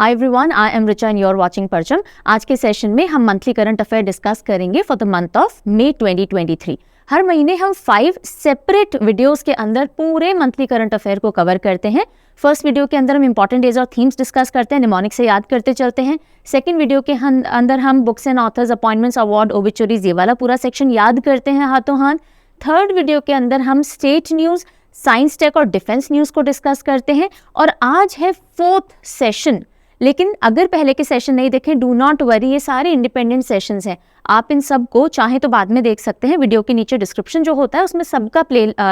Hi everyone, I am Richa and you are watching Parcham. आज के session में हम मंथली करंट अफेयर डिस्कस करेंगे for the month of May 2023। हर महीने हम 5 सेपरेट वीडियोस के अंदर पूरे मंथली करंट अफेयर को कवर करते हैं। फर्स्ट वीडियो के अंदर हम इंपॉर्टेंट डेज और थीम्स डिस्कस करते हैं, निमोनिक से याद करते चलते हैं। सेकंड वीडियो के अंदर हम books and authors, appointments, award, obituaries, ये वाला पूरा सेक्शन याद करते हैं हाथों हाथ। थर्ड वीडियो के अंदर हम स्टेट न्यूज़, साइंस टेक और डिफेंस न्यूज़ को डिस्कस करते हैं। और आज है 4th सेशन। लेकिन अगर पहले के सेशन नहीं देखें, डू नॉट वरी, ये सारे इंडिपेंडेंट सेशंस हैं। आप इन सब को चाहे तो बाद में देख सकते हैं। वीडियो के नीचे डिस्क्रिप्शन जो होता है उसमें सबका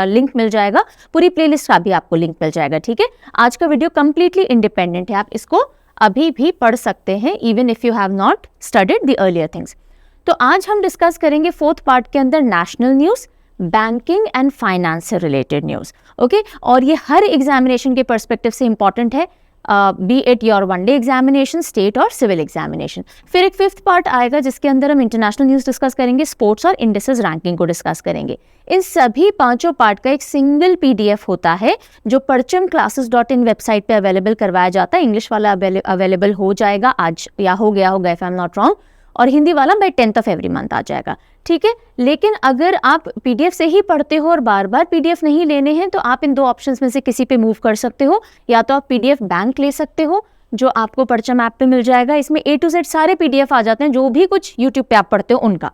लिंक मिल जाएगा, पूरी प्लेलिस्ट का भी आपको लिंक मिल जाएगा। ठीक है, आज का वीडियो कंप्लीटली इंडिपेंडेंट है, आप इसको अभी भी पढ़ सकते हैं even if you have not studied the earlier things. तो आज हम डिस्कस करेंगे 4th पार्ट के अंदर national news, banking and finance से रिलेटेड न्यूज़। ओके, और ये हर एग्जामिनेशन के पर्सपेक्टिव से इंपॉर्टेंट है, B it your one day examination, state और सिविल एग्जामिनेशन। फिर एक 5th पार्ट आएगा जिसके अंदर हम इंटरनेशनल न्यूज़ डिस्कस करेंगे, स्पोर्ट्स और इंडिसेस रैंकिंग को डिस्कस करेंगे। इन सभी 5 पार्ट का एक सिंगल PDF होता है जो parchamclasses.in वेबसाइट पे अवेलेबल करवाया जाता है। इंग्लिश वाला अवेलेबल हो जाएगा आज या हो गया होगा if I am not wrong, और हिंदी वाला by 10th of every month आ जाएगा। ठीक है, लेकिन अगर आप PDF से ही पढ़ते हो और बार बार PDF नहीं लेने हैं तो आप इन 2 ऑप्शंस में से किसी पे मूव कर सकते हो। या तो आप PDF बैंक ले सकते हो जो आपको परचम ऐप पे मिल जाएगा। इसमें A to Z सारे PDF आ जाते हैं जो भी कुछ YouTube पे आप पढ़ते हो उनका।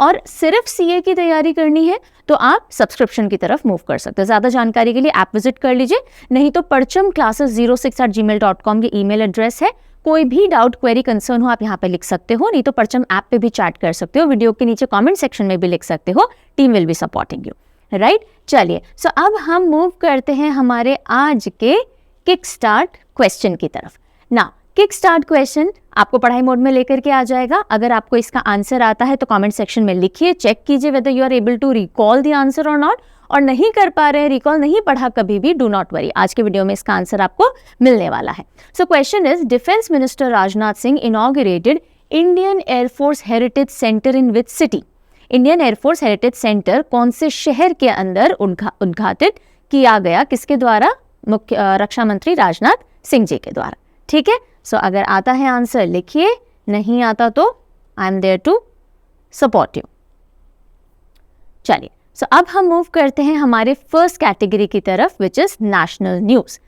और सिर्फ CA की तैयारी करनी है तो आप सब्सक्रिप्शन की तरफ मूव कर सकते हो। ज़्यादा जानकारी के लिए ऐप विजिट कर लीजिए, नहीं तो parchamclasses06@gmail.com ये ईमेल एड्रेस है। कोई भी डाउट, क्वेरी, कंसर्न हो आप यहाँ पे लिख सकते हो, नहीं तो परचम ऐप पे भी चैट कर सकते हो, वीडियो के नीचे कमेंट सेक्शन में भी लिख सकते हो। Team will be supporting you, right. चलिए, सो अब हम मूव करते हैं हमारे आज के किक स्टार्ट क्वेश्चन की तरफ। ना, किक स्टार्ट क्वेश्चन आपको पढ़ाई मोड में लेकर के आ जाएगा। अगर आपको इसका आंसर आता है तो कमेंट सेक्शन में लिखिए, चेक कीजिए whether you are able to recall the answer और नॉट। और नहीं कर पा रहे हैं, रिकॉल नहीं पढ़ा कभी भी, डू नॉट वरी, आज के वीडियो में इसका आंसर आपको मिलने वाला है। So question is, defence minister Rajnath Singh inaugurated Indian air force heritage centre in which city. Indian air force heritage centre कौन से शहर के अंदर उद्घाटित किया गया, किसके द्वारा? मुख्य रक्षा मंत्री राजनाथ सिंह जी के द्वारा। ठीक है, सो अगर आता है आंसर लिखिए, नहीं आता तो I am there to support you. चलिए, सो अब हम मूव करते हैं हमारे फर्स्ट कैटेगरी की तरफ, विच इज नेशनल न्यूज़।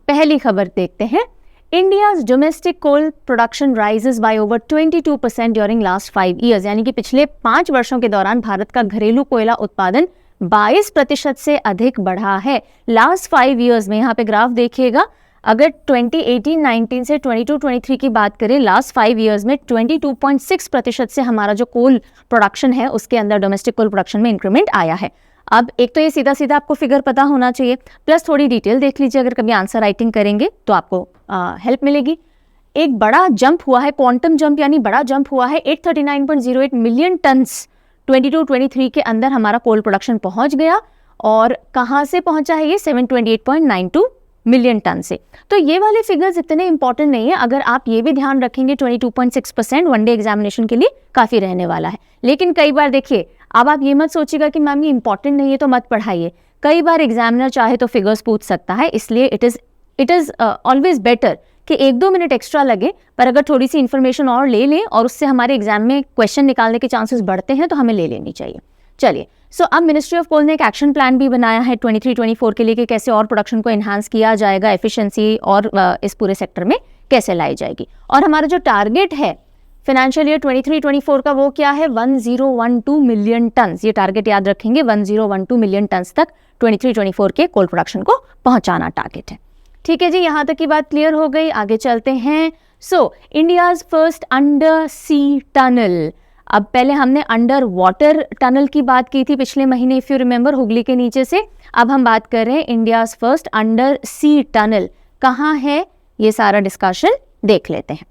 पहली खबर देखते हैं। India's domestic coal production rises by over 22% during last 5 years, यानी कि पिछले 5 वर्षों के दौरान भारत का घरेलू कोयला उत्पादन 22% से अधिक बढ़ा है। लास्ट 5 ईयर्स में, यहाँ पे ग्राफ देखिएगा, अगर 2018-19 से 22-23 की बात करें, लास्ट 5 ईयर्स में 22.6% से हमारा जो कोल प्रोडक्शन है उसके अंदर डोमेस्टिक कोल प्रोडक्शन में इंक्रीमेंट आया है। अब एक तो ये सीधा सीधा आपको फिगर पता होना चाहिए, प्लस थोड़ी डिटेल देख लीजिए, अगर कभी आंसर राइटिंग करेंगे तो आपको हेल्प मिलेगी। एक बड़ा जंप हुआ है, क्वांटम जंप यानी बड़ा जंप हुआ है। 839.08 मिलियन टन्स 22-23 के अंदर हमारा कोल प्रोडक्शन पहुंच गया। और कहाँ से पहुंचा है ये? 728.92 मिलियन टन से। तो ये वाले फिगर्स इतने इंपॉर्टेंट नहीं है, अगर आप ये भी ध्यान रखेंगे 22.6% वनडे एग्जामिनेशन के लिए काफ़ी रहने वाला है। लेकिन कई बार देखिए, अब आप ये मत सोचिएगा कि मैम ये इंपॉर्टेंट नहीं है तो मत पढ़ाइए। कई बार एग्जामिनर चाहे तो फिगर्स पूछ सकता है, इसलिए इट इज़ ऑलवेज बेटर कि 1-2 मिनट एक्स्ट्रा लगे, पर अगर थोड़ी सी इन्फॉर्मेशन और ले लें और उससे हमारे एग्जाम में क्वेश्चन निकालने के चांसेस बढ़ते हैं तो हमें ले लेनी चाहिए। चलिए, सो अब मिनिस्ट्री ऑफ कोल ने एक एक्शन प्लान भी बनाया है 23-24 के लिए कि कैसे और प्रोडक्शन को एनहांस किया जाएगा, एफिशिएंसी और इस पूरे सेक्टर में कैसे लाई जाएगी। और हमारा जो टारगेट है फाइनेंशियल ईयर 23-24 का, वो क्या है? 1012 मिलियन टन्स। ये टारगेट याद रखेंगे, 1012 मिलियन टन्स तक 23-24 के कोल प्रोडक्शन को पहुंचाना टारगेट है। ठीक है जी, यहाँ तक की बात क्लियर हो गई, आगे चलते हैं। सो India's first under sea tunnel. अब पहले हमने अंडर वाटर टनल की बात की थी पिछले महीने, इफ यू रिमेंबर, हुगली के नीचे से। अब हम बात कर रहे हैं India's first under sea tunnel कहाँ है, ये सारा डिस्कशन देख लेते हैं।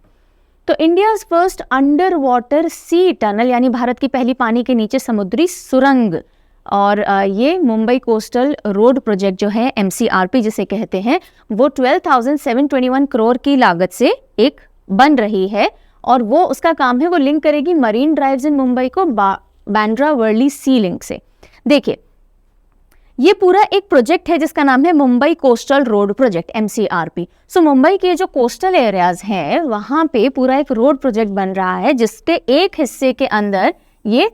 तो इंडियाज फर्स्ट अंडर वाटर सी टनल यानी भारत की पहली पानी के नीचे समुद्री सुरंग, और ये मुंबई कोस्टल रोड प्रोजेक्ट जो है MCRP जिसे कहते हैं, वो 12,721 करोड़ की लागत से एक बन रही है। और वो उसका काम है, वो लिंक करेगी मरीन ड्राइव्स इन मुंबई को बांद्रा वर्ली सी लिंक से। देखिए ये पूरा एक प्रोजेक्ट है जिसका नाम है Mumbai coastal road project, MCRP। सो मुंबई के जो कोस्टल एरियाज हैं वहां पे पूरा एक रोड प्रोजेक्ट बन रहा है जिसके एक हिस्से के अंदर ये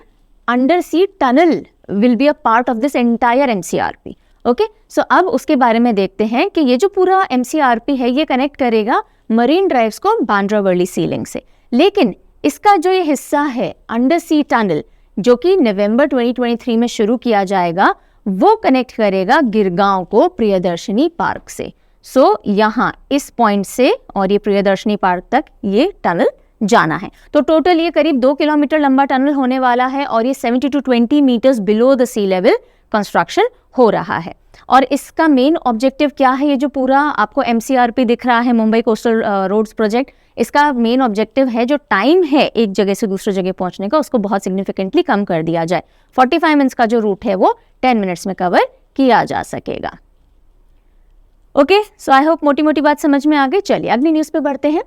under sea tunnel will be a part of this entire MCRP। Okay, so अब उसके बारे में देखते हैं कि ये जो पूरा MCRP है ये कनेक्ट करेगा मरीन ड्राइव्स को बांद्रा वर्ली सी लिंक से। लेकिन इसका जो ये हिस्सा है अंडर सी टनल जो कि नवंबर 2023 में शुरू किया जाएगा, वो कनेक्ट करेगा गिरगांव को प्रियदर्शनी पार्क से। सो यहाँ इस पॉइंट से और ये प्रियदर्शनी पार्क तक ये टनल जाना है। तो टोटल ये करीब 2 किलोमीटर लंबा टनल होने वाला है और ये 70 to 20 metres below the sea level construction हो रहा है। और इसका मेन ऑब्जेक्टिव क्या है, ये जो पूरा आपको MCRP दिख रहा है मुंबई कोस्टल रोड्स प्रोजेक्ट, इसका मेन ऑब्जेक्टिव है जो टाइम है एक जगह से दूसरी जगह पहुंचने का उसको बहुत सिग्निफिकेंटली कम कर दिया जाए। 45 मिनट्स का जो रूट है वो 10 मिनट्स में कवर किया जा सकेगा। ओके, सो आई होप मोटी मोटी बात समझ में आ गई। चलिए अगली न्यूज़ पे बढ़ते हैं।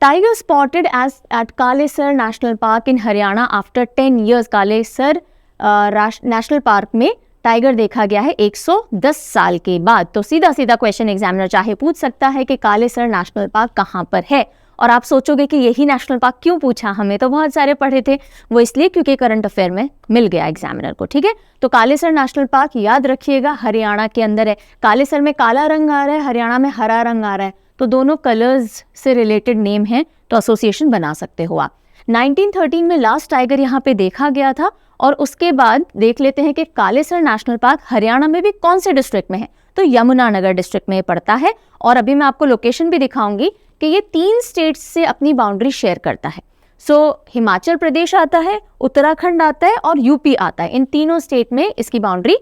Tiger spotted eight Kalesar national park इन Haryana after 10 years। Kalesar national park में टाइगर देखा गया है 110 साल के बाद। तो सीधा सीधा क्वेश्चन एग्जामिनर चाहे पूछ सकता है कि कालेसर नेशनल पार्क कहाँ पर है, और आप सोचोगे कि यही नेशनल पार्क क्यों पूछा, हमें तो बहुत सारे पढ़े थे। वो इसलिए क्योंकि करंट अफेयर में मिल गया एग्जामिनर को। ठीक है, तो कालेसर नेशनल पार्क याद रखिएगा हरियाणा के अंदर है। कालेसर में काला रंग आ रहा है, हरियाणा में हरा रंग आ रहा है, तो दोनों कलर्स से रिलेटेड नेम है, तो एसोसिएशन बना सकते हो आप। 1913 में लास्ट टाइगर यहाँ पे देखा गया था। और उसके बाद देख लेते हैं कि कालेसर नेशनल पार्क हरियाणा में भी कौन से डिस्ट्रिक्ट में है, तो यमुनानगर डिस्ट्रिक्ट में पड़ता है। और अभी मैं आपको लोकेशन भी दिखाऊंगी कि ये 3 स्टेट्स से अपनी बाउंड्री शेयर करता है। सो हिमाचल प्रदेश आता है, उत्तराखंड आता है और यूपी आता है। इन तीनों स्टेट में इसकी बाउंड्री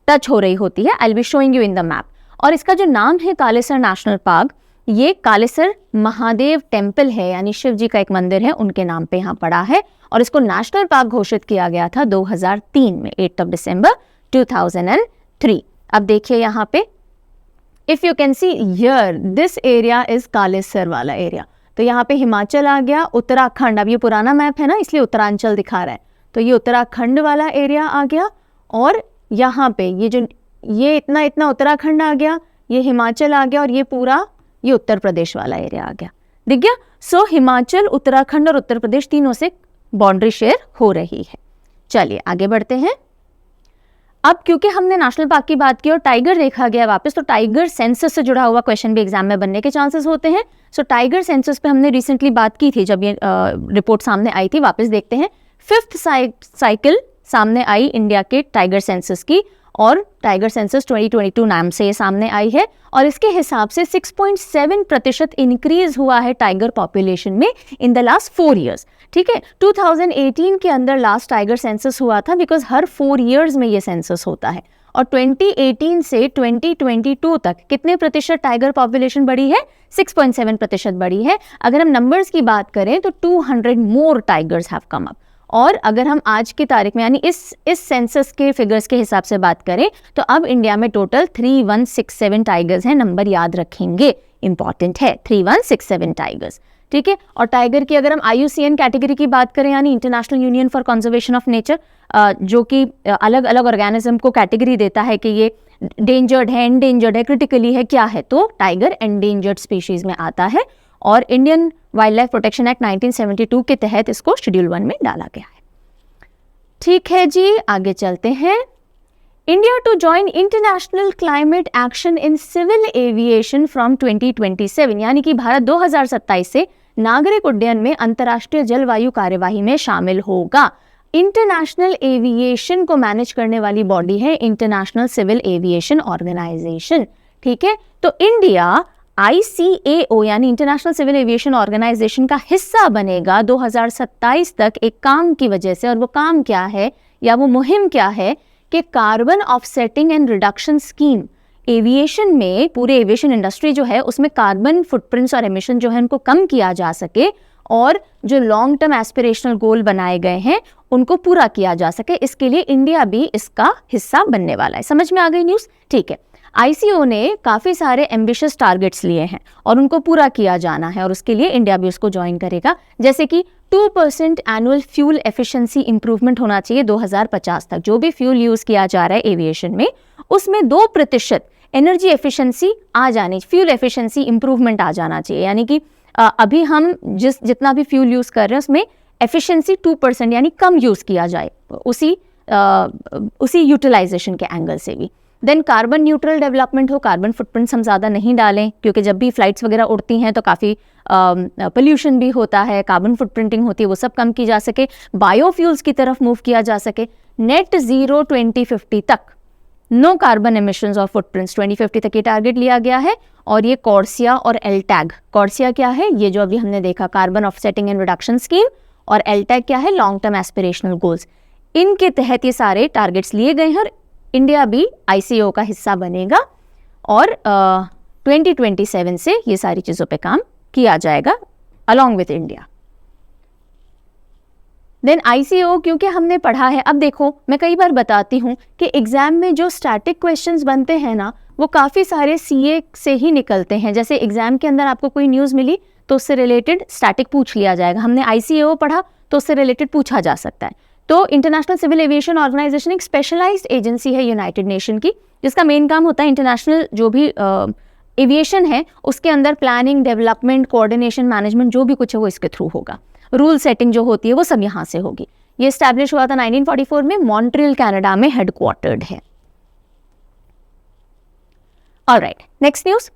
टच हो रही होती है। I will be showing you in the map. और इसका जो नाम है कालेसर नेशनल पार्क, ये कालेसर महादेव टेम्पल है, यानी शिव जी का एक मंदिर है, उनके नाम पे यहाँ पड़ा है। और इसको नेशनल पार्क घोषित किया गया था 2003 में, 8 दिसंबर 2003। अब देखिए यहाँ पे, if you can see here, this area is Kalesar वाला एरिया। तो यहाँ पे हिमाचल आ गया, उत्तराखंड, अब ये पुराना मैप है ना इसलिए उत्तरांचल दिखा रहा है, तो ये उत्तराखंड वाला एरिया आ गया। और यहाँ पे ये इतना उत्तराखंड आ गया, ये हिमाचल आ गया, और ये पूरा ये उत्तर प्रदेश वाला एरिया आ गया। दिख गया? सो हिमाचल, उत्तराखंड और उत्तर प्रदेश तीनों से बाउंड्री शेयर हो रही है। चलिए आगे बढ़ते हैं। अब क्योंकि हमने नेशनल पार्क की बात की और टाइगर देखा गया वापस, तो टाइगर सेंसस से जुड़ा हुआ क्वेश्चन भी एग्जाम में बनने के चांसेस होते हैं। सो टाइगर सेंसस पे हमने रिसेंटली बात की थी जब ये रिपोर्ट सामने आई थी। वापस देखते हैं, 5th साइकिल सामने आई इंडिया के टाइगर सेंसस की, और टाइगर सेंसस 2022 नाम से ये सामने आई है। और इसके हिसाब से 6.7% इंक्रीज हुआ है टाइगर पॉपुलेशन में इन द लास्ट 4 years। ठीक है, 2018 के अंदर लास्ट टाइगर सेंसस हुआ था, बिकॉज हर 4 years में ये सेंसस होता है। और 2018 से 2022 तक कितने प्रतिशत टाइगर पॉपुलेशन बढ़ी है? 6.7% बढ़ी है। अगर हम नंबर्स की बात करें तो 200 मोर टाइगर्स हैव कम अप। और अगर हम आज की तारीख में यानी इस सेंसस के फिगर्स के हिसाब से बात करें तो अब इंडिया में टोटल 3167 टाइगर्स हैं। नंबर याद रखेंगे, इंपॉर्टेंट है, 3167 टाइगर्स। ठीक है, और टाइगर की अगर हम IUCN कैटेगरी की बात करें, यानी international union for conservation of nature, जो कि अलग अलग ऑर्गेनिज्म को कैटेगरी देता है कि ये डेंजर्ड है, एंडेंजर्ड है, क्रिटिकली है, क्या है, तो टाइगर एंडेंजर्ड स्पीशीज में आता है। और Indian wild life protection act 1972 के तहत इसको शेड्यूल 1 में डाला गया है। ठीक है जी, आगे चलते हैं। India to join international climate action in civil aviation from 2027, यानी कि भारत 2027 से नागरिक उड्डयन में अंतर्राष्ट्रीय जलवायु कार्यवाही में शामिल होगा। इंटरनेशनल एविएशन को मैनेज करने वाली बॉडी है इंटरनेशनल सिविल एविएशन ऑर्गेनाइजेशन। ठीक है, तो इंडिया ICAO यानी इंटरनेशनल सिविल एविएशन ऑर्गेनाइजेशन का हिस्सा बनेगा 2027 तक एक काम की वजह से। और वो काम क्या है या वो मुहिम क्या है कि carbon offsetting and reduction scheme. Aviation में, पूरे एविएशन इंडस्ट्री जो है उसमें कार्बन फुटप्रिंट्स और एमिशन जो है उनको कम किया जा सके, और जो लॉन्ग टर्म एस्पिरेशनल गोल बनाए गए हैं उनको पूरा किया जा सके। इसके लिए इंडिया भी इसका हिस्सा बनने वाला है। समझ में आ गई न्यूज़? ठीक है, आईसीओ ने काफ़ी सारे एम्बिशियस टारगेट्स लिए हैं और उनको पूरा किया जाना है और उसके लिए इंडिया भी उसको ज्वाइन करेगा, जैसे कि 2% एनुअल फ्यूल एफिशिएंसी इंप्रूवमेंट होना चाहिए 2050 तक। जो भी फ्यूल यूज़ किया जा रहा है एविएशन में, उसमें 2% एनर्जी एफिशिएंसी आ जानी, फ्यूल एफिशिएंसी इंप्रूवमेंट आ जाना चाहिए। यानी कि अभी हम जितना भी फ्यूल यूज़ कर रहे हैं उसमें एफिशिएंसी 2% यानी कम यूज़ किया जाए, उसी यूटिलाइजेशन के एंगल से भी। देन कार्बन न्यूट्रल डेवलपमेंट हो, कार्बन फुटप्रिंट्स हम ज़्यादा नहीं डालें, क्योंकि जब भी फ्लाइट्स वगैरह उड़ती हैं तो काफ़ी पोल्यूशन भी होता है, कार्बन फुटप्रिंटिंग होती है, वो सब कम की जा सके, बायोफ्यूल्स की तरफ मूव किया जा सके। नेट ज़ीरो 2050 तक, नो कार्बन एमिशंस और फुटप्रिंट्स 2050 तक ये टारगेट लिया गया है। और ये कॉर्सिया और एलटैग, कॉर्सिया क्या है, ये जो अभी हमने देखा carbon offsetting and reduction scheme, और एलटैग क्या है, लॉन्ग टर्म एस्पिरेशनल गोल्स, इनके तहत ये सारे टारगेट्स लिए गए हैं और इंडिया भी आईसीओ का हिस्सा बनेगा और 2027 से ये सारी चीज़ों पे काम किया जाएगा along with India. Then ICO, क्योंकि हमने पढ़ा है, अब देखो मैं कई बार बताती हूँ कि एग्जाम में जो स्टैटिक क्वेश्चंस बनते हैं ना, वो काफ़ी सारे सीए से ही निकलते हैं। जैसे एग्जाम के अंदर आपको कोई न्यूज़ मिली तो उससे रिलेटेड स्टैटिक पूछ लिया जाएगा, हमने आईसीओ पढ़ा तो उससे रिलेटेड पूछा जा सकता है। तो इंटरनेशनल सिविल एविएशन ऑर्गेनाइजेशन एक स्पेशलाइज्ड एजेंसी है यूनाइटेड नेशन की, जिसका मेन काम होता है इंटरनेशनल जो भी एविएशन है उसके अंदर प्लानिंग, डेवलपमेंट, कोऑर्डिनेशन, मैनेजमेंट जो भी कुछ है वो इसके थ्रू होगा। रूल सेटिंग जो होती है वो सब यहाँ से होगी। ये एस्टैब्लिश हुआ था 1944 में, मॉन्ट्रियल कनाडा में हेडक्वार्टर्ड है। Alright, next news.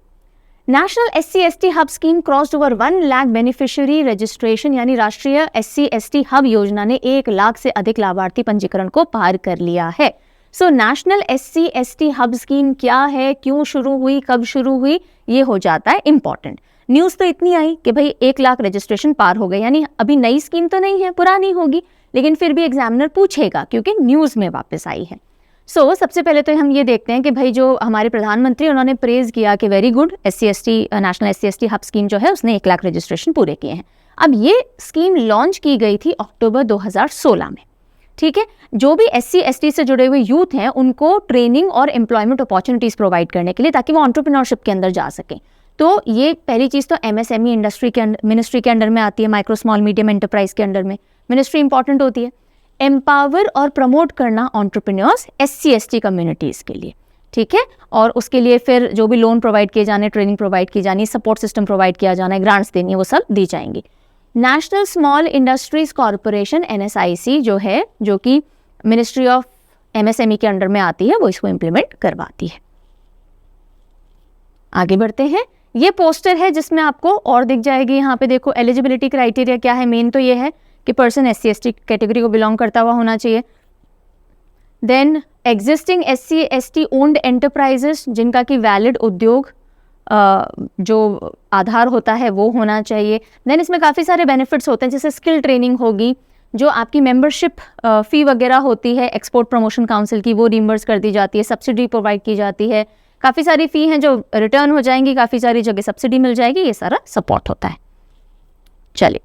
National SC/ST hub scheme crossed over 1 lakh beneficiary registration, यानी राष्ट्रीय SC/ST हब योजना ने 1 लाख से अधिक लाभार्थी पंजीकरण को पार कर लिया है। So national SC/ST hub scheme क्या है, क्यों शुरू हुई, कब शुरू हुई, ये हो जाता है इंपॉर्टेंट। न्यूज़ तो इतनी आई कि भाई 1 लाख रजिस्ट्रेशन पार हो गए, यानी अभी नई स्कीम तो नहीं है, पुरानी होगी, लेकिन फिर भी एग्जामिनर पूछेगा क्योंकि न्यूज़ में वापस आई है। सबसे पहले तो हम ये देखते हैं कि भाई जो हमारे प्रधानमंत्री, उन्होंने प्रेज किया कि very good, national SC/ST hub scheme जो है उसने 1 लाख रजिस्ट्रेशन पूरे किए हैं। अब ये स्कीम लॉन्च की गई थी अक्टूबर 2016 में, ठीक है। जो भी SC/ST से जुड़े हुए यूथ हैं उनको ट्रेनिंग और एम्प्लॉयमेंट अपॉर्चुनिटीज़ प्रोवाइड करने के लिए, ताकि वो एंटरप्रेन्योरशिप के अंदर जा सकें। तो ये पहली चीज़ तो MSME इंडस्ट्री के मिनिस्ट्री के अंडर में आती है, माइक्रो स्मॉल मीडियम एंटरप्राइज के अंडर में मिनिस्ट्री इंपॉर्टेंट होती है। एम्पावर और प्रमोट करना एंटरप्रेन्योर्स SC/ST कम्युनिटीज़ के लिए, ठीक है। और उसके लिए फिर जो भी लोन प्रोवाइड किए जाने, ट्रेनिंग प्रोवाइड की जानी, सपोर्ट सिस्टम प्रोवाइड किया जाना है, ग्रांट्स देनी है, वो सब दी जाएंगी। National small industries corporation NSIC जो है, जो कि मिनिस्ट्री ऑफ MSME के अंडर में आती है, वो इसको इम्प्लीमेंट करवाती है। आगे बढ़ते हैं। ये पोस्टर है जिसमें आपको और दिख जाएगी, यहाँ पे देखो एलिजिबिलिटी क्राइटेरिया क्या है। मेन तो ये है कि पर्सन SC/ST कैटेगरी को बिलोंग करता हुआ होना चाहिए। Then existing SC/ST owned enterprises, जिनका कि वैलिड उद्योग जो आधार होता है वो होना चाहिए। देन इसमें काफ़ी सारे बेनिफिट्स होते हैं, जैसे स्किल ट्रेनिंग होगी, जो आपकी मेंबरशिप फ़ी वगैरह होती है एक्सपोर्ट प्रमोशन काउंसिल की, वो रिम्बर्स कर दी जाती है, सब्सिडी प्रोवाइड की जाती है। काफ़ी सारी फ़ी हैं जो रिटर्न हो जाएंगी, काफ़ी सारी जगह सब्सिडी मिल जाएगी, ये सारा सपोर्ट होता है। चलिए,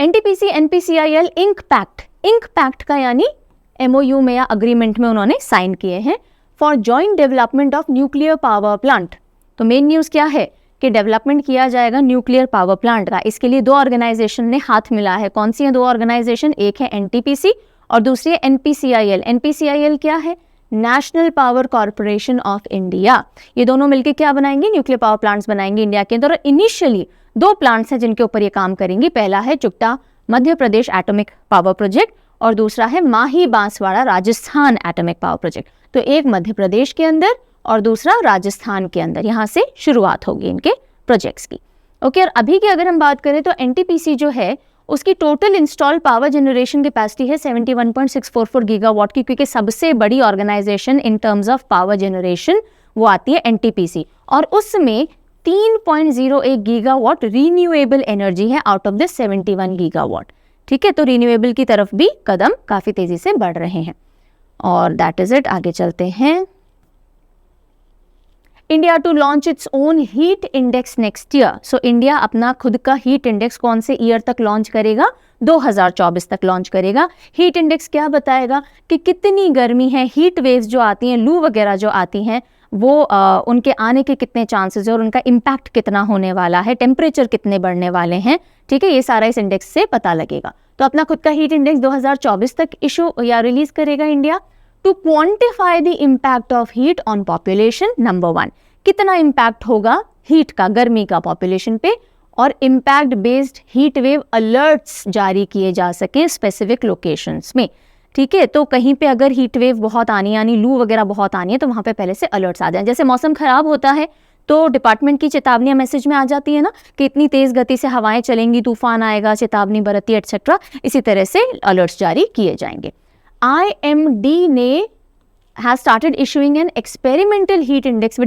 NTPC NPCIL इंक पैक्ट का यानी MOU में या अग्रीमेंट में उन्होंने साइन किए हैं for joint development of nuclear power plant. तो मेन न्यूज़ क्या है कि डेवलपमेंट किया जाएगा न्यूक्लियर पावर प्लांट का। इसके लिए 2 ऑर्गेनाइजेशन ने हाथ मिला है। कौन सी है 2 ऑर्गेनाइजेशन? एक है NTPC और दूसरी है NPCIL। NPCIL क्या है? National power corporation of India. ये दोनों मिलकर क्या बनाएंगे? न्यूक्लियर पावर प्लांट्स बनाएंगे इंडिया के अंदर। और इनिशियली 2 प्लांट्स हैं जिनके ऊपर ये काम करेंगी। पहला है चुगटा Madhya Pradesh atomic power project और दूसरा है Mahi Banswara Rajasthan atomic power project. तो एक मध्य प्रदेश के अंदर और दूसरा राजस्थान के अंदर, यहाँ से शुरुआत होगी इनके प्रोजेक्ट्स की। ओके, और अभी की अगर हम बात करें तो NTPC जो है उसकी total install power generation capacity है 71.644 गीगावाट की, क्योंकि सबसे बड़ी organisation in terms of power generation वो आती है NTPC, और उसमें 3.01 गीगावाट रीन्यूएबल एनर्जी है आउट ऑफ दिस 71 गीगावाट। ठीक है, तो रीन्यूएबल की तरफ भी कदम काफ़ी तेज़ी से बढ़ रहे हैं। और दैट इज़ इट। आगे चलते हैं। India to launch its own heat index next year. So India अपना खुद का हीट इंडेक्स कौन से ईयर तक लॉन्च करेगा? 2024 तक लॉन्च करेगा। हीट इंडेक्स क्या बताएगा कि कितनी गर्मी है, हीट वेव्स जो आती हैं, लू वगैरह जो आती हैं, वो उनके आने के कितने चांसेस है और उनका इम्पैक्ट कितना होने वाला है, टेम्परेचर कितने बढ़ने वाले हैं, ठीक है, ये सारा इस इंडेक्स से पता लगेगा। तो अपना खुद का हीट इंडेक्स 2024 तक इशू या रिलीज करेगा India to quantify the impact of heat on population. Number 1, कितना इम्पैक्ट होगा हीट का, गर्मी का पॉपुलेशन पे, और impact based heat wave alerts जारी किए जा सकें स्पेसिफिक लोकेशंस में, ठीक है। तो कहीं पे अगर हीट वेव बहुत आनी, यानी लू वगैरह बहुत आनी है, तो वहाँ पे पहले से अलर्ट्स आ जाएं। जैसे मौसम खराब होता है तो डिपार्टमेंट की चेतावनियां मैसेज में आ जाती है ना कि इतनी तेज गति से हवाएं चलेंगी, तूफान आएगा, चेतावनी बरती, एटसेट्रा, इसी तरह से अलर्ट्स जारी किए जाएंगे। IMD ने has started issuing an experimental heat index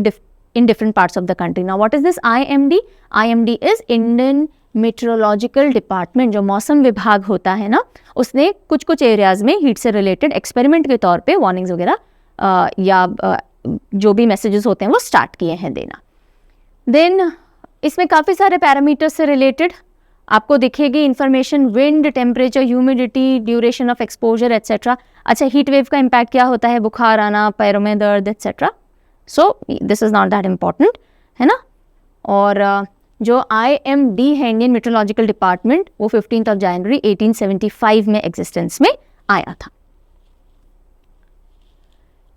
in different parts of the country. Now what is this IMD? IMD is Indian Meteorological Department, जो मौसम विभाग होता है ना, उसने कुछ कुछ एरियाज में हीट से रिलेटेड एक्सपेरिमेंट के तौर पे वार्निंग्स वगैरह या जो भी मैसेजेस होते हैं वो स्टार्ट किए हैं देना। देन इसमें काफ़ी सारे पैरामीटर्स से रिलेटेड आपको दिखेगी information, wind, temperature, humidity, duration of exposure etcetera. अच्छा, हीट वेव का इम्पैक्ट क्या होता है, बुखार आना, पैरों में दर्द etcetera. So this is not that important, है ना। और जो IMD है, इंडियन मेट्रोलॉजिकल डिपार्टमेंट, वो 15 जनवरी 1875 में एग्जिस्टेंस में आया था।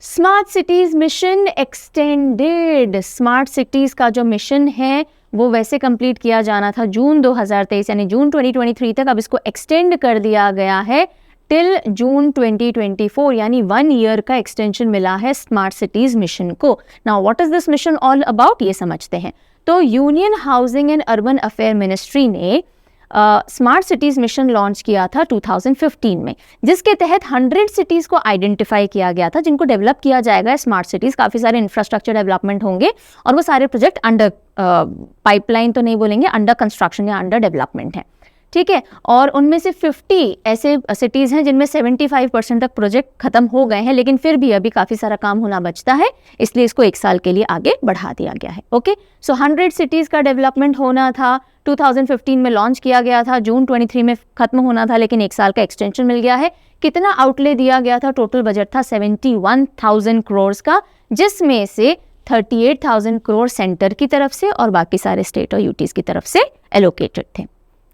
Smart cities mission extended. Smart cities का जो मिशन है वो वैसे कंप्लीट किया जाना था जून 2023 यानी जून 2023 तक, अब इसको एक्सटेंड कर दिया गया है टिल जून 2024, यानी 1 ईयर का एक्सटेंशन मिला है स्मार्ट सिटीज मिशन को। Now what is this mission all about, ये समझते हैं। तो union housing and urban affair ministry ने स्मार्ट सिटीज़ मिशन लॉन्च किया था 2015 में, जिसके तहत 100 सिटीज़ को आइडेंटिफाई किया गया था जिनको डेवलप किया जाएगा स्मार्ट सिटीज़। काफ़ी सारे इंफ्रास्ट्रक्चर डेवलपमेंट होंगे और वो सारे प्रोजेक्ट अंडर पाइपलाइन तो नहीं बोलेंगे, अंडर कंस्ट्रक्शन या अंडर डेवलपमेंट है, ठीक है। और उनमें से 50 ऐसे सिटीज़ हैं जिनमें 75% तक प्रोजेक्ट खत्म हो गए हैं, लेकिन फिर भी अभी काफ़ी सारा काम होना बचता है, इसलिए इसको 1 साल के लिए आगे बढ़ा दिया गया है। ओके, सो 100 सिटीज़ का डेवलपमेंट होना था, 2015 में लॉन्च किया गया था, जून 23 में खत्म होना था, लेकिन 1 साल का एक्सटेंशन मिल गया है। कितना आउटले दिया गया था, टोटल बजट था 71,000 करोड़ का, जिसमें से 38,000 करोड़ सेंटर की तरफ से और बाकी सारे स्टेट और यूटीज़ की तरफ से एलोकेटेड थे।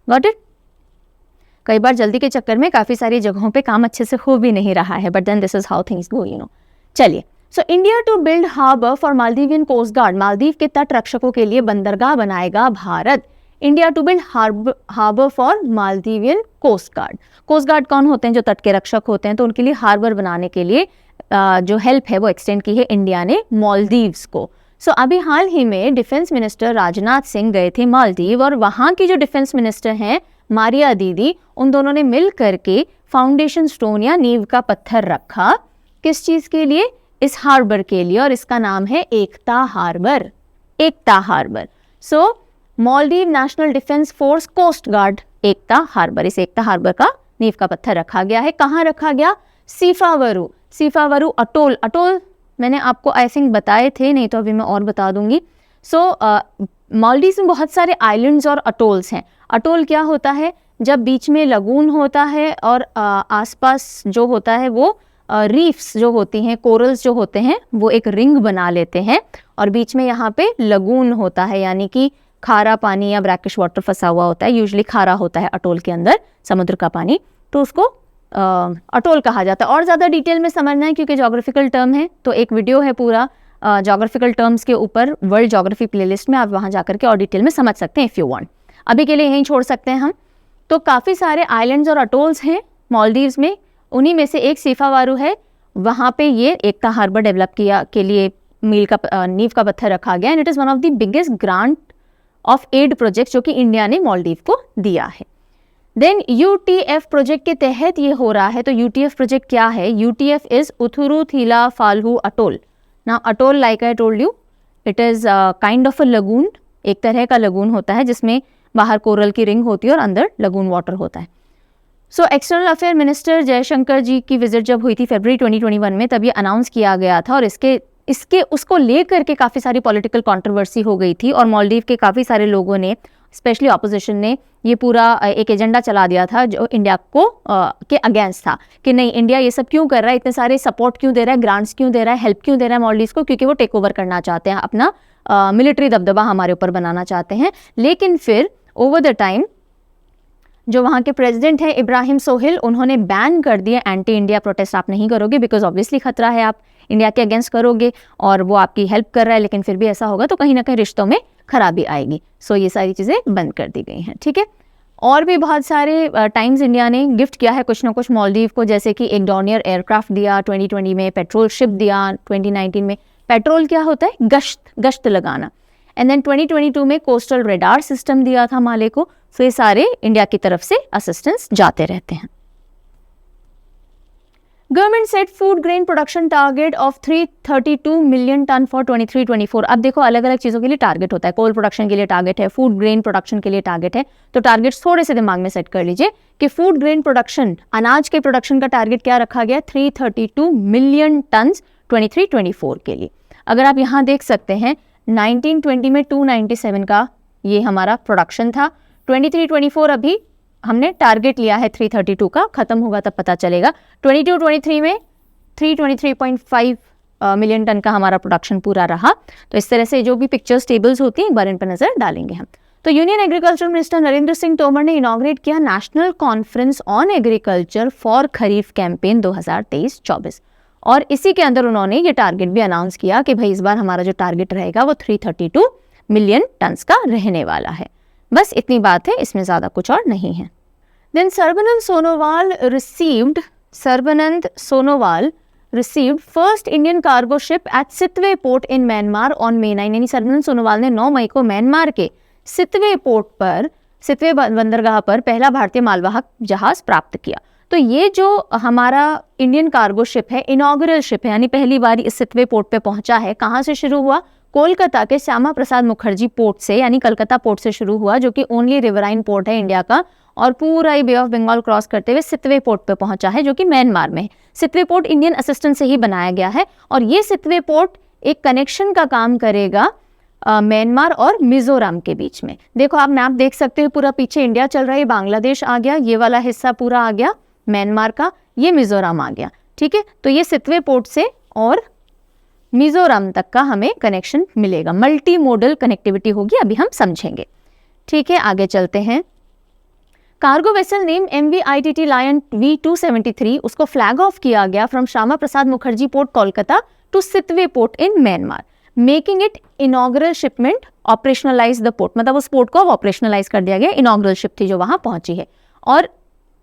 Got it. कई बार जल्दी के चक्कर में काफ़ी सारी जगहों पे काम अच्छे से हो भी नहीं रहा है, but then this is how things go, you know. चलिए, so India to build harbour for Maldivian coast guard. Maldives के तट रक्षकों के लिए बंदरगाह बनाएगा Bharat. India to build harbour for Maldivian coast guard. Coast guard कौन होते हैं, जो तट के रक्षक होते हैं, तो उनके लिए हार्बर बनाने के लिए जो हेल्प है वो एक्सटेंड की है इंडिया ने मालदीव्स को। सो अभी हाल ही में डिफेंस मिनिस्टर राजनाथ सिंह गए थे मालदीव, और वहाँ की जो डिफेंस मिनिस्टर हैं मारिया दीदी, उन दोनों ने मिल करके फाउंडेशन स्टोन या नींव का पत्थर रखा। किस चीज़ के लिए, इस हार्बर के लिए, और इसका नाम है Ekta Harbour. Ekta Harbour. So Maldives National Defence Force Coast Guard Ekta Harbour, इस एकता हार्बर का नींव का पत्थर रखा गया है। कहाँ रखा गया, सीफावरू। सीफावरू अटोल, अटोल मैंने आपको आई थिंक बताए थे, नहीं तो अभी मैं और बता दूंगी। सो मालदीव में बहुत सारे आइलैंड्स और अटोल्स हैं। अटोल क्या होता है, जब बीच में लगून होता है और आसपास जो होता है वो रीफ्स जो होती हैं, कोरल्स जो होते हैं, वो एक रिंग बना लेते हैं और बीच में यहाँ पे लगून होता है, यानी कि खारा पानी या ब्रैकिश वाटर फंसा हुआ होता है। यूजुअली खारा होता है अटोल के अंदर, समुद्र का पानी, तो उसको अटोल कहा जाता है। और ज़्यादा डिटेल में समझना है क्योंकि जोग्राफिकल टर्म है, तो एक वीडियो है पूरा जोग्राफिकल टर्म्स के ऊपर वर्ल्ड जोग्राफी प्लेलिस्ट में, आप वहाँ जाकर के और डिटेल में समझ सकते हैं इफ़ यू वांट। अभी के लिए यहीं छोड़ सकते हैं हम। तो काफ़ी सारे आइलैंड्स और अटोल्स हैं मालदीव्स में, उन्हीं में से एक सीफावारू है। वहाँ पे ये एकता हार्बर डेवलप किया के लिए नींव का पत्थर रखा गया, and it is one of the biggest grant of aid project जो कि इंडिया ने मालदीव को दिया है। देन UTF प्रोजेक्ट के तहत ये हो रहा है। तो UTF प्रोजेक्ट क्या है, UTF इज उथुरू थीला फाल्हू अटोल। ना atoll, like I told you, it is kind of a lagoon, एक तरह का लगून होता है जिसमें बाहर कोरल की रिंग होती है और अंदर लगून वाटर होता है। So external affair minister Jaishankar ji की विजिट जब हुई थी फरवरी 2021 में, तब ये अनाउंस किया गया था, और इसके उसको लेकर के काफ़ी सारी पॉलिटिकल कंट्रोवर्सी हो गई थी और मालदीव के काफ़ी सारे लोगों ने स्पेशली ऑपोजिशन ने ये पूरा एक एजेंडा चला दिया था जो इंडिया को के अगेंस्ट था कि नहीं, इंडिया ये सब क्यों कर रहा है, इतने सारे सपोर्ट क्यों दे रहा है, ग्रांट्स क्यों दे रहा है, हेल्प क्यों दे रहा है मॉलडीव्स को, क्योंकि वो टेक ओवर करना चाहते हैं, अपना मिलिट्री दबदबा हमारे ऊपर बनाना चाहते हैं। लेकिन फिर ओवर द टाइम जो वहाँ के प्रेसिडेंट हैं इब्राहिम सोहेल, उन्होंने बैन कर दिए एंटी इंडिया प्रोटेस्ट आप नहीं करोगे, बिकॉज ऑब्वियसली खतरा है, आप इंडिया के अगेंस्ट करोगे और वो आपकी हेल्प कर रहा है, लेकिन फिर भी ऐसा होगा तो कहीं ना कहीं रिश्तों में खराबी आएगी। सो ये सारी चीज़ें बंद कर दी गई हैं, ठीक है। और भी बहुत सारे टाइम्स इंडिया ने गिफ्ट किया है कुछ ना कुछ मालदीव को, जैसे कि एक डॉनियर एयरक्राफ्ट दिया 2020 में, पेट्रोल शिप दिया 2019 में। पेट्रोल क्या होता है? गश्त लगाना। एंड देन 2022 में कोस्टल रेडार सिस्टम दिया था माले को। सो ये सारे इंडिया की तरफ से असिस्टेंस जाते रहते हैं। Government set food grain production target of 332 million tonne for 23-24। अब देखो अलग अलग चीज़ों के लिए टारगेट होता है, कोल प्रोडक्शन के लिए टारगेट है, फूड ग्रेन प्रोडक्शन के लिए टारगेट है। तो टारगेट्स थोड़े से दिमाग में सेट कर लीजिए कि फूड ग्रेन प्रोडक्शन, अनाज के प्रोडक्शन का टारगेट क्या रखा गया? 332 मिलियन टन 23-24 के लिए। अगर आप यहाँ देख सकते हैं 1920 में 297 का ये हमारा प्रोडक्शन था। 23-24 अभी हमने टारगेट लिया है 332 का, खत्म होगा तब पता चलेगा। 22-23 में 323.5 मिलियन टन का हमारा प्रोडक्शन पूरा रहा। तो इस तरह से जो भी पिक्चर्स टेबल्स होती हैं एक बार इन पर नजर डालेंगे हम। तो union agriculture minister Narendra Singh Tomar ने इनॉग्रेट किया national conference on agriculture for kharif campaign 2023-24 और इसी के अंदर उन्होंने ये टारगेट भी अनाउंस किया कि भाई इस बार हमारा जो टारगेट रहेगा वो 332 मिलियन टन का रहने वाला है। बस इतनी बात है, इसमें ज़्यादा कुछ और नहीं है। Then Sarbananda Sonowal received first Indian cargo ship at Sittwe port in Myanmar on May 9। यानी सर्बानंद सोनोवाल ने 9 मई को म्यांमार के सितवे पोर्ट पर, सितवे बंदरगाह पर पहला भारतीय मालवाहक जहाज प्राप्त किया। तो ये जो हमारा इंडियन कार्गो शिप है, इनॉग्रल शिप है, यानी पहली बार इस सितवे पोर्ट पे पहुंचा है। कहाँ से शुरू हुआ? कोलकाता के श्यामा प्रसाद मुखर्जी पोर्ट से, यानी कलकत्ता पोर्ट से शुरू हुआ, जो कि ओनली रिवराइन पोर्ट है इंडिया का, और पूरा ही बे ऑफ बंगाल क्रॉस करते हुए सितवे पोर्ट पे पहुंचा है, जो कि म्यांमार में है। सितवे पोर्ट इंडियन असिस्टेंस से ही बनाया गया है और ये सितवे पोर्ट एक कनेक्शन का काम करेगा म्यांमार और मिजोरम के बीच में। देखो आप मैप देख सकते हो, पूरा पीछे इंडिया चल रहा है, बांग्लादेश आ गया, ये वाला हिस्सा पूरा आ गया म्यांमार का, ये मिजोरम आ गया, ठीक है। तो ये सितवे पोर्ट से और मिजोरम तक का हमें कनेक्शन मिलेगा, मल्टी मोडल कनेक्टिविटी होगी, अभी हम समझेंगे, ठीक है। आगे चलते हैं। Cargo vessel name MV ITT lion V273, उसको फ्लैग ऑफ किया गया from Syama Prasad Mukherjee port Kolkata to Sittwe port in Myanmar, making it inaugural shipment operationalise the port. मतलब उस पोर्ट को अब ऑपरेशनलाइज कर दिया गया, इनॉग्रल शिप थी जो वहां पहुंची है। और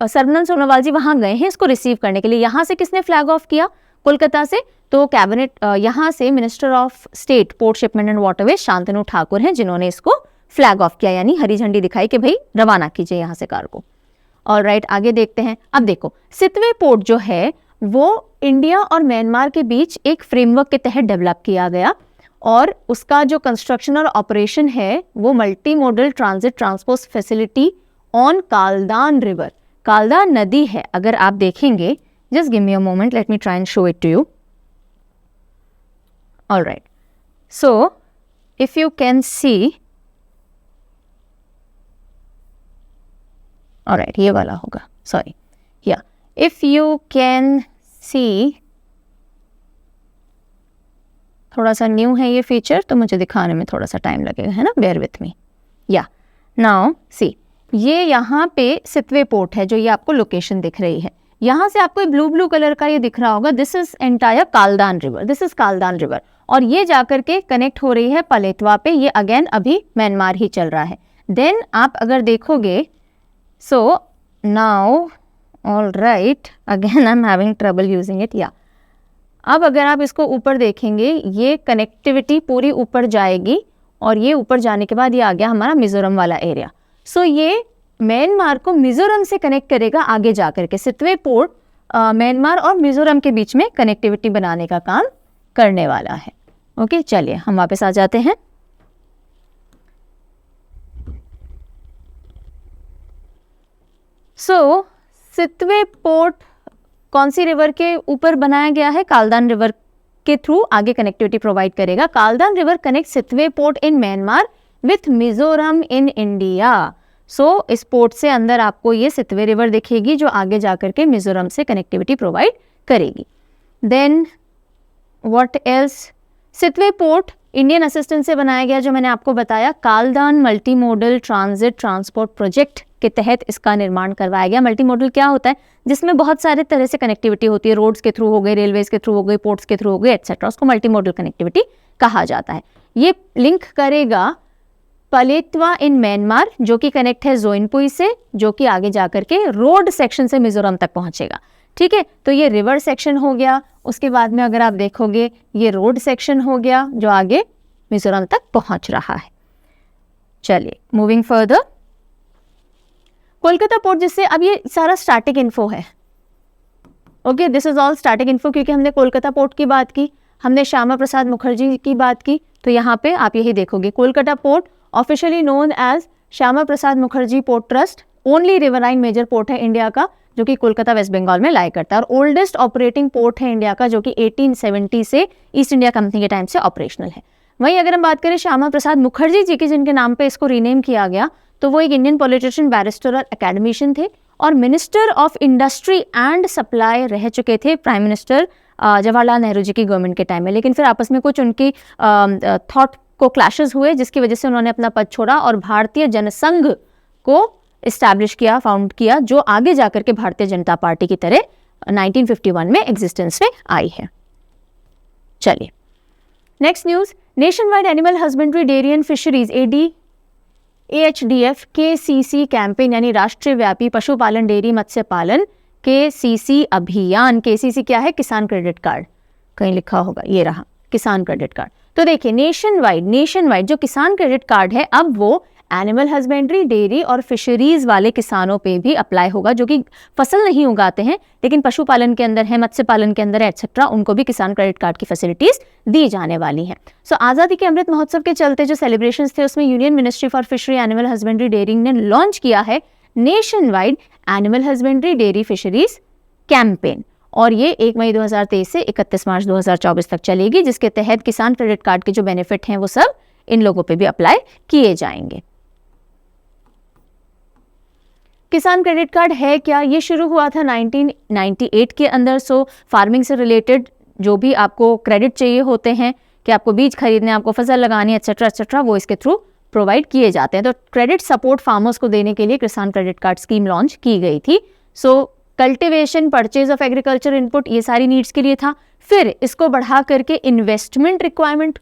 सर्बानंद सोनोवाल जी वहां गए हैं इसको रिसीव करने के लिए। यहाँ से किसने फ्लैग ऑफ किया? कोलकाता से। तो कैबिनेट यहाँ से minister of state port shipment and waterway Shantanu Thakur हैं जिन्होंने इसको फ्लैग ऑफ किया, यानी हरी झंडी दिखाई कि भाई रवाना कीजिए यहाँ से कार्गो। ऑलराइट, आगे देखते हैं। अब देखो सितवे पोर्ट जो है वो इंडिया और म्यांमार के बीच एक फ्रेमवर्क के तहत डेवलप किया गया और उसका जो कंस्ट्रक्शन और ऑपरेशन है वो multi modal transit transport facility on Kaladan river, Kaladan नदी है। अगर आप देखेंगे, just give me a moment, let me try and show it to you. Alright, so if you can see, alright ये वाला होगा, सॉरी, या इफ यू कैन सी, थोड़ा सा न्यू है ये फीचर तो मुझे दिखाने में थोड़ा सा टाइम लगेगा, है ना, बेयर विथ मी। या नाउ सी, ये यहाँ पे सितवे पोर्ट है जो ये आपको लोकेशन दिख रही है। यहाँ से आपको ब्लू कलर का ये दिख रहा होगा, this is entire Kaladan river, this is Kaladan river, और ये जाकर के कनेक्ट हो रही है पलेतवा पे। ये अगेन अभी म्यांमार ही चल रहा है। देन आप अगर देखोगे, so now alright, again I am having trouble using it, या अब अगर आप इसको ऊपर देखेंगे, ये कनेक्टिविटी पूरी ऊपर जाएगी और ये ऊपर जाने के बाद ये आ गया हमारा मिजोरम वाला एरिया। सो ये म्यांमार को मिजोरम से कनेक्ट करेगा आगे जाकर के। सितवे पोर्ट म्यांमार और मिजोरम के बीच में कनेक्टिविटी बनाने का काम करने वाला है। ओके, चलिए हम वापस आ जाते हैं। सो सितवे पोर्ट कौन सी रिवर के ऊपर बनाया गया है? कालदान रिवर के थ्रू आगे कनेक्टिविटी प्रोवाइड करेगा। Kaladan river connect Sittwe port in Myanmar with Mizoram in India. So इस पोर्ट से अंदर आपको ये सितवे रिवर दिखेगी जो आगे जाकर के मिजोरम से कनेक्टिविटी प्रोवाइड करेगी। Then what else, Sittwe port Indian assistance से बनाया गया, जो मैंने आपको बताया Kaladan multi modal transit transport project के तहत इसका निर्माण करवाया गया। मल्टी मोडल क्या होता है, जिसमें बहुत सारे तरह से कनेक्टिविटी होती है, रोड्स के थ्रू हो गई, रेलवेज के थ्रू हो गई, पोर्ट्स के थ्रू हो गई, एटसेट्रा, उसको मल्टी मोडल कनेक्टिविटी कहा जाता है। ये लिंक करेगा पलेटवा इन म्यांमार जो कि कनेक्ट है जोइनपुई से, जो कि आगे जाकर के रोड सेक्शन से मिजोरम तक पहुंचेगा। ठीक है, तो ये रिवर सेक्शन हो गया। उसके बाद में अगर आप देखोगे ये रोड सेक्शन हो गया जो आगे मिजोरम तक पहुंच रहा है। चलिए मूविंग फर्दर, कोलकाता पोर्ट, जिससे अब ये सारा स्टैटिक इन्फो है। Okay, this is all static info, क्योंकि हमने कोलकाता पोर्ट की बात की, हमने श्यामा प्रसाद मुखर्जी की बात की, तो यहाँ पे आप यही देखोगे Kolkata port officially known as Shyama Prasad Mukherjee port trust, only riverine major port है इंडिया का जो कि कोलकाता वेस्ट बंगाल में लाई करता है, और ओल्डेस्ट ऑपरेटिंग पोर्ट है इंडिया का जो कि 1870 से ईस्ट इंडिया कंपनी के टाइम से ऑपरेशनल है। वहीं अगर हम बात करें श्यामा प्रसाद मुखर्जी जी की, जिनके नाम पे इसको रीनेम किया गया, तो वो एक इंडियन पॉलिटिशियन, बैरिस्टर और एकेडमिशियन थे और minister of industry and supply रह चुके थे प्राइम मिनिस्टर जवाहरलाल नेहरू जी की गवर्नमेंट के टाइम में। लेकिन फिर आपस में कुछ उनकी थॉट को क्लैशेस हुए, जिसकी वजह से उन्होंने अपना पद छोड़ा और भारतीय जनसंघ को इस्टेब्लिश किया, फाउंड किया, जो आगे जाकर के भारतीय जनता पार्टी की तरह 1951 में एग्जिस्टेंस में आई है। चलिए next news, nation wide animal husbandry dairy and fisheries AHDF KCC campaign, यानी राष्ट्रीय व्यापी पशुपालन डेयरी मत्स्य पालन KCC अभियान। KCC क्या है, किसान क्रेडिट कार्ड, कहीं लिखा होगा, ये रहा किसान क्रेडिट कार्ड। तो देखिए नेशन वाइड जो किसान क्रेडिट कार्ड है, अब वो एनिमल हस्बेंड्री, डेयरी और फिशरीज वाले किसानों पे भी अप्लाई होगा, जो कि फसल नहीं उगाते हैं लेकिन पशुपालन के अंदर है, मत्स्य पालन के अंदर है, एटसेट्रा, उनको भी किसान क्रेडिट कार्ड की फैसिलिटीज दी जाने वाली हैं। सो आज़ादी के अमृत महोत्सव के चलते जो सेलिब्रेशंस थे, उसमें union ministry for fishery animal husbandry dairying ने लॉन्च किया है nationwide animal husbandry dairy fisheries campaign, और ये 1 मई 2023 से 31 मार्च 2024 तक चलेगी, जिसके तहत किसान क्रेडिट कार्ड के जो बेनिफिट हैं वो सब इन लोगों पे भी अप्लाई किए जाएंगे। किसान क्रेडिट कार्ड है क्या, ये शुरू हुआ था 1998 के अंदर। सो फार्मिंग से रिलेटेड जो भी आपको क्रेडिट चाहिए होते हैं, कि आपको बीज खरीदने, आपको फसल लगानी, एटसेट्रा एटसेट्रा, वो इसके थ्रू प्रोवाइड किए जाते हैं। तो क्रेडिट सपोर्ट फार्मर्स को देने के लिए किसान क्रेडिट कार्ड स्कीम लॉन्च की गई थी। So cultivation, purchase of agriculture input, ये सारी नीड्स के लिए था। फिर इसको बढ़ा करके इन्वेस्टमेंट रिक्वायरमेंट,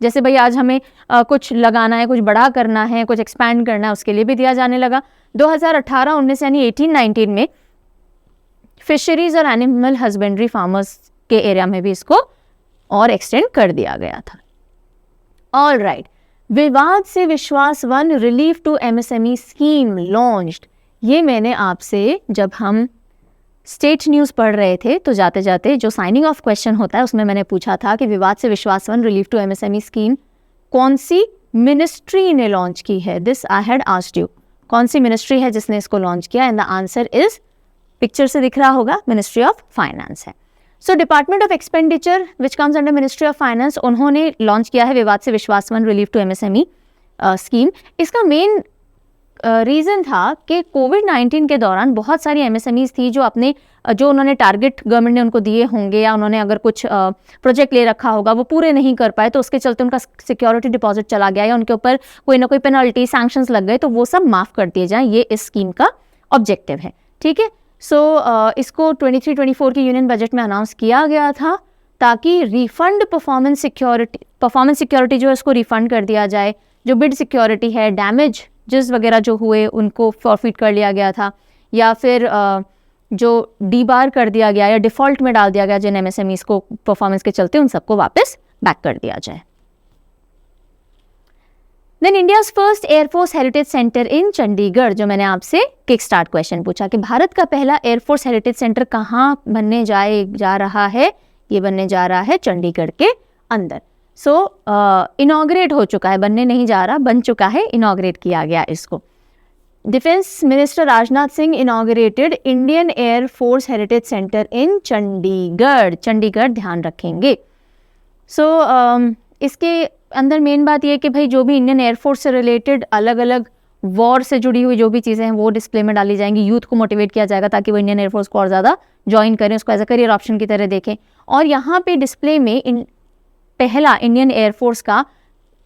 जैसे भाई आज हमें कुछ लगाना है, कुछ बड़ा करना है, कुछ एक्सपैंड करना है, उसके लिए भी दिया जाने लगा। 2018-19 यानी 18-19 में फिशरीज और एनिमल हस्बेंड्री फार्मर्स के एरिया में भी इसको और एक्सटेंड कर दिया गया था। ऑल राइट, विवाद से विश्वास 1 relief to MSME scheme launched. ये मैंने आपसे जब हम स्टेट न्यूज़ पढ़ रहे थे तो जाते जाते जो साइनिंग ऑफ क्वेश्चन होता है उसमें मैंने पूछा था कि विवाद से विश्वास 1 रिलीफ टू MSME स्कीम कौन सी मिनिस्ट्री ने लॉन्च की है। This I had asked you, कौन सी मिनिस्ट्री है जिसने इसको लॉन्च किया, and the answer is, picture से दिख रहा होगा, मिनिस्ट्री ऑफ फाइनेंस है। So department of expenditure which comes under ministry of finance, उन्होंने लॉन्च किया है विवाद से विश्वास 1 रिलीफ टू MSME स्कीम। इसका मेन रीज़न था कि कोविड-19 के दौरान बहुत सारी MSMEs थी जो उन्होंने टारगेट गवर्नमेंट ने उनको दिए होंगे, या उन्होंने अगर कुछ प्रोजेक्ट ले रखा होगा वो पूरे नहीं कर पाए, तो उसके चलते उनका सिक्योरिटी डिपॉजिट चला गया या उनके ऊपर कोई ना कोई पेनल्टी, सैंक्शंस लग गए, तो वो सब माफ़ कर दिए जाएं। ये इस स्कीम का ऑब्जेक्टिव है। ठीक है, सो इसको 23-24 के यूनियन बजट में अनाउंस किया गया था ताकि रिफंड परफॉर्मेंस सिक्योरिटी जो है उसको रिफंड कर दिया जाए। जो बिड सिक्योरिटी है, डैमेज वगैरह जो हुए उनको फॉरफिट कर लिया गया था, या फिर जो डीबार कर दिया गया या डिफ़ॉल्ट में डाल दिया गया जिन MSMEs को परफॉर्मेंस के चलते, उन सबको वापस बैक कर दिया जाए। Then India's first air force heritage centre in Chandigarh, जो मैंने आपसे किक स्टार्ट क्वेश्चन पूछा कि भारत का पहला एयरफोर्स हेरिटेज सेंटर कहाँ बनने जा रहा है, ये बनने जा रहा है चंडीगढ़ के अंदर। सो इनॉग्रेट हो चुका है, बनने नहीं जा रहा, बन चुका है, इनॉग्रेट किया गया इसको। Defence minister Rajnath Singh inaugurated Indian air force heritage centre in Chandigarh, ध्यान रखेंगे। सो इसके अंदर मेन बात ये है कि भाई जो भी इंडियन एयरफोर्स से रिलेटेड अलग अलग वॉर से जुड़ी हुई जो भी चीज़ें हैं वो डिस्प्ले में डाली जाएंगी, यूथ को मोटिवेट किया जाएगा ताकि वो इंडियन एयरफोर्स को और ज़्यादा ज्वाइन करें, उसको एज अ करियर ऑप्शन की तरह देखें। और यहाँ पे डिस्प्ले में पहला इंडियन एयरफोर्स का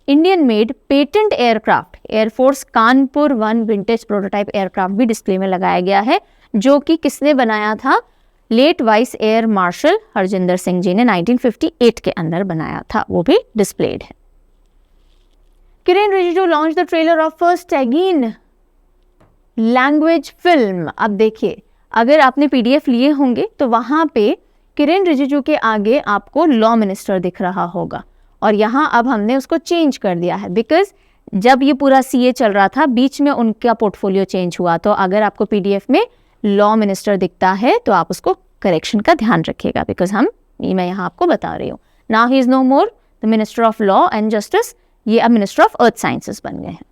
Indian made patent aircraft air force Kanpur 1 vintage prototype aircraft भी डिस्प्ले में लगाया गया है, जो कि किसने बनाया था, late vice air marshal Harjinder Singh ji ने 1958 के अंदर बनाया था, वो भी डिस्प्लेड है। Kiren Rijiju launch the trailer of first tagine language film. अब देखिए, अगर आपने पीडीएफ लिए होंगे तो वहां पे किरेन रिजिजू के आगे आपको लॉ मिनिस्टर दिख रहा होगा, और यहाँ अब हमने उसको चेंज कर दिया है बिकॉज जब ये पूरा सीए चल रहा था बीच में उनका पोर्टफोलियो चेंज हुआ। तो अगर आपको पीडीएफ में लॉ मिनिस्टर दिखता है तो आप उसको करेक्शन का ध्यान रखिएगा, बिकॉज मैं यहाँ आपको बता रही हूँ। Now he is no more the minister of law and justice, ये अब मिनिस्टर ऑफ अर्थ साइंसेस बन गए हैं।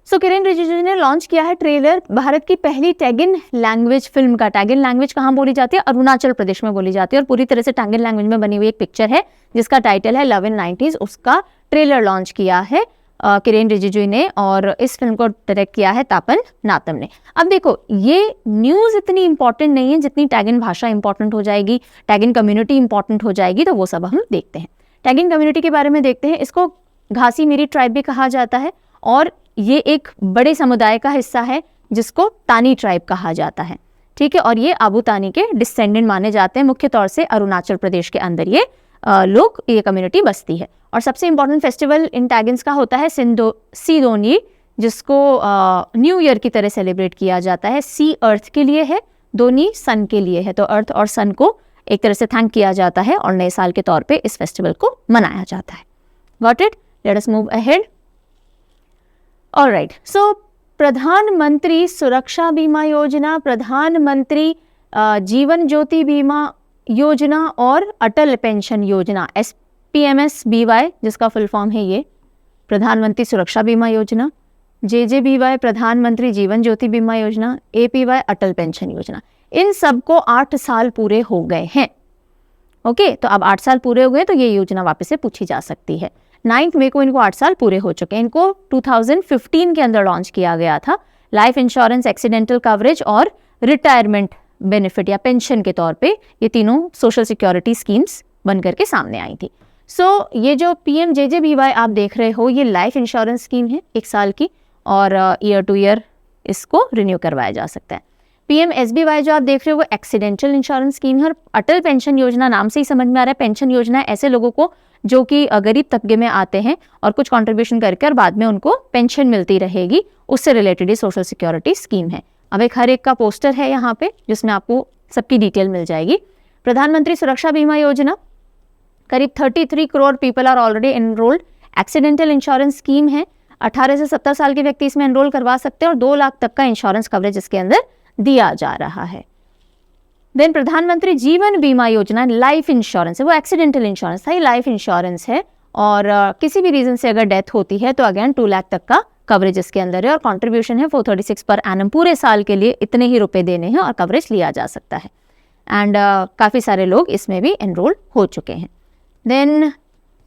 सो किरेन रिजिजू ने लॉन्च किया है ट्रेलर भारत की पहली टैगिन लैंग्वेज फिल्म का। टैगिन लैंग्वेज कहाँ बोली जाती है, अरुणाचल प्रदेश में बोली जाती है, और पूरी तरह से टैगिन लैंग्वेज में बनी हुई एक पिक्चर है जिसका टाइटल है लव इन 90s। उसका ट्रेलर लॉन्च किया है किरेन रिजिजू ने, और इस फिल्म को डायरेक्ट किया है तापन नातम ने। अब देखो, ये न्यूज़ इतनी इंपॉर्टेंट नहीं है जितनी टैगिन भाषा इंपॉर्टेंट हो जाएगी, टैगिन कम्युनिटी इंपॉर्टेंट हो जाएगी, तो वो सब हम देखते हैं। टैगिन कम्युनिटी के बारे में देखते हैं। इसको घासी मेरी ट्राइब भी कहा जाता है, और ये एक बड़े समुदाय का हिस्सा है जिसको तानी ट्राइब कहा जाता है, ठीक है। और ये आबू तानी के डिसेंडेंट माने जाते हैं। मुख्य तौर से अरुणाचल प्रदेश के अंदर ये कम्युनिटी बसती है। और सबसे इंपॉर्टेंट फेस्टिवल इन टैगिन्स का होता है सीदोनी, जिसको न्यू ईयर की तरह सेलिब्रेट किया जाता है। सी अर्थ के लिए है, दोनी सन के लिए है, तो अर्थ और सन को एक तरह से थैंक किया जाता है और नए साल के तौर पे इस फेस्टिवल को मनाया जाता है। Got it? Let us move ahead. Alright, so Pradhan Mantri Suraksha बीमा योजना, प्रधानमंत्री जीवन ज्योति बीमा योजना और अटल पेंशन योजना SPMSBY, जिसका फुल फॉर्म है ये प्रधानमंत्री सुरक्षा बीमा योजना, JJBY प्रधानमंत्री जीवन ज्योति बीमा योजना, APY अटल पेंशन योजना। इन सबको 8 साल पूरे हो गए हैं। ओके, तो अब 8 साल पूरे हो गए तो ये योजना वापस से पूछी जा सकती है। 9 मई को इनको 8 साल पूरे हो चुके हैं। इनको 2015 के अंदर लॉन्च किया गया था। लाइफ इंश्योरेंस, एक्सीडेंटल कवरेज और रिटायरमेंट बेनिफिट या पेंशन के तौर पे ये तीनों सोशल सिक्योरिटी स्कीम्स बन करके सामने आई थी। सो ये जो PMJJBY आप देख रहे हो, ये लाइफ इंश्योरेंस स्कीम है 1 साल की, और ईयर टू ईयर इसको रिन्यू करवाया जा सकता है। PMSBY जो आप देख रहे हो वो एक्सीडेंटल इंश्योरेंस स्कीम है। और अटल पेंशन योजना नाम से ही समझ में आ रहा है, पेंशन योजना है ऐसे लोगों को जो कि गरीब तबके में आते हैं और कुछ कंट्रीब्यूशन करके और बाद में उनको पेंशन मिलती रहेगी, उससे रिलेटेड ही सोशल सिक्योरिटी स्कीम है। अब एक हर एक का पोस्टर है यहाँ पे जिसमें आपको सबकी डिटेल मिल जाएगी। प्रधानमंत्री सुरक्षा बीमा योजना, करीब 33 crore people are already enrolled. Accidental insurance scheme है, 18 से 70 साल के व्यक्ति इसमें एनरोल करवा सकते हैं और 2 लाख तक का इंश्योरेंस कवरेज इसके अंदर दिया जा रहा है। देन प्रधानमंत्री जीवन बीमा योजना, लाइफ इंश्योरेंस है, वो एक्सीडेंटल इंश्योरेंस था, ये लाइफ इंश्योरेंस है, और किसी भी रीजन से अगर डेथ होती है तो अगेन 2 लाख तक का कवरेज इसके अंदर है, और कंट्रीब्यूशन है 436 पर एनम। पूरे साल के लिए इतने ही रुपए देने हैं और कवरेज लिया जा सकता है। एंड काफ़ी सारे लोग इसमें भी एनरोल हो चुके हैं। Then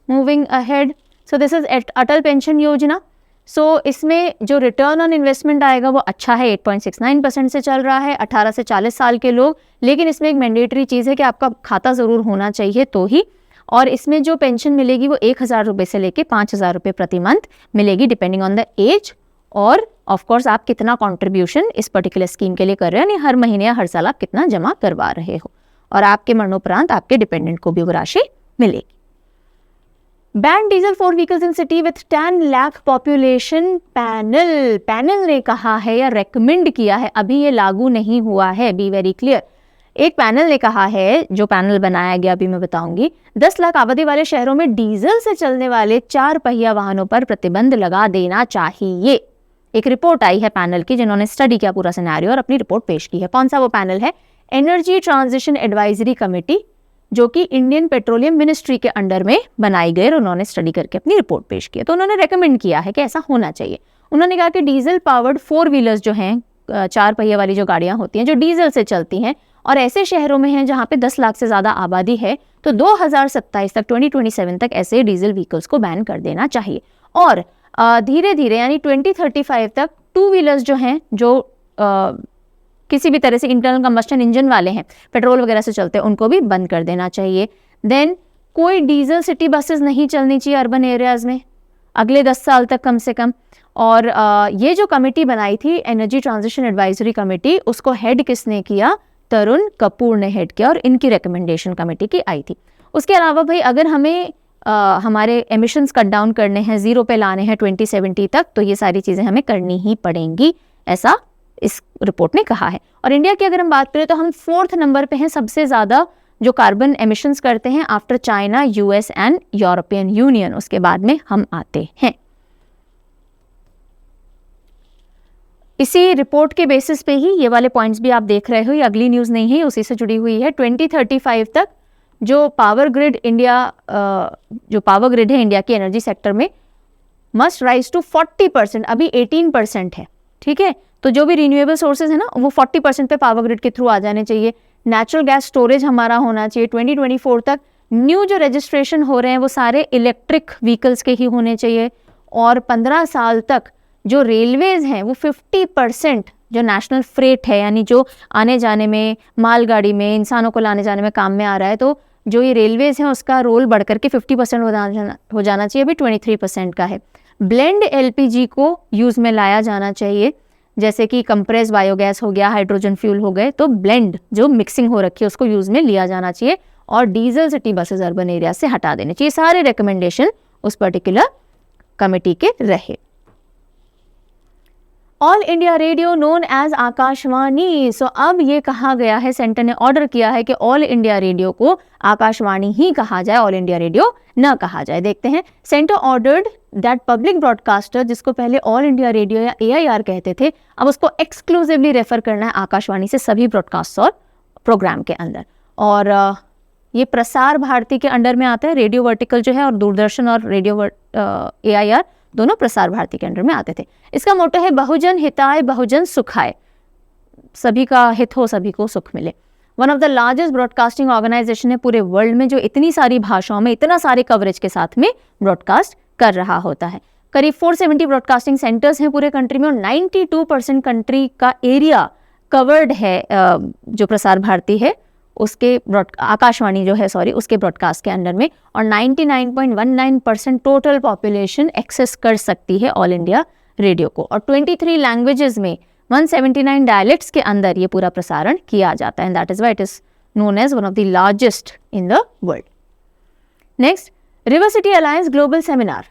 moving ahead, so this is Atal pension योजना। सो इसमें जो रिटर्न ऑन इन्वेस्टमेंट आएगा वो अच्छा है, 8.69% से चल रहा है 18 से 40 साल के लोग। लेकिन इसमें एक मैंडेटरी चीज़ है कि आपका खाता ज़रूर होना चाहिए तो ही, और इसमें जो पेंशन मिलेगी वो 1,000 रुपये से लेके 5,000 रुपये प्रति मंथ मिलेगी डिपेंडिंग ऑन द एज, और ऑफ कोर्स आप कितना कंट्रीब्यूशन इस पर्टिकुलर स्कीम के लिए कर रहे हो, यानी हर महीने या हर साल आप कितना जमा करवा रहे हो, और आपके मरणोपरांत आपके डिपेंडेंट को भी वो राशि मिलेगी। Ban diesel for vehicles in city with 10 lakh population, panel ने कहा है या रेकमेंड किया है, अभी ये लागू नहीं हुआ है, बी वेरी क्लियर। एक पैनल ने कहा है, जो पैनल बनाया गया अभी मैं बताऊंगी, 10 लाख आबादी वाले शहरों में डीजल से चलने वाले 4 पहिया वाहनों पर प्रतिबंध लगा देना चाहिए। एक रिपोर्ट आई है पैनल की जिन्होंने स्टडी किया पूरा सिनेरियो और अपनी रिपोर्ट पेश की है। कौन सा वो पैनल है? एनर्जी ट्रांजिशन एडवाइजरी कमेटी, जो कि इंडियन पेट्रोलियम मिनिस्ट्री के अंडर में बनाई गई, और उन्होंने स्टडी करके अपनी रिपोर्ट पेश की है। तो उन्होंने रेकमेंड किया है कि ऐसा होना चाहिए। उन्होंने कहा कि डीजल पावर्ड 4 व्हीलर्स जो हैं, 4 पहिए वाली जो गाड़ियां होती हैं जो डीजल से चलती हैं, और ऐसे शहरों में हैं जहाँ पे 10 लाख से ज़्यादा आबादी है, तो 2027 तक 2027 तक ऐसे डीजल व्हीकल्स को बैन कर देना चाहिए। और धीरे धीरे यानी 2035 तक टू व्हीलर्स जो हैं, जो किसी भी तरह से इंटरनल कंबस्शन इंजन वाले हैं, पेट्रोल वगैरह से चलते हैं, उनको भी बंद कर देना चाहिए। देन कोई डीजल सिटी बसेस नहीं चलनी चाहिए अर्बन एरियाज़ में अगले 10 साल तक कम से कम। और ये जो कमेटी बनाई थी एनर्जी ट्रांजिशन एडवाइजरी कमेटी, उसको हेड किसने किया? तरुण कपूर ने हेड किया, और इनकी रिकमेंडेशन कमेटी की आई थी। उसके अलावा भाई अगर हमें हमारे एमिशंस कट डाउन करने हैं, ज़ीरो पे लाने हैं 2070 तक, तो ये सारी चीज़ें हमें करनी ही पड़ेंगी, ऐसा इस रिपोर्ट ने कहा है। और इंडिया की अगर हम बात करें तो हम 4th नंबर पे हैं सबसे ज़्यादा जो कार्बन एमिशंस करते हैं after China, US and European union. उसके बाद में हम आते हैं। इसी रिपोर्ट के बेसिस पे ही ये वाले पॉइंट्स भी आप देख रहे हो, ये अगली न्यूज़ नहीं है, उसी से जुड़ी हुई है। 2035 तक जो पावर ग्रिड है इंडिया के एनर्जी सेक्टर में मस्ट राइज टू 40%, अभी 18% है, ठीक है। तो जो भी रिन्यूएबल सोर्सेज है ना, वो 40% पे पावर ग्रिड के थ्रू आ जाने चाहिए। नेचुरल गैस स्टोरेज हमारा होना चाहिए। 2024 तक न्यू जो रजिस्ट्रेशन हो रहे हैं वो सारे इलेक्ट्रिक व्हीकल्स के ही होने चाहिए। और 15 साल तक जो रेलवेज हैं वो 50% जो नेशनल फ्रेट है, यानी जो आने जाने में, मालगाड़ी में, इंसानों को लाने जाने में काम में आ रहा है, तो जो ये रेलवेज हैं उसका रोल बढ़ करके 50% हो जाना चाहिए, अभी 23% का है। ब्लेंड एलपीजी को यूज़ में लाया जाना चाहिए, जैसे कि कंप्रेस बायोगैस हो गया, हाइड्रोजन फ्यूल हो गए, तो ब्लेंड जो मिक्सिंग हो रखी है उसको यूज़ में लिया जाना चाहिए। और diesel city buses urban area से हटा देने चाहिए। सारे रिकमेंडेशन उस पर्टिकुलर कमेटी के रहे। All India Radio known as Akashvani. So अब ये कहा गया है, सेंटर ने ऑर्डर किया है कि ऑल इंडिया रेडियो को आकाशवाणी ही कहा जाए, ऑल इंडिया रेडियो न कहा जाए। देखते हैं। Centre ordered that public broadcaster, जिसको पहले ऑल इंडिया रेडियो या AIR कहते थे, अब उसको एक्सक्लूसिवली रेफर करना है आकाशवाणी से सभी ब्रॉडकास्ट और प्रोग्राम के अंदर। और ये प्रसार भारती के अंडर में आता है, रेडियो वर्टिकल जो है, और दूरदर्शन और रेडियो AIR दोनों प्रसार भारती के अंडर में आते थे। इसका मोटो है बहुजन हिताय बहुजन सुखाय, सभी का हित हो, सभी को सुख मिले। One of the largest broadcasting organisation है पूरे वर्ल्ड में, जो इतनी सारी भाषाओं में इतना सारे कवरेज के साथ में ब्रॉडकास्ट कर रहा होता है। करीब 470 ब्रॉडकास्टिंग सेंटर्स हैं पूरे कंट्री में, और 92% कंट्री का एरिया कवर्ड है जो प्रसार भारती है उसके आकाशवाणी जो है उसके ब्रॉडकास्ट के अंडर में। और 99.19% टोटल पॉपुलेशन एक्सेस कर सकती है ऑल इंडिया रेडियो को। और 23 लैंग्वेजेस में 179 डायलेक्ट्स के अंदर ये पूरा प्रसारण किया जाता है। That is why it is known as one of the largest in the world. Next, river city alliance global seminar.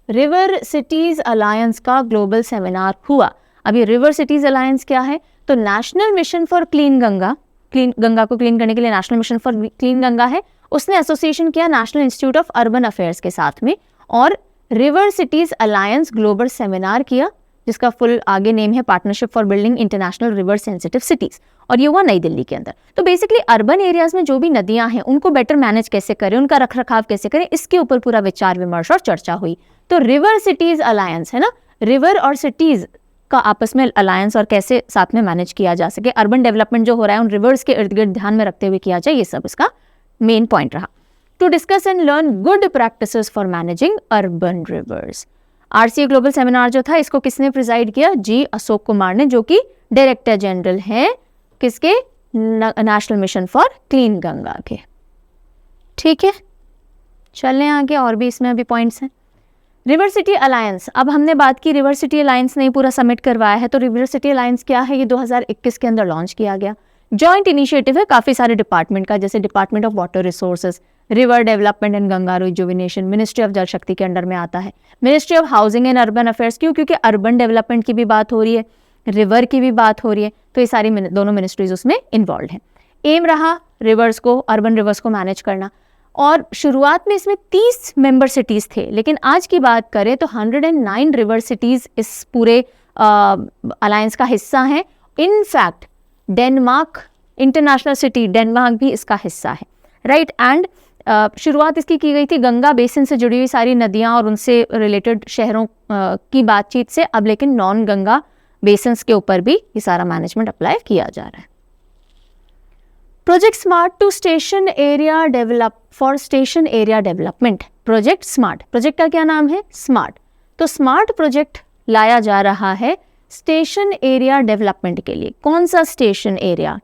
River cities alliance का ग्लोबल सेमिनार हुआ। अभी रिवर सिटीज अलायंस क्या है? तो national mission for clean Ganga, Ganga को clean करने के लिए national mission for clean Ganga है, उसने एसोसिएशन किया national institute of urban affairs के साथ में, और river cities alliance global seminar किया, जिसका फुल आगे नेम है partnership for building international river sensitive cities, और ये हुआ नई दिल्ली के अंदर। तो बेसिकली अर्बन एरियाज में जो भी नदियां हैं उनको बेटर मैनेज कैसे करें, उनका रखरखाव कैसे करें, इसके ऊपर पूरा विचार विमर्श और चर्चा हुई। तो रिवर सिटीज अलायंस है ना, रिवर और सिटीज का आपस में अलायंस और कैसे साथ में मैनेज किया जा सके, अर्बन डेवलपमेंट जो हो रहा है उन रिवर्स के इर्द गिर्द ध्यान में रखते हुए किया जाए, ये सब इसका मेन पॉइंट रहा। To discuss and learn good practices for managing urban rivers. RCA global seminar जो था, इसको किसने प्रिजाइड किया? G अशोक कुमार ने, जो कि डायरेक्टर जनरल हैं किसके? National mission for clean Ganga के। ठीक है, चलें आगे, और भी इसमें अभी पॉइंट्स हैं। रिवर सिटी अलायंस, अब हमने बात की रिवर सिटी अलायंस ने पूरा समिट करवाया है, तो रिवर सिटी अलायंस क्या है? ये 2021 के अंदर लॉन्च किया गया। जॉइंट इनिशिएटिव है काफ़ी सारे डिपार्टमेंट का, जैसे department of water resources, river development and Ganga rejuvenation, ministry of जल शक्ति के अंडर में आता है, ministry of housing and urban affairs. क्यों? क्योंकि अर्बन डेवलपमेंट की भी बात हो रही है, रिवर की भी बात हो रही है, तो ये सारी दोनों मिनिस्ट्रीज उसमें इन्वॉल्व हैं। एम रहा रिवर्स को, अर्बन रिवर्स को मैनेज करना। और शुरुआत में इसमें 30 मेंबर सिटीज़ थे, लेकिन आज की बात करें तो 109 रिवर सिटीज़ इस पूरे अलायंस का हिस्सा हैं। In fact Denmark, international city Denmark भी इसका हिस्सा है, राइट। एंड शुरुआत इसकी की गई थी गंगा बेसिन से जुड़ी हुई सारी नदियां और उनसे रिलेटेड शहरों की बातचीत से, अब लेकिन नॉन गंगा बेसिन्स के ऊपर भी ये सारा मैनेजमेंट अप्लाई किया जा रहा है। Project smart to station area develop for station area development. Project smart, project का क्या नाम है? स्मार्ट। तो स्मार्ट प्रोजेक्ट लाया जा रहा है स्टेशन एरिया डेवलपमेंट के लिए। कौन सा स्टेशन एरिया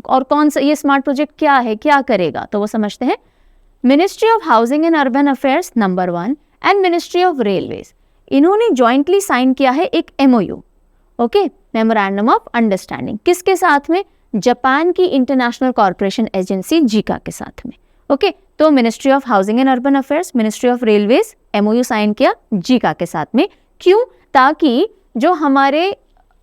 और कौन सा, ये स्मार्ट प्रोजेक्ट क्या है, क्या करेगा, तो वो समझते हैं। Ministry of housing and urban affairs number 1 and ministry of railways, इन्होंने ज्वाइंटली साइन किया है एक MOU, okay, memorandum of understanding. किसके साथ में? जापान की इंटरनेशनल कॉर्पोरेशन एजेंसी JICA के साथ में, ओके। तो ministry of housing and urban affairs, ministry of railways MOU sign किया JICA के साथ में। क्यों? ताकि जो हमारे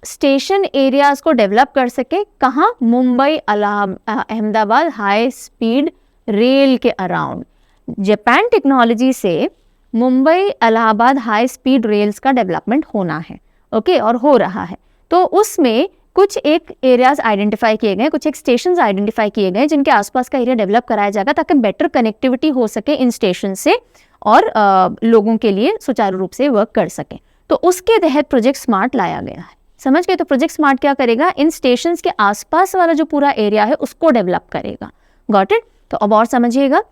स्टेशन एरियाज को डेवलप कर सके, कहाँ? Mumbai Ahmedabad high speed rail के अराउंड। जापान टेक्नोलॉजी से Mumbai Allahabad high speed rails का डेवलपमेंट होना है, ओके, और हो रहा है। तो उसमें कुछ एक एरियाज आइडेंटिफाई किए गए, कुछ एक स्टेशंस आइडेंटिफाई किए गए जिनके आसपास का एरिया डेवलप कराया जाएगा ताकि बेटर कनेक्टिविटी हो सके इन स्टेशन से और लोगों के लिए सुचारू रूप से वर्क कर सके। तो उसके तहत प्रोजेक्ट स्मार्ट लाया गया है, समझ गए। तो प्रोजेक्ट स्मार्ट क्या करेगा? इन स्टेशंस के आसपास वाला जो पूरा एरिया है उसको डेवलप करेगा। Got it? तो अब और समझिएगा।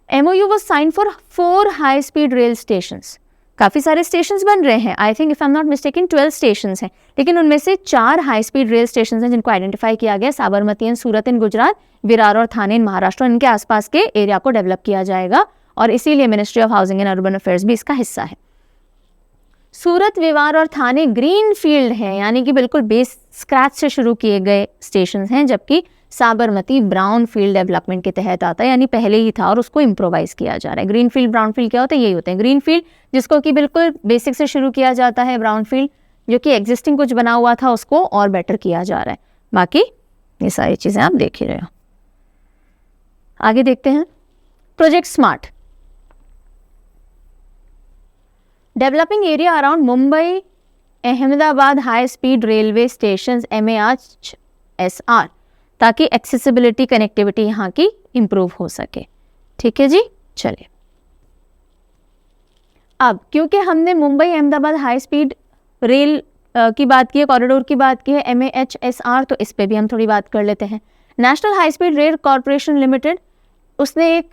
MOU was signed for 4 high speed rail stations. काफ़ी सारे स्टेशंस बन रहे हैं, I think if I am not mistaken 12 stations हैं, लेकिन उनमें से 4 हाई स्पीड रेल स्टेशंस हैं जिनको आइडेंटिफाई किया गया। साबरमती एंड सूरत इन गुजरात, विरार और थाने इन महाराष्ट्र, इनके आसपास के एरिया को डेवलप किया जाएगा और इसीलिए ministry of housing and urban affairs भी इसका हिस्सा है। सूरत, विरार और थाने ग्रीन फील्ड हैं, यानी कि बिल्कुल बेस स्क्रैच से शुरू किए गए स्टेशंस हैं, जबकि साबरमती ब्राउन फील्ड डेवलपमेंट के तहत आता है, यानी पहले ही था और उसको इम्प्रोवाइज किया जा रहा है। ग्रीन फील्ड, ब्राउन फील्ड क्या होता है? यही होते हैं। ग्रीन फील्ड जिसको कि बिल्कुल बेसिक से शुरू किया जाता है, ब्राउन फील्ड जो कि एग्जिस्टिंग कुछ बना हुआ था उसको और बेटर किया जा रहा है। बाकी ये सारी चीज़ें आप देख ही रहे हो। आगे देखते हैं project smart. Developing area around Mumbai Ahmedabad high speed railway station MAHSR, ताकि एक्सेसिबिलिटी कनेक्टिविटी यहाँ की इम्प्रूव हो सके। ठीक है जी, चलिए। अब क्योंकि हमने Mumbai Ahmedabad high speed rail की बात की है, कॉरिडोर की बात की है, MAHSR, तो इस पे भी हम थोड़ी बात कर लेते हैं। National high speed rail corporation limited, उसने एक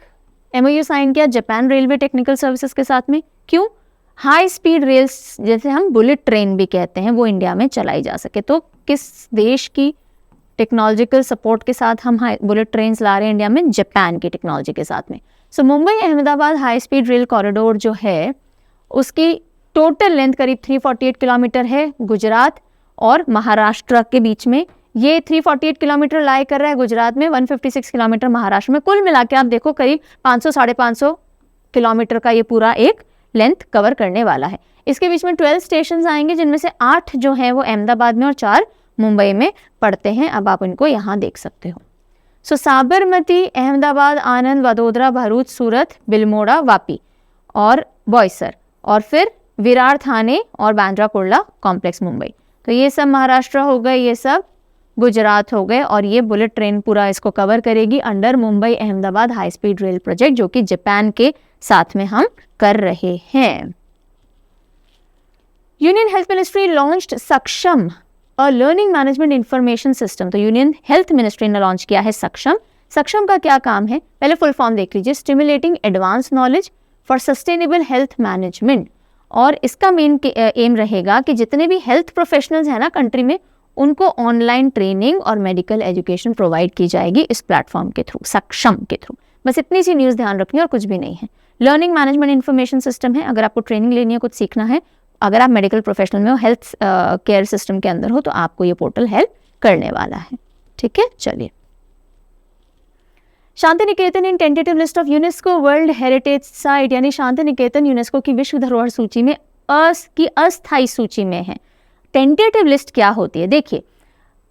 MOU साइन किया जापान रेलवे टेक्निकल सर्विसेज के साथ में। क्यों? हाई स्पीड रेल्स, जैसे हम बुलेट ट्रेन भी कहते हैं, वो इंडिया में चलाई जा सके। तो किस देश की टेक्नोलॉजिकल सपोर्ट के साथ हम बुलेट ट्रेन्स ला रहे हैं इंडिया में? जापान की टेक्नोलॉजी के साथ में। So Mumbai Ahmedabad high speed rail corridor जो है उसकी टोटल लेंथ करीब 348 किलोमीटर है, गुजरात और महाराष्ट्र के बीच में। ये 348 किलोमीटर लाई कर रहा है गुजरात में, 156 किलोमीटर महाराष्ट्र में। कुल मिला के आप देखो करीब 500-550 किलोमीटर का ये पूरा एक लेंथ कवर करने वाला है। इसके बीच में 12 स्टेशन आएंगे जिनमें से 8 जो हैं वो अहमदाबाद में और 4 मुंबई में पड़ते हैं। अब आप इनको यहाँ देख सकते हो। सो साबरमती, अहमदाबाद, आनंद, वडोदरा, भरूच, सूरत, बिल्मोड़ा, वापी और बोईसर, और फिर विरार, थाने और बांद्रा कुर्ला कॉम्प्लेक्स मुंबई। तो ये सब महाराष्ट्र हो गए, ये सब गुजरात हो गए, और ये बुलेट ट्रेन पूरा इसको कवर करेगी under Mumbai Ahmedabad high speed rail project, जो कि जापान के साथ में हम कर रहे हैं। यूनियन हेल्थ मिनिस्ट्री लॉन्च्ड सक्षम, a learning management information system. तो यूनियन हेल्थ मिनिस्ट्री ने लॉन्च किया है सक्षम। सक्षम का क्या काम है? पहले फुल फॉर्म देख लीजिए, stimulating advance knowledge for sustainable health management. और इसका मेन एम रहेगा कि जितने भी हेल्थ प्रोफेशनल्स हैं ना कंट्री में, उनको ऑनलाइन ट्रेनिंग और मेडिकल एजुकेशन प्रोवाइड की जाएगी इस प्लेटफॉर्म के थ्रू, सक्षम के थ्रू। बस इतनी सी न्यूज़ ध्यान रखनी है और कुछ भी नहीं है। लर्निंग मैनेजमेंट इंफॉर्मेशन सिस्टम है। अगर आपको ट्रेनिंग लेनी है, कुछ सीखना है, अगर आप मेडिकल प्रोफेशनल में हो, हेल्थ केयर सिस्टम के अंदर हो, तो आपको ये पोर्टल हेल्प करने वाला है। ठीक है, चलिए। Shanti Niketan in tentative list of UNESCO world heritage site, यानी शांति निकेतन यूनेस्को की विश्व धरोहर सूची में अस्थायी सूची में है। टेंटेटिव लिस्ट क्या होती है? देखिए,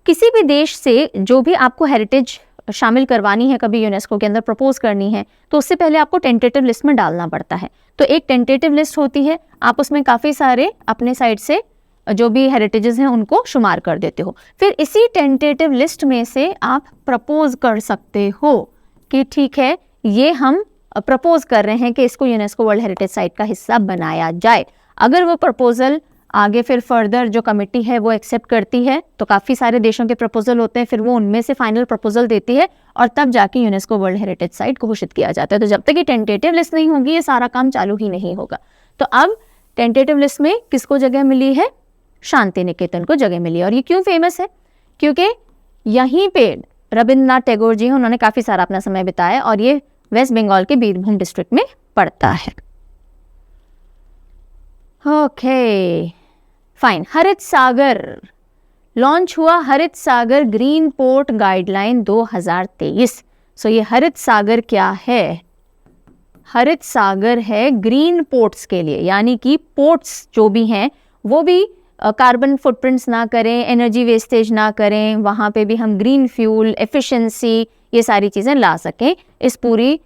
किसी भी देश से जो भी आपको हेरिटेज शामिल करवानी है, कभी यूनेस्को के अंदर प्रपोज करनी है, तो उससे पहले आपको टेंटेटिव लिस्ट में डालना पड़ता है। तो एक टेंटेटिव लिस्ट होती है, आप उसमें काफ़ी सारे अपने साइड से जो भी हेरिटेजेस हैं उनको शुमार कर देते हो। फिर इसी टेंटेटिव लिस्ट में से आप प्रपोज कर सकते हो कि ठीक है, ये हम प्रपोज कर रहे हैं कि इसको यूनेस्को वर्ल्ड हेरिटेज साइट का हिस्सा बनाया जाए। अगर वो प्रपोजल आगे फिर फर्दर जो कमेटी है वो एक्सेप्ट करती है, तो काफ़ी सारे देशों के प्रपोजल होते हैं, फिर वो उनमें से फाइनल प्रपोजल देती है और तब जाके यूनेस्को वर्ल्ड हेरिटेज साइट घोषित किया जाता है। तो जब तक ये टेंटेटिव लिस्ट नहीं होगी ये सारा काम चालू ही नहीं होगा। तो अब टेंटेटिव लिस्ट में किसको जगह मिली है? शांति निकेतन को जगह मिली है। और ये क्यों फेमस है? क्योंकि यहीं पे रविंद्रनाथ टैगोर जी हैं, उन्होंने काफ़ी सारा अपना समय बिताया और ये वेस्ट बंगाल के बीरभूम डिस्ट्रिक्ट में पड़ता है। Okay fine. हरित सागर लॉन्च हुआ, हरित सागर ग्रीन पोर्ट गाइडलाइन 2023। सो ये हरित सागर क्या है? हरित सागर है ग्रीन पोर्ट्स के लिए, यानी कि पोर्ट्स जो भी हैं वो भी कार्बन फुटप्रिंट्स ना करें, एनर्जी वेस्टेज ना करें, वहाँ पे भी हम ग्रीन फ्यूल, एफिशिएंसी, ये सारी चीज़ें ला सकें। इस पूरी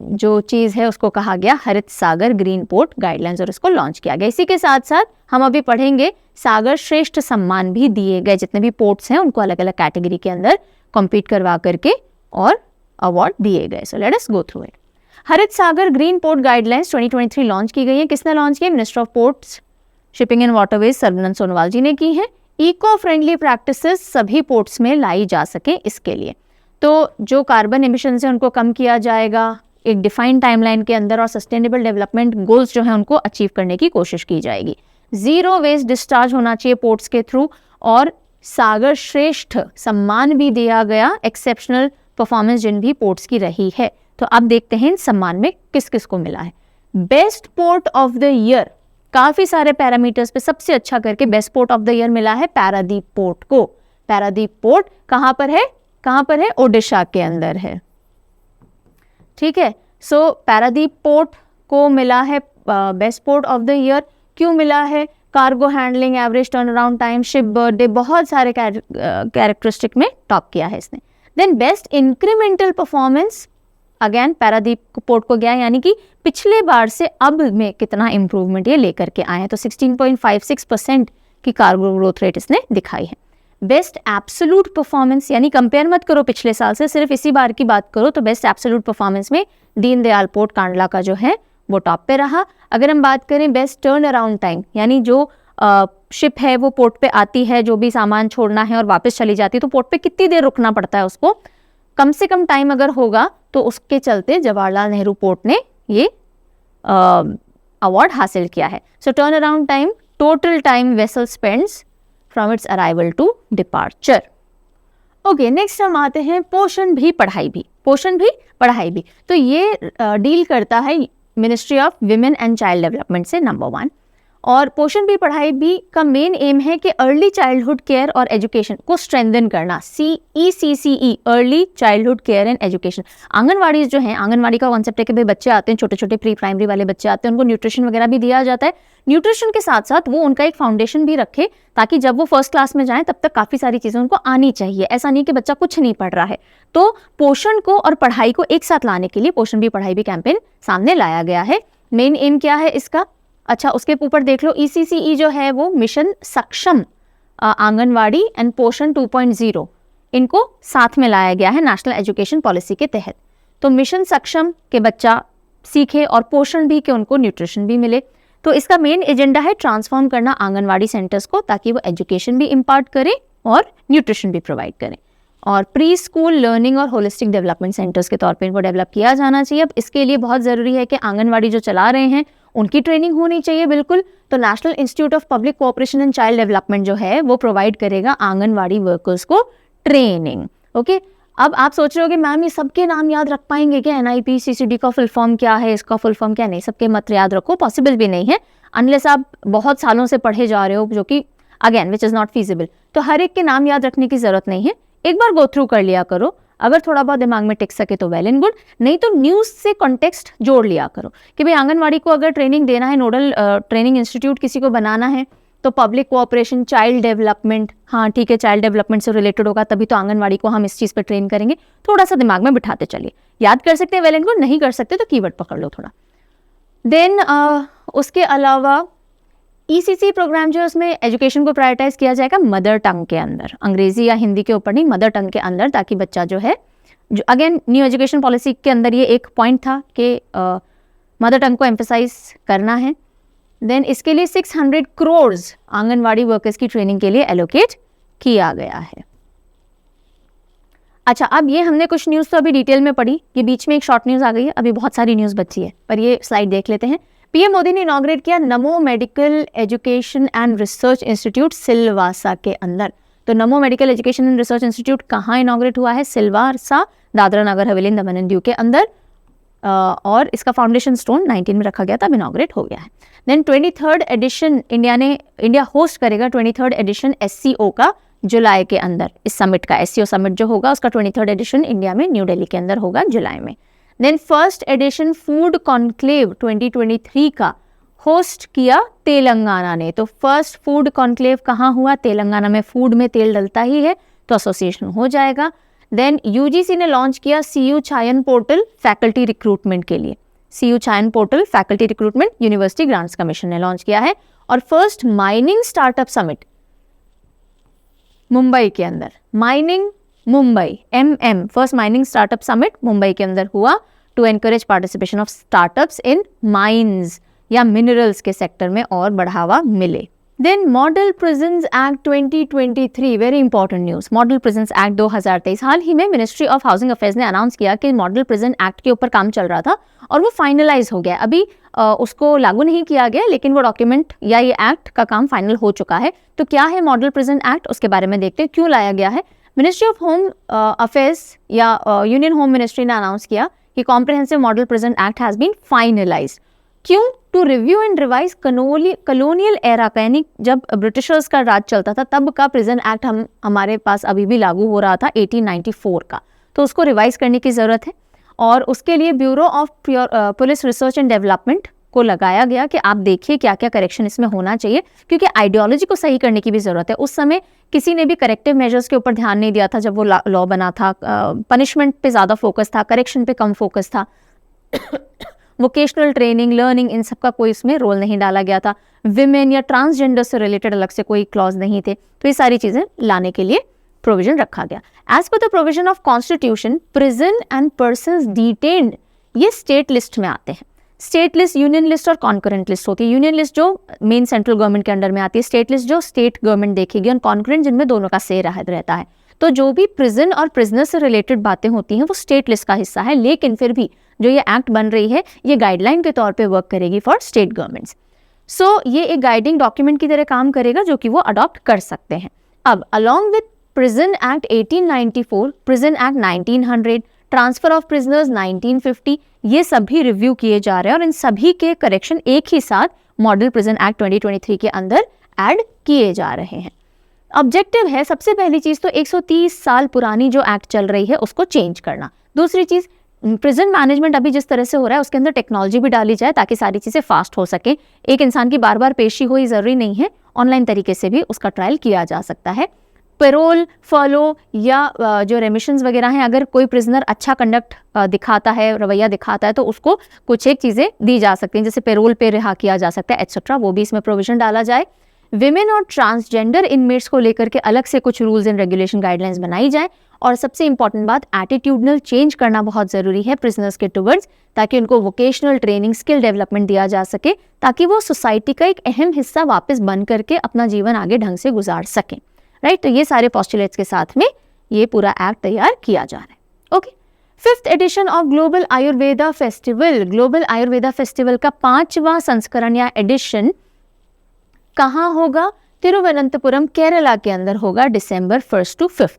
जो चीज़ है उसको कहा गया हरित सागर ग्रीन पोर्ट गाइडलाइंस और इसको लॉन्च किया गया। इसी के साथ साथ हम अभी पढ़ेंगे सागर श्रेष्ठ सम्मान भी दिए गए, जितने भी पोर्ट्स हैं उनको अलग अलग कैटेगरी के अंदर कॉम्पीट करवा करके और अवार्ड दिए गए। So let us go through it. Harit Sagar green port guidelines 2023 launch की गई है। किसने लॉन्च की? Minister of ports, shipping and waterways Sarbananda Sonowal ji ने की है। इको फ्रेंडली प्रैक्टिसेस सभी पोर्ट्स में लाई जा सके इसके लिए। तो जो कार्बन एमिशन है उनको कम किया जाएगा एक डिफाइंड टाइमलाइन के अंदर और सस्टेनेबल डेवलपमेंट गोल्स जो है उनको अचीव करने की कोशिश की जाएगी। जीरो वेस्ट डिस्चार्ज होना चाहिए पोर्ट्स के थ्रू और सागर श्रेष्ठ सम्मान भी दिया गया, एक्सेप्शनल परफॉर्मेंस जिन भी पोर्ट्स की रही है। तो अब देखते हैं इन सम्मान में किस किस को मिला है। Best port of the year, काफी सारे पैरामीटर्स पे सबसे अच्छा करके best port of the year मिला है पारादीप पोर्ट को। पारादीप पोर्ट कहाँ पर है? कहाँ पर है? ओडिशा के अंदर है। ठीक है, सो पारादीप पोर्ट को मिला है best port of the year. क्यों मिला है? Cargo handling, average turn around time, ship berth day, बहुत सारे कैरेक्टरिस्टिक में टॉप किया है इसने। Then best incremental performance, again Paradip port को गया, यानी कि पिछले बार से अब में कितना इंप्रूवमेंट ये लेकर के आए हैं। तो 16.56% की कार्गो ग्रोथ रेट इसने दिखाई है। बेस्ट एब्सोल्यूट परफॉर्मेंस, यानी कंपेयर मत करो पिछले साल से, सिर्फ इसी बार की बात करो, तो बेस्ट एब्सोल्यूट परफॉर्मेंस में दीनदयाल पोर्ट कांडला का जो है वो टॉप पे रहा। अगर हम बात करें बेस्ट टर्न अराउंड टाइम, यानी जो शिप है वो पोर्ट पे आती है, जो भी सामान छोड़ना है और वापस चली जाती है, तो पोर्ट पे कितनी देर रुकना पड़ता है उसको, कम से कम टाइम अगर होगा तो उसके चलते जवाहरलाल नेहरू पोर्ट ने ये अवार्ड हासिल किया है। So turn around time, total time vessel spends from its arrival to departure. Okay, next हम आते हैं पोषण भी पढ़ाई भी। पोषण भी पढ़ाई भी, तो ये डील करता है ministry of women and child development से, नंबर 1। और पोषण भी पढ़ाई भी का मेन एम है कि अर्ली चाइल्डहुड केयर और एजुकेशन को स्ट्रेंथन करना। CECCE, early childhood care and education. Anganwadi जो है, आंगनवाड़ी का कॉन्सेप्ट है कि भाई बच्चे आते हैं, छोटे छोटे प्री प्राइमरी वाले बच्चे आते हैं, उनको न्यूट्रिशन वगैरह भी दिया जाता है। न्यूट्रिशन के साथ साथ वो उनका एक फाउंडेशन भी रखे, ताकि जब वो फर्स्ट क्लास में जाएं तब तक काफ़ी सारी चीज़ें उनको आनी चाहिए। ऐसा नहीं कि बच्चा कुछ नहीं पढ़ रहा है। तो पोषण को और पढ़ाई को एक साथ लाने के लिए पोषण भी पढ़ाई भी कैंपेन सामने लाया गया है। मेन एम क्या है इसका? अच्छा, उसके ऊपर देख लो, ECCE जो है वो मिशन सक्षम आंगनवाड़ी एंड पोषण 2.0, इनको साथ में लाया गया है नेशनल एजुकेशन पॉलिसी के तहत। तो मिशन सक्षम के बच्चा सीखे और पोषण भी के उनको न्यूट्रिशन भी मिले। तो इसका मेन एजेंडा है ट्रांसफॉर्म करना आंगनवाड़ी सेंटर्स को, ताकि वो एजुकेशन भी इम्पार्ट करें और न्यूट्रिशन भी प्रोवाइड करें। और प्री स्कूल लर्निंग और होलिस्टिक डेवलपमेंट सेंटर्स के तौर पे इनको डेवलप किया जाना चाहिए। अब इसके लिए बहुत ज़रूरी है कि आंगनवाड़ी जो चला रहे हैं उनकी ट्रेनिंग होनी चाहिए बिल्कुल। तो national institute of public cooperation and child development जो है वो प्रोवाइड करेगा आंगनवाड़ी वर्कर्स को ट्रेनिंग। ओके, अब आप सोच रहे हो कि मैम ये सबके नाम याद रख पाएंगे क्या? NIP CCD का फुल फॉर्म क्या है, इसका फुल फॉर्म क्या? नहीं, सबके मत याद रखो, पॉसिबल भी नहीं है अनलेस आप बहुत सालों से पढ़े जा रहे हो, जो कि again which is not feasible. तो हर एक के नाम याद रखने की जरूरत नहीं है, एक बार गो थ्रू कर लिया करो। अगर थोड़ा बहुत दिमाग में टिक सके तो वेल एंड गुड, नहीं तो न्यूज़ से कॉन्टेक्स्ट जोड़ लिया करो कि भाई आंगनवाड़ी को अगर ट्रेनिंग देना है, नोडल ट्रेनिंग इंस्टीट्यूट किसी को बनाना है, तो पब्लिक कोऑपरेशन, चाइल्ड डेवलपमेंट, हाँ ठीक है, चाइल्ड डेवलपमेंट से रिलेटेड होगा, तभी तो आंगनवाड़ी को हम इस चीज़ पर ट्रेन करेंगे। थोड़ा सा दिमाग में बिठाते चलिए, याद कर सकते हैं वेल एंड गुड, नहीं कर सकते तो कीवर्ड पकड़ लो थोड़ा। देन उसके अलावा ECC प्रोग्राम जो है उसमें एजुकेशन को प्रायोरिटाइज किया जाएगा मदर टंग के अंदर, अंग्रेजी या हिंदी के ऊपर नहीं, मदर टंग के अंदर, ताकि बच्चा जो है, जो अगेन न्यू एजुकेशन पॉलिसी के अंदर ये एक पॉइंट था कि मदर टंग को एम्फेसाइज करना है। देन इसके लिए 600 करोड़ आंगनवाड़ी वर्कर्स की ट्रेनिंग के लिए एलोकेट किया गया है। अच्छा, अब ये हमने कुछ न्यूज़ तो अभी डिटेल में पढ़ी, ये बीच में एक शॉर्ट न्यूज़ आ गई है, अभी बहुत सारी न्यूज़ बची है, पर ये स्लाइड देख लेते हैं। पीएम मोदी ने इनॉग्रेट किया नमो medical education and research institute Silvassa के अंदर। तो नमो medical education and research institute कहाँ इनॉग्रेट हुआ है? सिलवासा, दादरा नगर हवेली, दमन एंड दीव के अंदर, और इसका फाउंडेशन स्टोन 19 में रखा गया था, अब इनॉग्रेट हो गया है। Then 23rd edition India host करेगा 23rd एडिशन SCO का जुलाई के अंदर। इस समिट का SCO समिट जो होगा उसका 23rd एडिशन इंडिया में न्यू दिल्ली के अंदर होगा जुलाई में। Then first edition food conclave 2023 का होस्ट किया तेलंगाना ने। तो फर्स्ट फूड कॉन्क्लेव कहाँ हुआ? तेलंगाना में। फूड में तेल डलता ही है तो एसोसिएशन हो जाएगा। देन UGC ने लॉन्च किया CU Chayan portal faculty recruitment के लिए। CU Chayan portal faculty recruitment university grants commission ने लॉन्च किया है। और first mining startup summit Mumbai के अंदर, mining Mumbai MM, first mining startup summit Mumbai के अंदर हुआ to encourage participation of startups in mines या मिनरल्स के सेक्टर में और बढ़ावा मिले। Then model prisons act 2023, very important news. Model prisons act 2023, हाल ही में मिनिस्ट्री ऑफ हाउसिंग अफेयर्स ने अनाउंस किया कि मॉडल प्रिजन एक्ट के ऊपर काम चल रहा था और वो फाइनलाइज हो गया। अभी उसको लागू नहीं किया गया, लेकिन वो डॉक्यूमेंट या ये एक्ट का काम फाइनल हो चुका है। तो क्या है मॉडल प्रिजन एक्ट, उसके बारे में देखते हैं क्यों लाया गया है। मिनिस्ट्री ऑफ होम अफेयर्स या यूनियन होम मिनिस्ट्री ने अनाउंस किया कि comprehensive model prison act has been finalised. क्यों? To review and revise colonial era का, यानी जब ब्रिटिशर्स का राज चलता था तब का प्रिजन एक्ट हमारे पास अभी भी लागू हो रहा था 1894 का, तो उसको रिवाइज करने की ज़रूरत है। और उसके लिए bureau of police research and development को लगाया गया कि आप देखिए क्या क्या करेक्शन इसमें होना चाहिए, क्योंकि आइडियोलॉजी को सही करने की भी ज़रूरत है। उस समय किसी ने भी करेक्टिव मेजर्स के ऊपर ध्यान नहीं दिया था जब वो लॉ बना था। पनिशमेंट पे ज़्यादा फोकस था, करेक्शन पे कम फोकस था। वोकेशनल ट्रेनिंग, लर्निंग, इन सब का कोई इसमें रोल नहीं डाला गया था। विमेन या ट्रांसजेंडर से रिलेटेड अलग से कोई क्लॉज नहीं थे। तो ये सारी चीज़ें लाने के लिए प्रोविजन रखा गया। As per the provision of constitution, prison and persons detained ये स्टेट लिस्ट में आते हैं। स्टेट लिस्ट, यूनियन लिस्ट और कॉन्करेंट लिस्ट होती है। यूनियन लिस्ट जो मेन सेंट्रल गवर्नमेंट के अंडर में आती है, स्टेट लिस्ट जो स्टेट गवर्नमेंट देखेगी, और कॉन्करेंट जिनमें दोनों का से रहता है। तो जो भी प्रिजन और प्रिजनर से रिलेटेड बातें होती हैं वो स्टेट लिस्ट का हिस्सा है, लेकिन फिर भी जो ये एक्ट बन रही है ये गाइडलाइन के तौर पे वर्क करेगी फॉर स्टेट गवर्नमेंट्स। सो ये एक गाइडिंग डॉक्यूमेंट की तरह काम करेगा जो कि वो अडॉप्ट कर सकते हैं। अब along with prison act 1894, prison act 1900, transfer of prisoners 1950, ये सभी रिव्यू किए जा रहे हैं और इन सभी के करेक्शन एक ही साथ मॉडल प्रिजन एक्ट 2023 के अंदर ऐड किए जा रहे हैं। ऑब्जेक्टिव है, सबसे पहली चीज तो 130 साल पुरानी जो एक्ट चल रही है उसको चेंज करना। दूसरी चीज, प्रिजन मैनेजमेंट अभी जिस तरह से हो रहा है उसके अंदर टेक्नोलॉजी भी डाली जाए ताकि सारी चीज़ें फास्ट हो सके। एक इंसान की बार बार पेशी हो ये ज़रूरी नहीं है, ऑनलाइन तरीके से भी उसका ट्रायल किया जा सकता है। पेरोल, फॉलो या जो रेमिशंस वगैरह हैं, अगर कोई प्रिजनर अच्छा कंडक्ट दिखाता है, रवैया दिखाता है, तो उसको कुछ एक चीज़ें दी जा सकती हैं, जैसे पेरोल पे रिहा किया जा सकता है एटसेट्रा, वो भी इसमें प्रोविजन डाला जाए। विमेन और ट्रांसजेंडर इनमेट्स को लेकर के अलग से कुछ रूल्स एंड रेगुलेशन गाइडलाइंस बनाई जाए। और सबसे इंपॉर्टेंट बात, एटीट्यूडनल चेंज करना बहुत ज़रूरी है प्रिजनर्स के टुवर्ड्स, ताकि उनको वोकेशनल ट्रेनिंग, स्किल डेवलपमेंट दिया जा सके, ताकि वो सोसाइटी का एक अहम हिस्सा वापस बन करके अपना जीवन आगे ढंग से गुजार सकें। राइट, तो ये सारे पॉस्टुलेट्स के साथ में ये पूरा एक्ट तैयार किया जा रहा है। Okay, 5th edition of global Ayurveda festival, global Ayurveda festival का 5वां संस्करण या एडिशन कहाँ होगा? तिरुवनंतपुरम, केरला के अंदर होगा, December 1 to 5।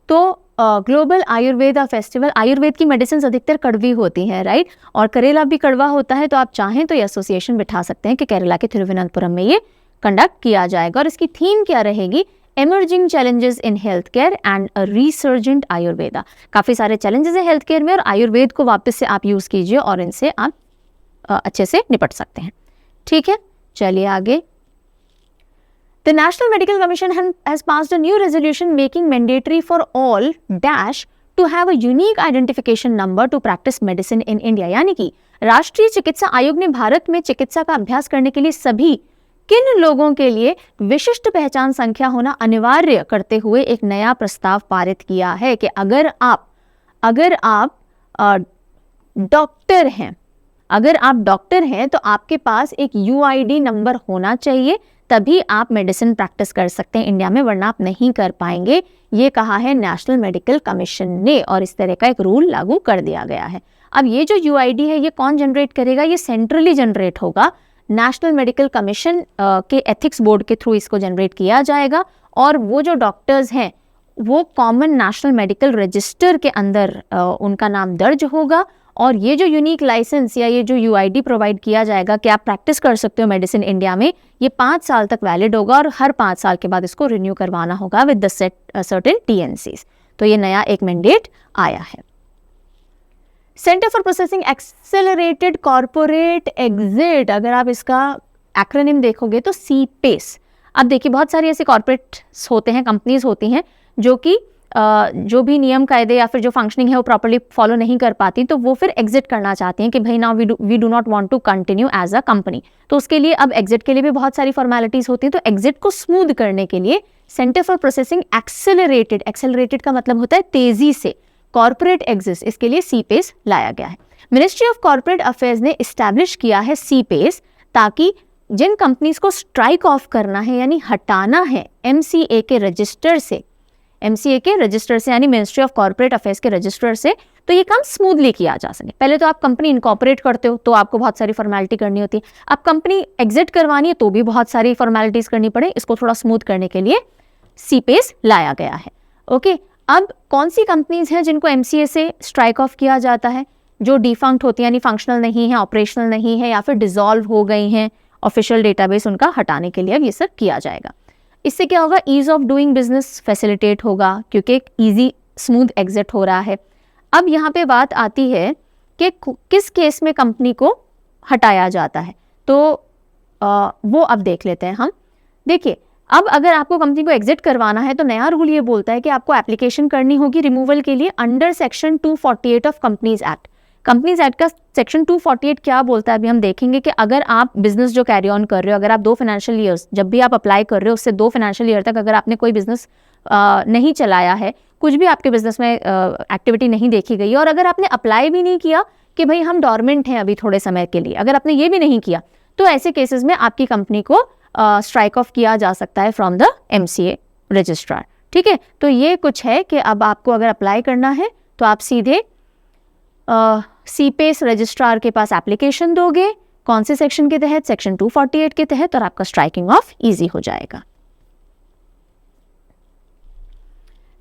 तो ग्लोबल आयुर्वेदा फेस्टिवल, आयुर्वेद की मेडिसिन अधिकतर कड़वी होती हैं, राइट, और करेला भी कड़वा होता है, तो आप चाहें तो ये एसोसिएशन बिठा सकते हैं कि केरला के तिरुवनंतपुरम में ये कंडक्ट किया जाएगा। और इसकी थीम क्या रहेगी? Emerging challenges in health care and a resurgent Ayurveda. काफ़ी सारे चैलेंजेस हैं हेल्थ केयर में और आयुर्वेद को वापस से आप यूज़ कीजिए और इनसे आप अच्छे से निपट सकते हैं। ठीक है, चलिए आगे। The National Medical Commission has passed a new resolution making mandatory for all dash to have a unique identification number to practice medicine in India। यानी कि राष्ट्रीय चिकित्सा आयोग ने भारत में चिकित्सा का अभ्यास करने के लिए सभी किन लोगों के लिए विशिष्ट पहचान संख्या होना अनिवार्य करते हुए एक नया प्रस्ताव पारित किया है कि अगर आप डॉक्टर हैं, अगर आप डॉक्टर हैं तो आपके पास एक UID नंबर होना चाहिए, तभी आप मेडिसिन प्रैक्टिस कर सकते हैं इंडिया में, वरना आप नहीं कर पाएंगे। ये कहा है नेशनल मेडिकल कमीशन ने और इस तरह का एक रूल लागू कर दिया गया है। अब ये जो UID है ये कौन जनरेट करेगा? ये सेंट्रली जनरेट होगा, नेशनल मेडिकल कमीशन के एथिक्स बोर्ड के थ्रू इसको जनरेट किया जाएगा और वो जो डॉक्टर्स हैं वो कॉमन नेशनल मेडिकल रजिस्टर के अंदर उनका नाम दर्ज होगा और ये जो यूनिक लाइसेंस या ये जो UID प्रोवाइड किया जाएगा कि आप प्रैक्टिस कर सकते हो मेडिसिन इंडिया में, ये 5 साल तक वैलिड होगा और हर 5 साल के बाद इसको रिन्यू करवाना होगा विद द सर्टेन TNCs। तो ये नया एक मैंडेट आया है। Centre for processing accelerated corporate exit, अगर आप इसका एक्रोनिम देखोगे तो CPACE। अब देखिए बहुत सारी ऐसे कॉर्पोरेट्स होते हैं, कंपनीज होती हैं जो कि जो भी नियम कायदे या फिर जो फंक्शनिंग है वो प्रॉपर्ली फॉलो नहीं कर पाती, तो वो फिर एग्जिट करना चाहती हैं कि भाई now we do not want to continue as a company. तो उसके लिए अब एग्जिट के लिए भी बहुत सारी फॉर्मेलिटीज होती हैं। तो एग्जिट को स्मूथ करने के लिए सेंटर फॉर प्रोसेसिंग एक्सेलरेटेड का मतलब होता है तेजी से, कॉर्पोरेट एग्जिट, इसके लिए CPACE लाया गया है। मिनिस्ट्री ऑफ कॉर्पोरेट अफेयर्स ने इस्टेब्लिश किया है CPACE ताकि जिन कंपनीज को स्ट्राइक ऑफ करना है यानी हटाना है MCA के रजिस्टर से, यानी मिनिस्ट्री ऑफ कॉर्पोरेट अफेयर्स के रजिस्टर से, तो ये काम स्मूथली किया जा सके। पहले तो आप कंपनी इनकॉर्पोरेट करते हो तो आपको बहुत सारी फॉर्मेलिटी करनी होती है, अब कंपनी एग्जिट करवानी है तो भी बहुत सारी फॉर्मेलिटीज करनी पड़े। इसको थोड़ा स्मूथ करने के लिए CPACE लाया गया है। ओके, अब कौन सी कंपनीज हैं जिनको MCA से स्ट्राइक ऑफ किया जाता है? जो डिफंक्ट होती है यानी फंक्शनल नहीं है, ऑपरेशनल नहीं है या फिर डिसॉल्व हो गई हैं, ऑफिशियल डेटाबेस उनका हटाने के लिए अब ये सब किया जाएगा। इससे क्या होगा? Ease of doing business facilitate होगा क्योंकि एक ईजी स्मूथ एग्जिट हो रहा है। अब यहाँ पे बात आती है कि किस केस में कंपनी को हटाया जाता है, तो वो अब देख लेते हैं हम। देखिए, अब अगर आपको कंपनी को एग्जिट करवाना है तो नया रूल ये बोलता है कि आपको एप्लीकेशन करनी होगी रिमूवल के लिए under section 248 of companies act. Companies act का सेक्शन 248 क्या बोलता है अभी हम देखेंगे कि अगर आप बिजनेस जो कैरी ऑन कर रहे हो, अगर आप 2 फाइनेंशियल ईयर्स, जब भी आप अप्लाई कर रहे हो उससे 2 फाइनेंशियल ईयर तक अगर आपने कोई बिजनेस नहीं चलाया है, कुछ भी आपके बिजनेस में एक्टिविटी नहीं देखी गई और अगर आपने अप्लाई भी नहीं किया कि भाई हम डॉर्मेंट हैं अभी थोड़े समय के लिए, अगर आपने ये भी नहीं किया तो ऐसे केसेस में आपकी कंपनी को स्ट्राइक ऑफ किया जा सकता है फ्रॉम द MCA रजिस्ट्रार। ठीक है, तो ये कुछ है कि अब आपको अगर अप्लाई करना है तो आप सीधे CPACE रजिस्ट्रार के पास एप्लीकेशन दोगे, कौन से सेक्शन के तहत? सेक्शन 248 के तहत, और आपका स्ट्राइकिंग ऑफ इजी हो जाएगा।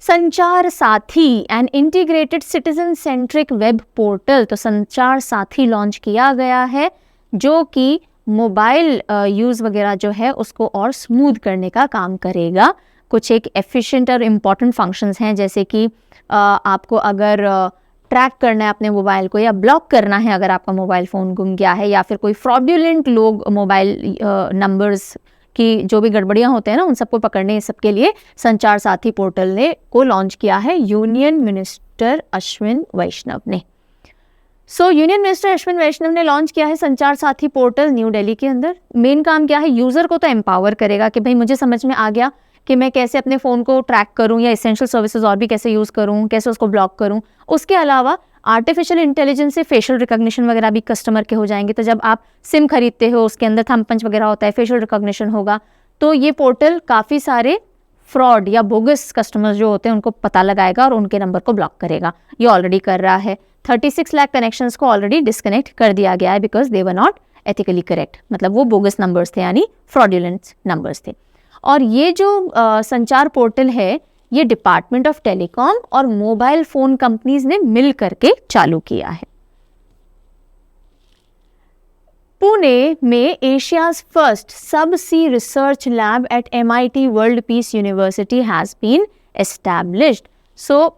संचार साथी and integrated citizen centric web portal, तो संचार साथी लॉन्च किया गया है जो कि मोबाइल यूज़ वगैरह जो है उसको और स्मूथ करने का काम करेगा। कुछ एक एफिशिएंट और इम्पॉर्टेंट फंक्शंस हैं, जैसे कि आपको अगर ट्रैक करना है अपने मोबाइल को या ब्लॉक करना है अगर आपका मोबाइल फ़ोन गुम गया है, या फिर कोई फ्रॉड्यूलेंट लोग मोबाइल नंबर्स की जो भी गड़बड़ियाँ होते हैं ना उन सबको पकड़ने, सबके लिए संचार साथी पोर्टल ने को लॉन्च किया है यूनियन मिनिस्टर अश्विन वैष्णव ने। यूनियन मिनिस्टर अश्विन वैष्णव ने लॉन्च किया है संचार साथी पोर्टल न्यू दिल्ली के अंदर। मेन काम क्या है? यूज़र को तो एम्पावर करेगा कि भाई मुझे समझ में आ गया कि मैं कैसे अपने फ़ोन को ट्रैक करूं या एसेंशियल सर्विसेज और भी कैसे यूज़ करूं, कैसे उसको ब्लॉक करूं। उसके अलावा आर्टिफिशियल इंटेलिजेंस से फेशियल रिकॉग्निशन वगैरह भी कस्टमर के हो जाएंगे। तो जब आप सिम खरीदते हो उसके अंदर थंब पंच वगैरह होता है, फेशियल रिकॉग्निशन होगा, तो ये पोर्टल काफ़ी सारे फ्रॉड या बोगस कस्टमर्स जो होते हैं उनको पता लगाएगा और उनके नंबर को ब्लॉक करेगा। ये ऑलरेडी कर रहा है। 36 लाख कनेक्शंस को ऑलरेडी डिस्कनेक्ट कर दिया गया है because they were not ethically correct, मतलब वो बोगस नंबर्स थे यानी फ्रॉड्यूलेंट नंबर्स थे। और ये जो संचार पोर्टल है ये डिपार्टमेंट ऑफ टेलीकॉम और मोबाइल फ़ोन कंपनीज ने मिल करके चालू किया है। पुणे में Asia's first sub sea research lab at MIT world peace university has been established.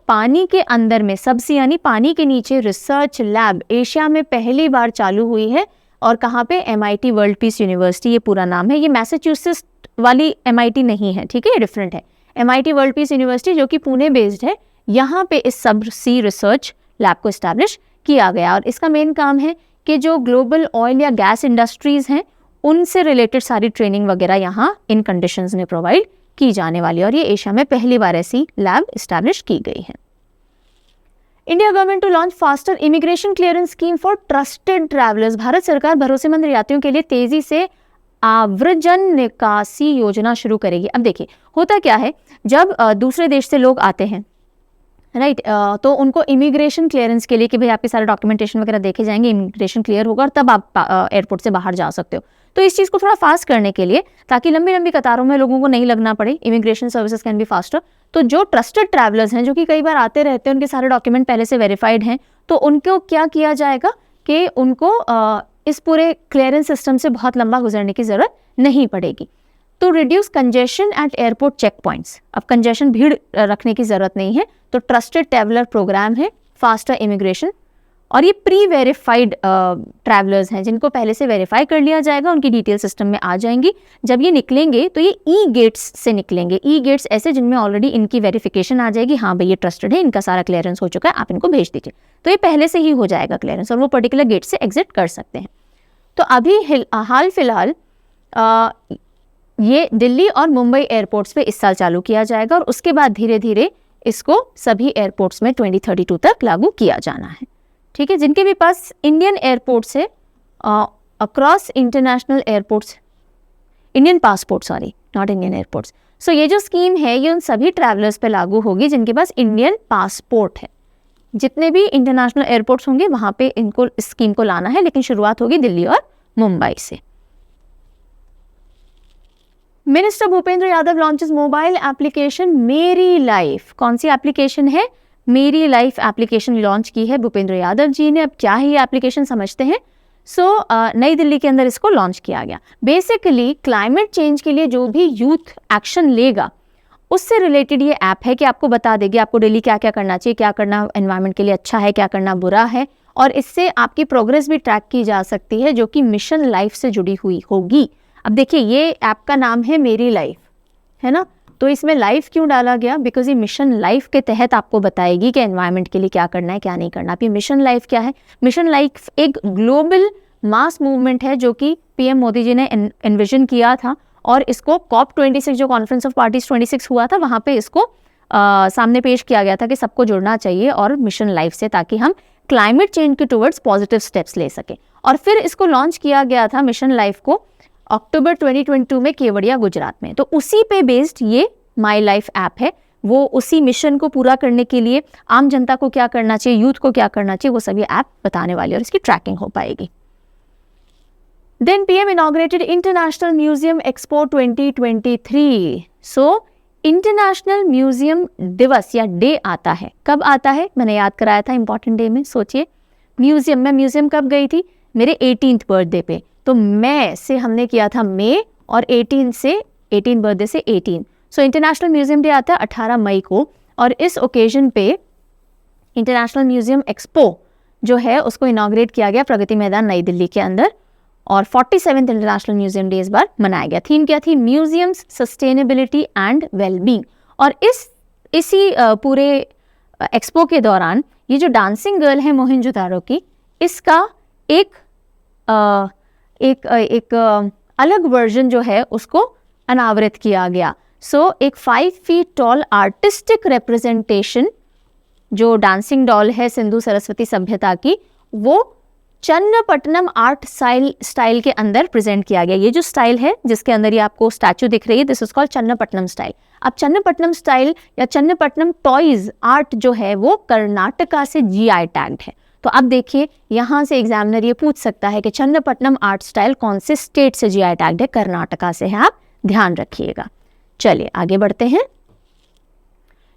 पानी के अंदर में सब सी यानी पानी के नीचे रिसर्च लैब एशिया में पहली बार चालू हुई है। और कहाँ पे? MIT वर्ल्ड पीस यूनिवर्सिटी ये पूरा नाम है। ये मैसाचुसेट्स वाली MIT नहीं है, ठीक है, ये डिफरेंट है। MIT वर्ल्ड पीस यूनिवर्सिटी जो कि पुणे बेस्ड है, यहाँ पे इस सब सी रिसर्च लैब को इस्टेब्लिश किया गया और इसका मेन काम है कि जो ग्लोबल ऑयल या गैस इंडस्ट्रीज़ हैं उनसे रिलेटेड सारी ट्रेनिंग वगैरह यहाँ इन कंडीशंस में प्रोवाइड की जाने वाली है और ये एशिया में पहली बार ऐसी लैब इस्टेब्लिश की गई है। India government to launch faster immigration clearance scheme for trusted travellers. भारत सरकार भरोसेमंद यात्रियों के लिए तेजी से आव्रजन निकासी योजना शुरू करेगी। अब देखिए होता क्या है, जब दूसरे देश से लोग आते हैं राइट, तो उनको इमिग्रेशन क्लियरेंस के लिए कि भाई आपके सारे डॉक्यूमेंटेशन वगैरह देखे जाएंगे, इमिग्रेशन क्लियर होगा और तब आप एयरपोर्ट से बाहर जा सकते हो। तो इस चीज़ को थोड़ा फास्ट करने के लिए, ताकि लंबी लंबी कतारों में लोगों को नहीं लगना पड़े, immigration services can be faster. तो जो ट्रस्टेड ट्रैवलर्स हैं, जो कि कई बार आते रहते हैं, उनके सारे डॉक्यूमेंट पहले से वेरीफाइड हैं, तो उनको क्या किया जाएगा कि उनको इस पूरे क्लियरेंस सिस्टम से बहुत लंबा गुजरने की ज़रूरत नहीं पड़ेगी। तो reduce congestion at airport check points, अब कंजेशन भीड़ रखने की ज़रूरत नहीं है। तो ट्रस्टेड ट्रैवलर प्रोग्राम है, फास्टर इमिग्रेशन, और ये प्री वेरीफाइड ट्रैवलर्स हैं जिनको पहले से वेरीफाई कर लिया जाएगा, उनकी डिटेल सिस्टम में आ जाएंगी। जब ये निकलेंगे तो ये ई गेट्स से निकलेंगे। ई गेट्स ऐसे जिनमें ऑलरेडी इनकी वेरिफिकेशन आ जाएगी, हाँ भाई ये ट्रस्टेड है, इनका सारा क्लियरेंस हो चुका है, आप इनको भेज दीजिए। तो ये पहले से ही हो जाएगा क्लियरेंस और वो पर्टिकुलर गेट से एग्जिट कर सकते हैं। तो अभी हाल फिलहाल ये दिल्ली और मुंबई एयरपोर्ट्स पे इस साल चालू किया जाएगा और उसके बाद धीरे धीरे इसको सभी एयरपोर्ट्स में 2032 तक लागू किया जाना है। ठीक है, जिनके भी पास इंडियन एयरपोर्ट्स है, across international airports, Indian passport, sorry not Indian airports. So ये जो स्कीम है ये उन सभी ट्रैवलर्स पे लागू होगी जिनके पास इंडियन पासपोर्ट है। जितने भी इंटरनेशनल एयरपोर्ट्स होंगे वहाँ पे इनको इस स्कीम को लाना है, लेकिन शुरुआत होगी दिल्ली और मुंबई से। Minister Bhupendra Yadav launches mobile application मेरी लाइफ। कौन सी एप्लीकेशन है? मेरी लाइफ एप्लीकेशन लॉन्च की है भूपेंद्र यादव जी ने। अब क्या है ये एप्लीकेशन समझते हैं। नई दिल्ली के अंदर इसको लॉन्च किया गया। बेसिकली क्लाइमेट चेंज के लिए जो भी यूथ एक्शन लेगा उससे रिलेटेड ये ऐप है कि आपको बता देगी आपको डेली क्या क्या करना चाहिए, क्या करना एनवायरनमेंट के लिए अच्छा है, क्या करना बुरा है, और इससे आपकी प्रोग्रेस भी ट्रैक की जा सकती है, जो कि मिशन लाइफ से जुड़ी हुई होगी। अब देखिए ये ऐप का नाम है मेरी लाइफ, है ना, तो इसमें लाइफ क्यों डाला गया? बिकॉज ये मिशन लाइफ के तहत आपको बताएगी कि एनवायरनमेंट के लिए क्या करना है, क्या नहीं करना। अब ये मिशन लाइफ क्या है? मिशन लाइफ एक ग्लोबल मास मूवमेंट है जो कि पीएम मोदी जी ने एनविजन किया था, और इसको COP26 जो कॉन्फ्रेंस ऑफ पार्टीज 26 हुआ था वहाँ पे इसको सामने पेश किया गया था कि सबको जुड़ना चाहिए और मिशन लाइफ से, ताकि हम क्लाइमेट चेंज के टुवर्ड्स पॉजिटिव स्टेप्स ले सकें। और फिर इसको लॉन्च किया गया था मिशन लाइफ को अक्टूबर 2022 में केवड़िया गुजरात में। तो उसी पे बेस्ड ये माई लाइफ ऐप है। वो उसी मिशन को पूरा करने के लिए आम जनता को क्या करना चाहिए, यूथ को क्या करना चाहिए, वो सभी ऐप बताने वाली और इसकी ट्रैकिंग हो पाएगी। Then PM inaugurated International Museum Expo 2023. So international museum दिवस या डे आता है। कब आता है? मैंने याद कराया था इंपॉर्टेंट डे में। सोचिए मैं म्यूजियम कब गई थी? मेरे 18th बर्थडे पे। तो मई से हमने किया था मई, और 18 बर्थडे से 18। सो इंटरनेशनल म्यूजियम डे आता है 18 मई को, और इस ओकेजन पे इंटरनेशनल म्यूजियम एक्सपो जो है उसको इनाग्रेट किया गया प्रगति मैदान नई दिल्ली के अंदर, और 47th इंटरनेशनल म्यूजियम डे इस बार मनाया गया। थीम क्या थी? Museums, sustainability and wellbeing. और इसी पूरे एक्सपो के दौरान ये जो डांसिंग गर्ल है मोहनजोदारो की, इसका एक अलग वर्जन जो है उसको अनावृत किया गया। एक 5 फीट टॉल आर्टिस्टिक रिप्रेजेंटेशन जो डांसिंग डॉल है सिंधु सरस्वती सभ्यता की, वो चन्नपट्टनम आर्ट स्टाइल के अंदर प्रेजेंट किया गया। ये जो स्टाइल है जिसके अंदर ये आपको स्टैचू दिख रही है, दिस इज कॉल्ड चन्नपट्टनम स्टाइल। अब चन्नपट्टनम स्टाइल या चन्नपट्टनम टॉयज आर्ट जो है वो कर्नाटका से GI टैग्ड है। तो अब देखिए यहाँ से एग्जामिनर ये पूछ सकता है कि चन्नपट्टनम आर्ट स्टाइल कौन से स्टेट से GI टैग्ड है? कर्नाटका से है, आप ध्यान रखिएगा। चलिए आगे बढ़ते हैं।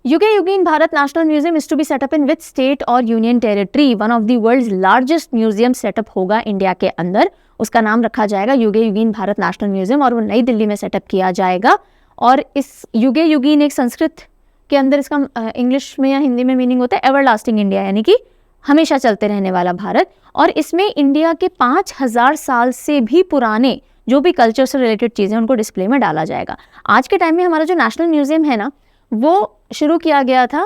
Yuge Yugeen Bharat national museum is to be set up in which state और union territory? One of the world's largest museum setup होगा इंडिया के अंदर। उसका नाम रखा जाएगा युगे युगीन भारत नेशनल म्यूजियम, और वो नई दिल्ली में सेटअप किया जाएगा। और इस युगे युगीन एक संस्कृत के अंदर इसका इंग्लिश में या हिंदी में मीनिंग होता है एवरलास्टिंग इंडिया, यानी कि हमेशा चलते रहने वाला भारत। और इसमें इंडिया के 5000 साल से भी पुराने जो भी कल्चर से रिलेटेड चीज़ें उनको डिस्प्ले में डाला जाएगा। आज के टाइम में हमारा जो नेशनल म्यूजियम है ना, वो शुरू किया गया था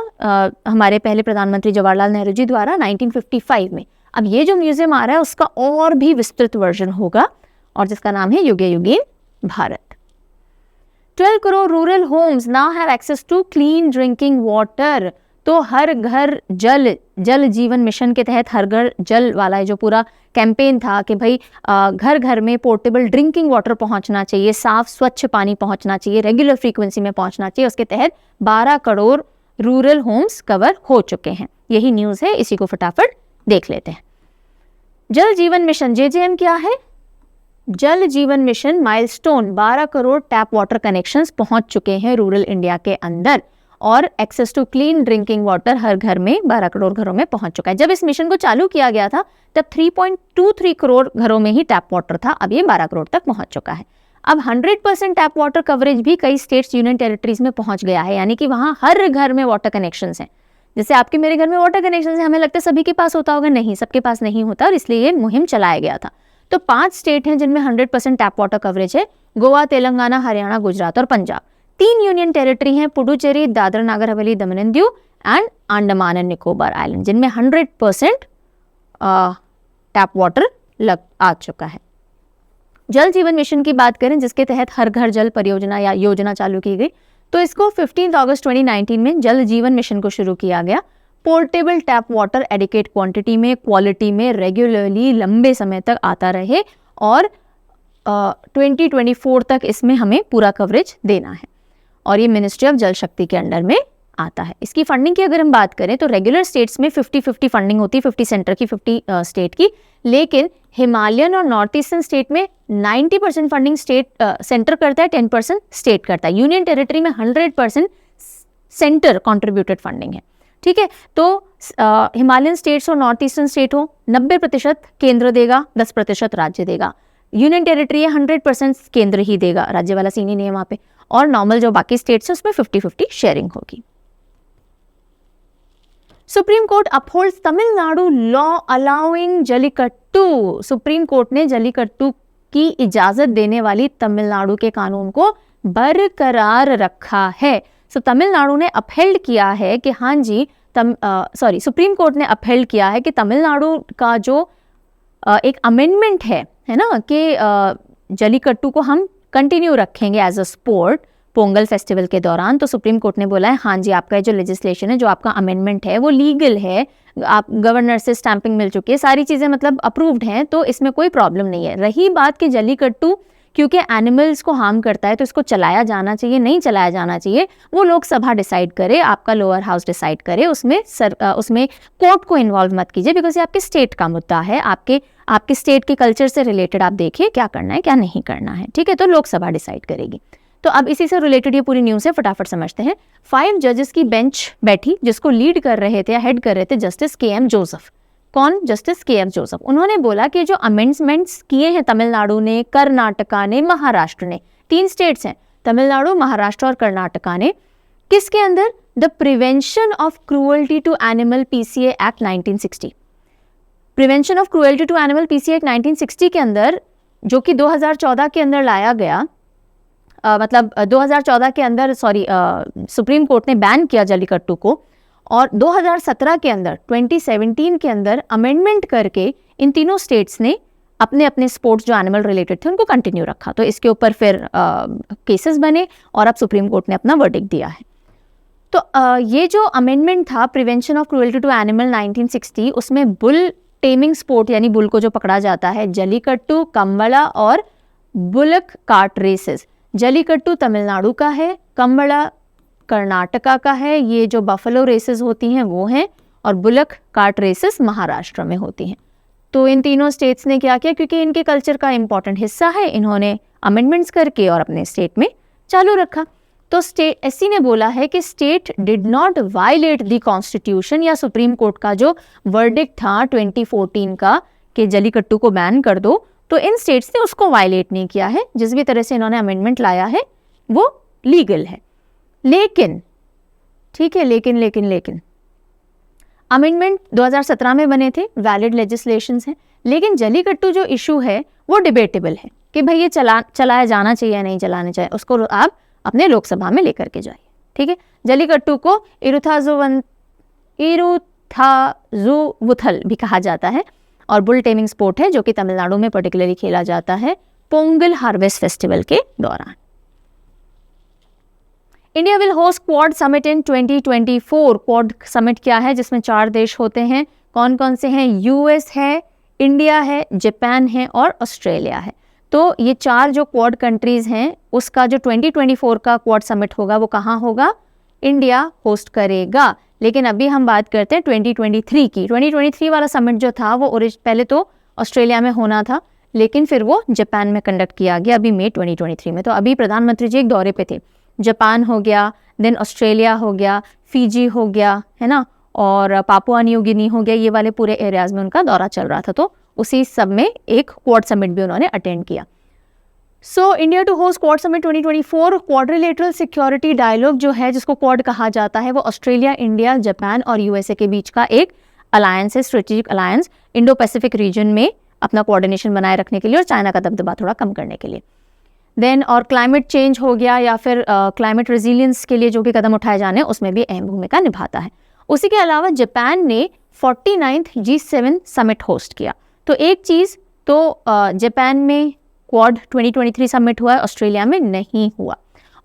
हमारे पहले प्रधानमंत्री जवाहरलाल नेहरू जी द्वारा 1955 में। अब ये जो म्यूजियम आ रहा है उसका और भी विस्तृत वर्जन होगा, और जिसका नाम है Yuge Yugeen Bharat. 12 crore rural homes now have access to clean drinking water. तो हर घर जल, जल जीवन मिशन के तहत हर घर जल वाला जो पूरा कैंपेन था कि भाई घर घर में पोर्टेबल ड्रिंकिंग वाटर पहुंचना चाहिए, साफ स्वच्छ पानी पहुंचना चाहिए, रेगुलर फ्रीक्वेंसी में पहुंचना चाहिए। उसके तहत 12 करोड़ रूरल होम्स कवर हो चुके हैं। यही न्यूज़ है, इसी को फटाफट देख लेते हैं। जल जीवन मिशन JJM क्या है? Jal Jeevan Mission milestone 12 crore tap water connections पहुंच चुके हैं रूरल इंडिया के अंदर, और access to clean drinking water हर घर में 12 करोड़ घरों में पहुंच चुका है। जब इस मिशन को चालू किया गया था तब 3.23 करोड़ घरों में ही टैप वाटर था, अब ये 12 करोड़ तक पहुंच चुका है। अब 100% टैप वाटर कवरेज भी कई स्टेट्स, यूनियन टेरिटरीज में पहुंच गया है, यानी कि वहां हर घर में वाटर कनेक्शंस हैं। जैसे आपके मेरे घर में वाटर कनेक्शंस हैं, हमें लगता है सभी के पास होता होगा, नहीं, सबके पास नहीं होता, और इसलिए ये मुहिम चलाया गया था। तो 5 स्टेट हैं जिनमें 100% टैप वाटर कवरेज है, गोवा, तेलंगाना, हरियाणा, गुजरात और पंजाब। 3 यूनियन टेरिटरी हैं, पुडुचेरी, दादरा नागर हवेली, दमन and Diu and Andaman and Nicobar island, जिनमें 100% टैप वाटर आ चुका है। जल जीवन मिशन की बात करें, जिसके तहत हर घर जल परियोजना या योजना चालू की गई, तो इसको 15 अगस्त 2019 में जल जीवन मिशन को शुरू किया गया। Portable tap water adequate quantity में, क्वालिटी में, रेगुलरली लंबे समय तक आता रहे, और 2024 तक इसमें हमें पूरा कवरेज देना है, और ये मिनिस्ट्री ऑफ जल शक्ति के अंडर में आता है। इसकी फंडिंग की अगर हम बात करें तो रेगुलर स्टेट्स में 50-50 फंडिंग होती है, 50 सेंटर की, 50 स्टेट की, लेकिन हिमालयन और नॉर्थ ईस्टर्न स्टेट में 90% फंडिंग स्टेट सेंटर करता है, 10% स्टेट करता है। यूनियन टेरिटरी में 100% सेंटर कॉन्ट्रीब्यूटेड फंडिंग है, ठीक है। तो हिमालयन स्टेट्स और नॉर्थ ईस्टर्न स्टेट हो, 90% केंद्र देगा, 10% राज्य देगा। यूनियन टेरिटरी है 100% केंद्र ही देगा, राज्य वाला सीन ही नहीं है वहाँ पे, और नॉर्मल जो बाकी स्टेट्स है उसमें 50-50 शेयरिंग होगी। Supreme court upholds Tamil Nadu law allowing Jallikattu. Supreme court ने जलीकट्टू की इजाजत देने वाली तमिलनाडु के कानून को बरकरार रखा है। सो तमिलनाडु ने अपहेल्ड किया है कि हाँ जी, सुप्रीम कोर्ट ने अपहेल्ड किया है कि तमिलनाडु का जो एक अमेंडमेंट है ना, कि जलीकट्टू को हम कंटिन्यू रखेंगे as a sport Pongal festival के दौरान। तो सुप्रीम कोर्ट ने बोला है हाँ जी, आपका जो लेजिस्लेशन है, जो आपका अमेंडमेंट है, वो लीगल है, आप गवर्नर से स्टैंपिंग मिल चुकी है, सारी चीज़ें मतलब अप्रूव्ड हैं, तो इसमें कोई प्रॉब्लम नहीं है। रही बात कि जलीकट्टू क्योंकि एनिमल्स को हार्म करता है तो इसको चलाया जाना चाहिए, नहीं चलाया जाना चाहिए, वो लोकसभा डिसाइड करे, आपका लोअर हाउस डिसाइड करे, उसमें कोर्ट को इन्वॉल्व मत कीजिए, बिकॉज ये आपके स्टेट का मुद्दा है, आपके स्टेट के कल्चर से रिलेटेड आप देखिए क्या करना है क्या नहीं करना है, ठीक है। तो लोकसभा डिसाइड करेगी। तो अब इसी से रिलेटेड ये पूरी न्यूज़ है, फटाफट समझते हैं। 5 जजेस की बेंच बैठी, जिसको लीड कर रहे थे या हेड कर रहे थे जस्टिस KM जोसेफ। कौन? Justice KM Joseph. उन्होंने बोला कि जो अमेंडमेंट्स किए हैं तमिलनाडु ने, कर्नाटका ने, महाराष्ट्र ने, 3 स्टेट्स हैं, तमिलनाडु, महाराष्ट्र और कर्नाटका ने, किसके अंदर? The prevention of cruelty to animal PCA act 1960। Prevention of cruelty to animal PCA act 1960 के अंदर, जो कि 2014 के अंदर लाया गया, 2014 के अंदर सुप्रीम कोर्ट ने बैन किया जलीकट्टू को, और 2017 के अंदर 2017 के अंदर अमेंडमेंट करके इन तीनों स्टेट्स ने अपने अपने स्पोर्ट्स जो एनिमल रिलेटेड थे उनको कंटिन्यू रखा। तो इसके ऊपर फिर केसेस बने और अब सुप्रीम कोर्ट ने अपना वर्डिक्ट दिया है। तो ये जो अमेंडमेंट था prevention of cruelty to animal 1960, उसमें बुल टेमिंग स्पोर्ट यानी बुल को जो पकड़ा जाता है, जलीकट्टू, कंबड़ा और bullock cart races. Jallikattu Tamil Nadu का है, कंबड़ा कर्नाटका का है, ये जो बफलो रेसेस होती हैं वो हैं, और बुलक कार्ट रेसेस महाराष्ट्र में होती हैं। तो इन तीनों स्टेट्स ने क्या किया, क्योंकि इनके कल्चर का इंपॉर्टेंट हिस्सा है, इन्होंने अमेंडमेंट्स करके और अपने स्टेट में चालू रखा। तो स्टेट SC ने बोला है कि state did not violate the constitution, या सुप्रीम कोर्ट का जो वर्डिक्ट था 2014 का कि जलीकट्टू को बैन कर दो, तो इन स्टेट्स ने उसको वायलेट नहीं किया है। जिस भी तरह से इन्होंने अमेंडमेंट लाया है वो लीगल है। लेकिन ठीक है, लेकिन अमेंडमेंट 2017 में बने थे, वैलिड लेजिस्लेशंस हैं, लेकिन जलीकट्टू जो इशू है वो डिबेटेबल है कि भाई ये चलाया जाना चाहिए या नहीं चलाना चाहिए, उसको आप अपने लोकसभा में लेकर के जाइए, ठीक है। जलीकट्टू को इरुथाजुवुथल भी कहा जाता है, और बुल टेमिंग स्पोर्ट है जो कि तमिलनाडु में पर्टिकुलरली खेला जाता है पोंगल हार्वेस्ट फेस्टिवल के दौरान। India will host quad summit in 2024। Quad summit क्या है, जिसमें 4 देश होते हैं। कौन कौन से हैं? यूएस है, इंडिया है, जापान है और ऑस्ट्रेलिया है। तो ये 4 जो क्वाड कंट्रीज हैं, उसका जो 2024 का क्वाड समिट होगा वो कहाँ होगा? इंडिया होस्ट करेगा। लेकिन अभी हम बात करते हैं 2023 की। 2023 वाला समिट जो था वो पहले तो ऑस्ट्रेलिया में होना था, लेकिन फिर वो जापान में कंडक्ट किया गया अभी मई 2023 में। तो अभी प्रधानमंत्री जी एक दौरे पे थे। जापान हो गया, देन ऑस्ट्रेलिया हो गया, फिजी हो गया, है ना, और पापुआ न्यू गिनी हो गया। ये वाले पूरे एरियाज में उनका दौरा चल रहा था। तो उसी सब में एक क्वाड समिट भी उन्होंने अटेंड किया। So India to host quad summit 2024। Quadrilateral security dialogue जो है, जिसको क्वाड कहा जाता है, वो ऑस्ट्रेलिया, इंडिया, जापान और यूएसए के बीच का एक अलायंस है, strategic alliance, Indo Pacific region में अपना कोऑर्डिनेशन बनाए रखने के लिए और चाइना का दबदबा थोड़ा कम करने के लिए। देन और क्लाइमेट चेंज हो गया या फिर क्लाइमेट रेजिलियंस के लिए जो भी कदम उठाए जाने उसमें भी अहम भूमिका निभाता है। उसी के अलावा जापान ने 49th G7 समिट होस्ट किया। तो एक चीज़ तो जापान में क्वाड 2023 समिट हुआ है, ऑस्ट्रेलिया में नहीं हुआ।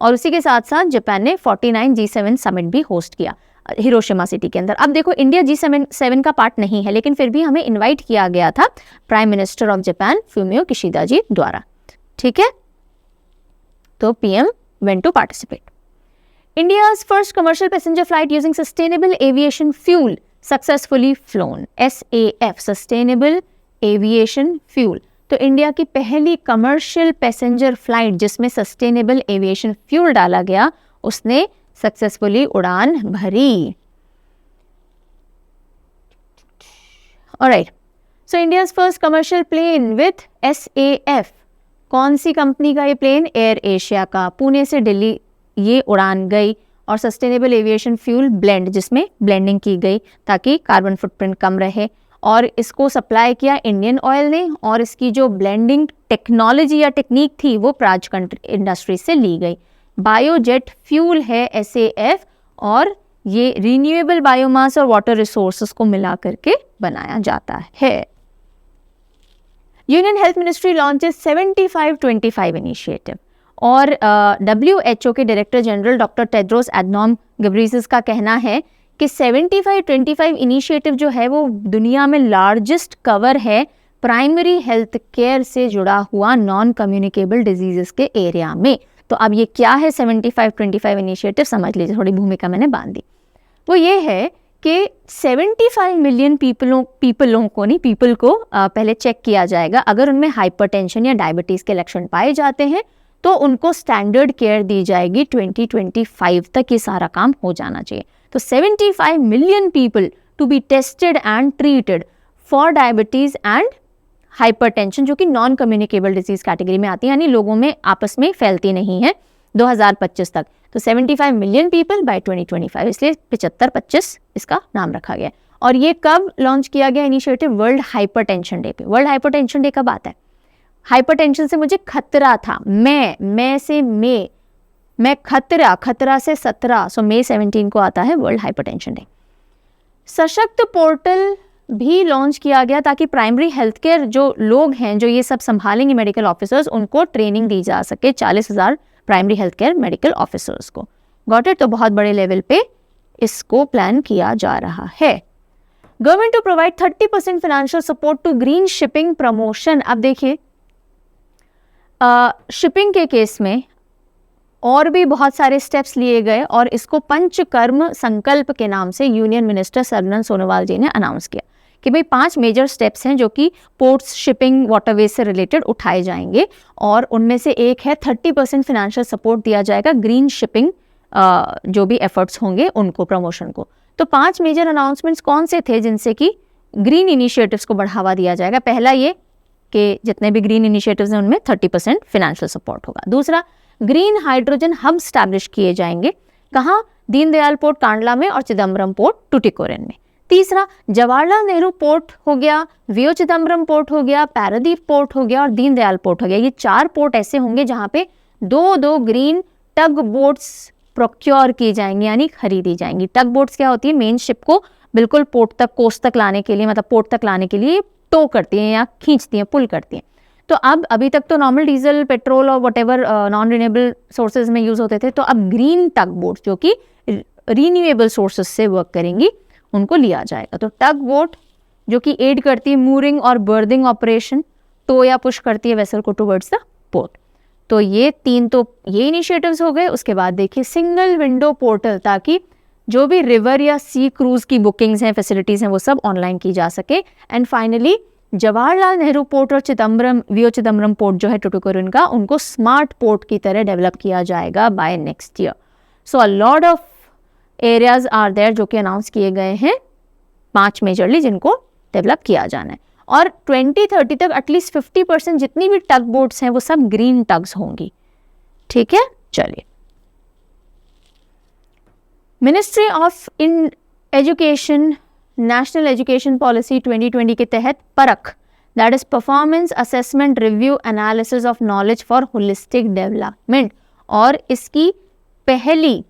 और उसी के साथ साथ जापान ने 49 G7 समिट भी होस्ट किया हिरोशिमा सिटी के अंदर। अब देखो, इंडिया G7 का पार्ट नहीं है, लेकिन फिर भी हमें इनवाइट किया गया था prime minister of Japan Fumio Kishida ji द्वारा। ठीक है, तो PM went to participate. India's first commercial passenger flight using sustainable aviation fuel successfully flown. SAF, Sustainable Aviation Fuel. तो इंडिया की पहली कमर्शियल पैसेंजर फ्लाइट जिसमें सस्टेनेबल एविएशन फ्यूल डाला गया, उसने सक्सेसफुली उड़ान भरी। Alright, so India's first commercial plane with SAF, कौन सी कंपनी का ये प्लेन? एयर एशिया का। पुणे से दिल्ली ये उड़ान गई और सस्टेनेबल एविएशन फ्यूल ब्लेंड, जिसमें ब्लेंडिंग की गई ताकि कार्बन फुटप्रिंट कम रहे, और इसको सप्लाई किया इंडियन ऑयल ने। और इसकी जो ब्लेंडिंग टेक्नोलॉजी या टेक्निक थी वो प्राज इंडस्ट्री से ली गई। बायोजेट फ्यूल है SAF, और ये रिन्यूएबल बायोमास और वाटर रिसोर्सेज को मिला करके बनाया जाता है। Union health ministry launches 75-25 initiative, और WHO के director general doctor Tedros Adhanom Ghebreyesus का कहना है कि 75-25 इनिशिएटिव जो है वो दुनिया में लार्जेस्ट कवर है प्राइमरी हेल्थ केयर से जुड़ा हुआ नॉन कम्युनिकेबल डिजीजेस के एरिया में। तो अब ये क्या है 75-25 इनिशिएटिव, समझ लीजिए, थोड़ी भूमिका मैंने बांध दी। वो ये है कि 75 मिलियन पीपल को पहले चेक किया जाएगा। अगर उनमें हाइपरटेंशन या डायबिटीज़ के लक्षण पाए जाते हैं तो उनको स्टैंडर्ड केयर दी जाएगी। 2025 तक ये सारा काम हो जाना चाहिए। तो 75 million people to be tested and treated for diabetes and hypertension, जो कि नॉन कम्युनिकेबल डिजीज कैटेगरी में आती है, यानी लोगों में आपस में फैलती नहीं है, 2025 तक। तो 75 मिलियन पीपल बाय 2025, इसलिए 75-25 इसका नाम रखा गया। और ये कब लॉन्च किया गया इनिशिएटिव? वर्ल्ड हाइपरटेंशन डे पे। वर्ल्ड हाइपरटेंशन डे कब आता है? हाइपरटेंशन से मुझे खतरा था, मैं खतरा से 17, सो मई 17 को आता है वर्ल्ड हाइपरटेंशन डे। सशक्त पोर्टल भी लॉन्च किया गया ताकि प्राइमरी हेल्थ केयर जो लोग हैं, जो ये सब संभालेंगे मेडिकल ऑफिसर्स, उनको ट्रेनिंग दी जा सके 40,000 primary health care medical officers को। Got it? तो बहुत बड़े लेवल पे इसको प्लान किया जा रहा है। Government to provide 30% financial support to green shipping promotion. अब देखिए, शिपिंग के केस में और भी बहुत सारे स्टेप्स लिए गए और इसको पंचकर्म संकल्प के नाम से यूनियन मिनिस्टर सर्बानंद सोनोवाल जी ने अनाउंस किया कि भाई 5 मेजर स्टेप्स हैं जो कि पोर्ट्स, शिपिंग, वाटरवेज से रिलेटेड उठाए जाएंगे, और उनमें से एक है 30% फाइनेंशियल सपोर्ट दिया जाएगा ग्रीन शिपिंग जो भी एफर्ट्स होंगे उनको, प्रमोशन को। तो 5 मेजर अनाउंसमेंट्स कौन से थे जिनसे कि ग्रीन इनिशिएटिव्स को बढ़ावा दिया जाएगा? पहला ये कि जितने भी ग्रीन इनिशिएटिव्स हैं उनमें 30% फाइनेंशियल सपोर्ट होगा। दूसरा, ग्रीन हाइड्रोजन हब स्टैब्लिश किए जाएंगे। कहाँ? दीनदयाल पोर्ट कांडला में और चिदम्बरम पोर्ट टुटिकोरिन में। तीसरा, जवाहरलाल नेहरू पोर्ट हो गया, वीओ चिदम्बरम पोर्ट हो गया, पारादीप पोर्ट हो गया और दीनदयाल पोर्ट हो गया। ये 4 पोर्ट ऐसे होंगे जहाँ पे 2-2 ग्रीन टग बोट्स प्रोक्योर की जाएंगी, यानी खरीदी जाएंगी। टग बोट्स क्या होती है? मेन शिप को बिल्कुल पोर्ट तक, कोस्ट तक लाने के लिए, मतलब पोर्ट तक लाने के लिए टो करती हैं या खींचती हैं, पुल करती हैं। तो अब अभी तक तो नॉर्मल डीजल, पेट्रोल और व्हाटएवर नॉन रिन्यूएबल सोर्सेज में यूज होते थे, तो अब ग्रीन टग बोट जो कि रिन्यूएबल सोर्सेज से वर्क करेंगी उनको लिया जाएगा। तो टग बोट जो कि एड करती है मूरिंग और बर्दिंग ऑपरेशन, टो या पुश करती है वेसल को टुवर्ड्स द पोर्ट। तो ये तीन तो ये इनिशिएटिव्स हो गए। उसके बाद देखिए सिंगल विंडो पोर्टल, ताकि जो भी रिवर या सी क्रूज की बुकिंग्स हैं, फैसिलिटीज हैं, वो सब ऑनलाइन की जा सके। And finally Jawaharlal Nehru port और चिदम्बरम, वीओ चिदम्बरम पोर्ट जो है टुटुकुरुन का, उनको स्मार्ट पोर्ट की तरह डेवलप किया जाएगा by next year. So a lot of areas are there जो कि अनाउंस किए गए हैं, 5 मेजरली जिनको डेवलप किया जाना है। और 2030 तक एटलीस्ट 50% जितनी भी टग बोट्स हैं वो सब ग्रीन टग्स होंगी। ठीक है, चलिए। Ministry of in education national education policy 2020 के तहत परख, that is performance assessment review analysis of knowledge for holistic development, और इसकी पहली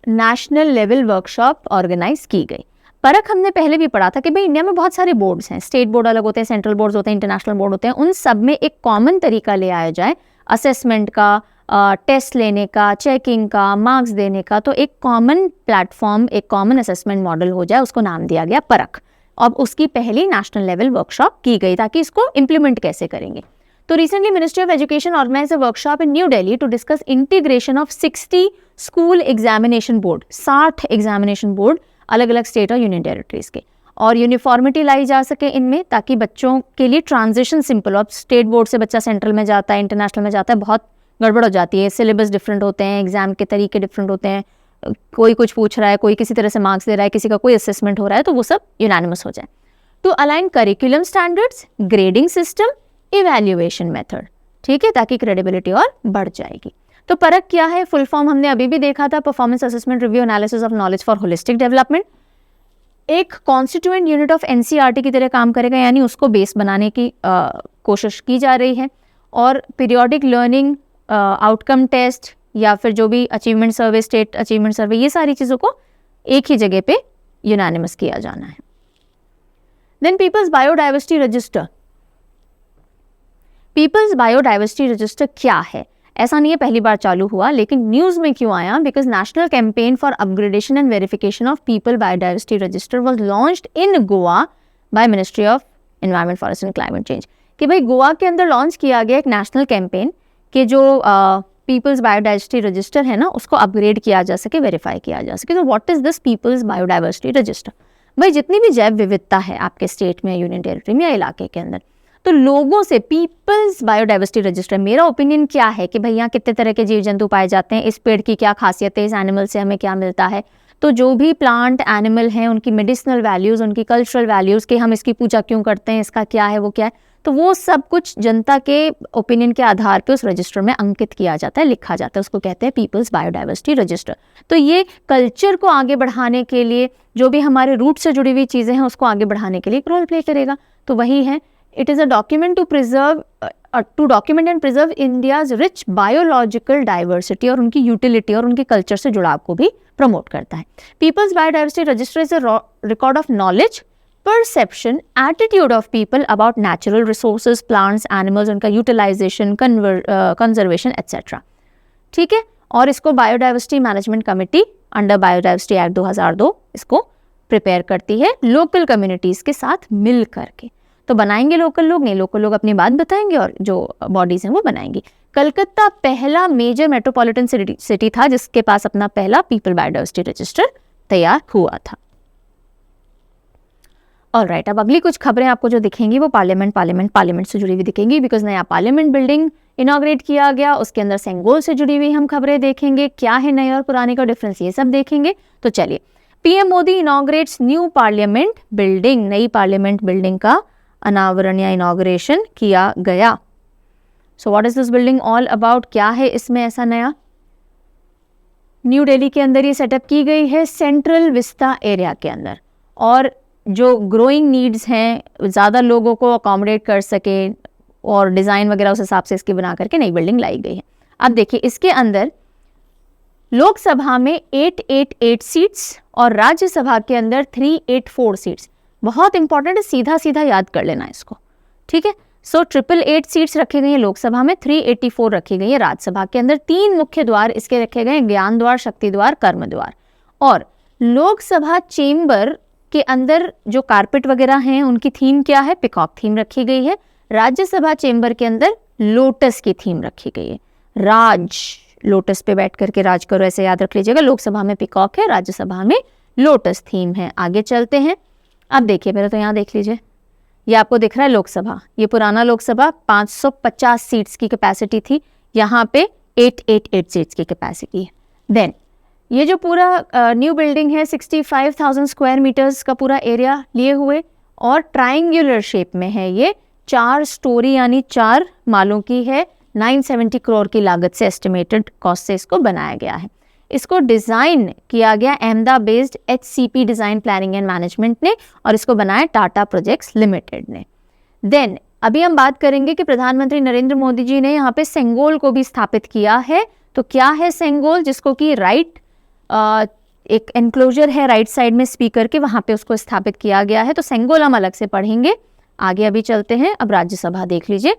नेशनल लेवल वर्कशॉप ऑर्गेनाइज की गई। परख हमने पहले भी पढ़ा था कि भाई इंडिया में बहुत सारे बोर्ड्स हैं, स्टेट बोर्ड अलग होते हैं, सेंट्रल बोर्ड्स होते हैं, इंटरनेशनल बोर्ड होते हैं, उन सब में एक कॉमन तरीका ले आया जाए असेसमेंट का, टेस्ट लेने का, चेकिंग का, मार्क्स देने का। तो एक कॉमन प्लेटफॉर्म, एक कॉमन असेसमेंट मॉडल हो जाए, उसको नाम दिया गया परख। अब उसकी पहली नेशनल लेवल वर्कशॉप की गई ताकि इसको इम्प्लीमेंट कैसे करेंगे। तो recently ministry of education organise a workshop in New Delhi to discuss integration of 60 school examination board, 60 examination board अलग अलग स्टेट और यूनियन टेरिटरीज के, और यूनिफॉर्मिटी लाई जा सके इनमें, ताकि बच्चों के लिए ट्रांजिशन सिंपल हो। अब स्टेट बोर्ड से बच्चा सेंट्रल में जाता है, इंटरनेशनल में जाता है, बहुत गड़बड़ हो जाती है, सिलेबस डिफरेंट होते हैं, एग्जाम के तरीके डिफरेंट होते हैं, कोई कुछ पूछ रहा है, कोई किसी तरह से मार्क्स दे रहा है, किसी का कोई असेसमेंट हो रहा है, तो वो सब यूनानिमस हो जाए। To align curriculum standards, grading system, evaluation method, ठीक है, ताकि क्रेडिबिलिटी और बढ़ जाएगी। तो परख क्या है, फुल फॉर्म हमने अभी भी देखा था, performance assessment review analysis of knowledge for holistic development. एक कॉन्स्टिट्यूएंट यूनिट ऑफ एनसीईआरटी की तरह काम करेगा, यानी उसको बेस बनाने की कोशिश की जा रही है। और पीरियोडिक लर्निंग, आउटकम टेस्ट, या फिर जो भी अचीवमेंट सर्वे, स्टेट अचीवमेंट सर्वे, ये सारी चीज़ों को एक ही जगह पे यूनानिमस किया जाना है। Then people's biodiversity register. People's biodiversity register क्या है? ऐसा नहीं है पहली बार चालू हुआ, लेकिन न्यूज में क्यों आया? Because national campaign for upgradation and verification of people biodiversity register was launched in Goa by ministry of environment, forest and climate change. कि भाई गोवा के अंदर लॉन्च किया गया एक नेशनल कैंपेन कि जो पीपल्स बायोडाइवर्सिटी रजिस्टर है ना, उसको अपग्रेड किया जा सके, वेरीफाई किया जा सके। तो what is this people's biodiversity register? भाई जितनी भी जैव विविधता है आपके स्टेट में, यूनियन टेरिटरी में या इलाके के अंदर, तो लोगों से पीपल्स बायोडाइवर्सिटी रजिस्टर, मेरा ओपिनियन क्या है कि भाई यहाँ कितने तरह के जीव जंतु पाए जाते हैं, इस पेड़ की क्या खासियत है, इस एनिमल से हमें क्या मिलता है। तो जो भी प्लांट एनिमल हैं, उनकी मेडिसिनल वैल्यूज़, उनकी कल्चरल वैल्यूज़, कि हम इसकी पूजा क्यों करते हैं, इसका क्या है, वो क्या है, तो वो सब कुछ जनता के ओपिनियन के आधार पे उस रजिस्टर में अंकित किया जाता है, लिखा जाता है, उसको कहते हैं पीपल्स बायोडाइवर्सिटी रजिस्टर। तो ये कल्चर को आगे बढ़ाने के लिए, जो भी हमारे रूट से जुड़ी हुई चीज़ें हैं उसको आगे बढ़ाने के लिए एक रोल प्ले करेगा। तो वही है, it is a document to document and preserve India's rich biological diversity, और उनकी यूटिलिटी और उनके कल्चर से जुड़ाव को भी प्रमोट करता है। People's biodiversity register is a record of knowledge, perception, attitude of people about natural resources, plants, animals, उनका utilization, conservation, etc. ठीक है। और इसको biodiversity management committee under biodiversity act 2002 इसको प्रिपेयर करती है लोकल कम्युनिटीज़ के साथ मिल करके। तो बनाएंगे लोकल लोग, नहीं लोकल लोग अपनी बात बताएंगे और जो बॉडीज़ हैं वो बनाएंगी। कलकत्ता पहला मेजर मेट्रोपॉलिटन सिटी था जिसके पास अपना पहला पीपल बायोडाइवर्सिटी रजिस्टर तैयार हुआ था। ऑलराइट, अब अगली कुछ खबरें आपको जो दिखेंगी वो पार्लियामेंट से जुड़ी हुई दिखेंगी, बिकॉज नया पार्लियामेंट बिल्डिंग इनॉग्रेट किया गया, उसके अंदर सेंगोल से जुड़ी हुई हम खबरें देखेंगे, क्या है नए और पुराने का डिफरेंस, ये सब देखेंगे। तो चलिए, PM Modi inaugurates new parliament building, नई पार्लियामेंट बिल्डिंग का अनावरण या इनॉग्रेशन किया गया। So what is this building all about, क्या है इसमें ऐसा नया? न्यू दिल्ली के अंदर ये सेटअप की गई है सेंट्रल विस्ता एरिया के अंदर, और जो ग्रोइंग नीड्स हैं, ज़्यादा लोगों को अकोमोडेट कर सके और डिज़ाइन वगैरह उस हिसाब से इसकी बना करके नई बिल्डिंग लाई गई है। अब देखिए, इसके अंदर लोकसभा में 888 सीट्स और राज्यसभा के अंदर 384 सीट्स। बहुत इंपॉर्टेंट है, सीधा सीधा याद कर लेना इसको, ठीक है। सो 888 सीट्स रखे गए हैं लोकसभा में, 384 रखी गई है राज्यसभा के अंदर। 3 मुख्य द्वार इसके रखे गए हैं, ज्ञान द्वार, शक्ति द्वार, कर्म द्वार। और लोकसभा चेंबर के अंदर जो कारपेट वगैरह हैं उनकी थीम क्या है, पिकॉक थीम रखी गई है। राज्यसभा चेंबर के अंदर लोटस की थीम रखी गई है, राज, लोटस पे बैठ करके राज करो, ऐसे याद रख लीजिएगा। लोकसभा में पिकॉक है, राज्यसभा में लोटस थीम है। आगे चलते हैं। अब देखिए, पहले तो यहाँ देख लीजिए, ये आपको दिख रहा है लोकसभा, ये पुराना लोकसभा 550 सीट्स की कैपेसिटी थी, यहाँ पे 888 सीट्स की कैपेसिटी है। देन ये जो पूरा न्यू बिल्डिंग है 65,000 स्क्वायर मीटर्स का पूरा एरिया लिए हुए और ट्रायंगुलर शेप में है। ये 4 स्टोरी यानी 4 मालों की है। 970 करोड़ की लागत से, एस्टिमेटेड कॉस्ट से इसको बनाया गया है। इसको डिज़ाइन किया गया Ahmedabad based HCP design planning and management ने, और इसको बनाया टाटा प्रोजेक्ट्स लिमिटेड ने। देन अभी हम बात करेंगे कि प्रधानमंत्री नरेंद्र मोदी जी ने यहाँ पे सेंगोल को भी स्थापित किया है। तो क्या है सेंगोल, जिसको कि एक एनक्लोजर है राइट साइड में स्पीकर के, वहाँ पे उसको स्थापित किया गया है। तो सेंगोल हम अलग से पढ़ेंगे। आगे अभी चलते हैं। अब राज्यसभा देख लीजिए,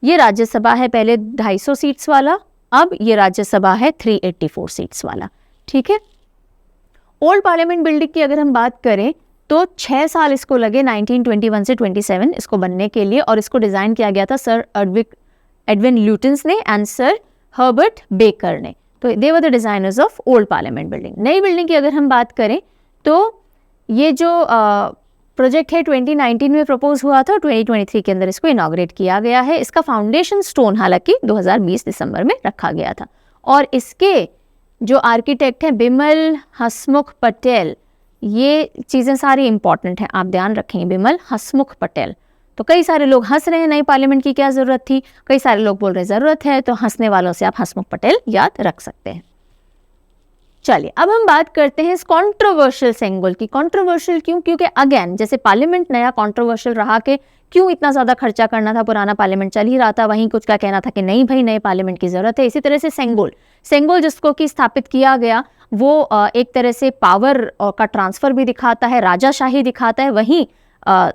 ये राज्यसभा है पहले 250 सीट्स वाला, अब ये राज्यसभा है 384 सीट्स वाला। ठीक है। ओल्ड पार्लियामेंट बिल्डिंग की अगर हम बात करें तो 6 साल इसको लगे 1921 से 27 इसको बनने के लिए, और इसको डिज़ाइन किया गया था सर एडविन ल्यूटन्स ने एंड सर हर्बर्ट बेकर ने। तो they were the designers of old parliament building. नई बिल्डिंग की अगर हम बात करें तो ये जो प्रोजेक्ट है 2019 में प्रपोज हुआ था, 2023 के अंदर इसको इनॉग्रेट किया गया है। इसका फाउंडेशन स्टोन हालांकि 2020 दिसंबर में रखा गया था, और इसके जो आर्किटेक्ट हैं बिमल हसमुख पटेल, ये चीज़ें सारी इंपॉर्टेंट हैं, आप ध्यान रखेंगे, बिमल हसमुख पटेल। तो कई सारे लोग हंस रहे हैं, नई पार्लियामेंट की क्या ज़रूरत थी, कई सारे लोग बोल रहे हैं ज़रूरत है, तो हंसने वालों से आप हसमुख पटेल याद रख सकते हैं। चलिए अब हम बात करते हैं इस कंट्रोवर्शियल सेंगोल की। कंट्रोवर्शियल क्यों? क्योंकि अगेन जैसे पार्लियामेंट नया कंट्रोवर्शियल रहा कि क्यों इतना ज़्यादा खर्चा करना था, पुराना पार्लियामेंट चल ही रहा था, वहीं कुछ का कहना था कि नहीं भाई नए पार्लियामेंट की ज़रूरत है। इसी तरह से सेंगोल जिसको कि स्थापित किया गया वो एक तरह से पावर का ट्रांसफ़र भी दिखाता है, राजाशाही दिखाता है। वहीं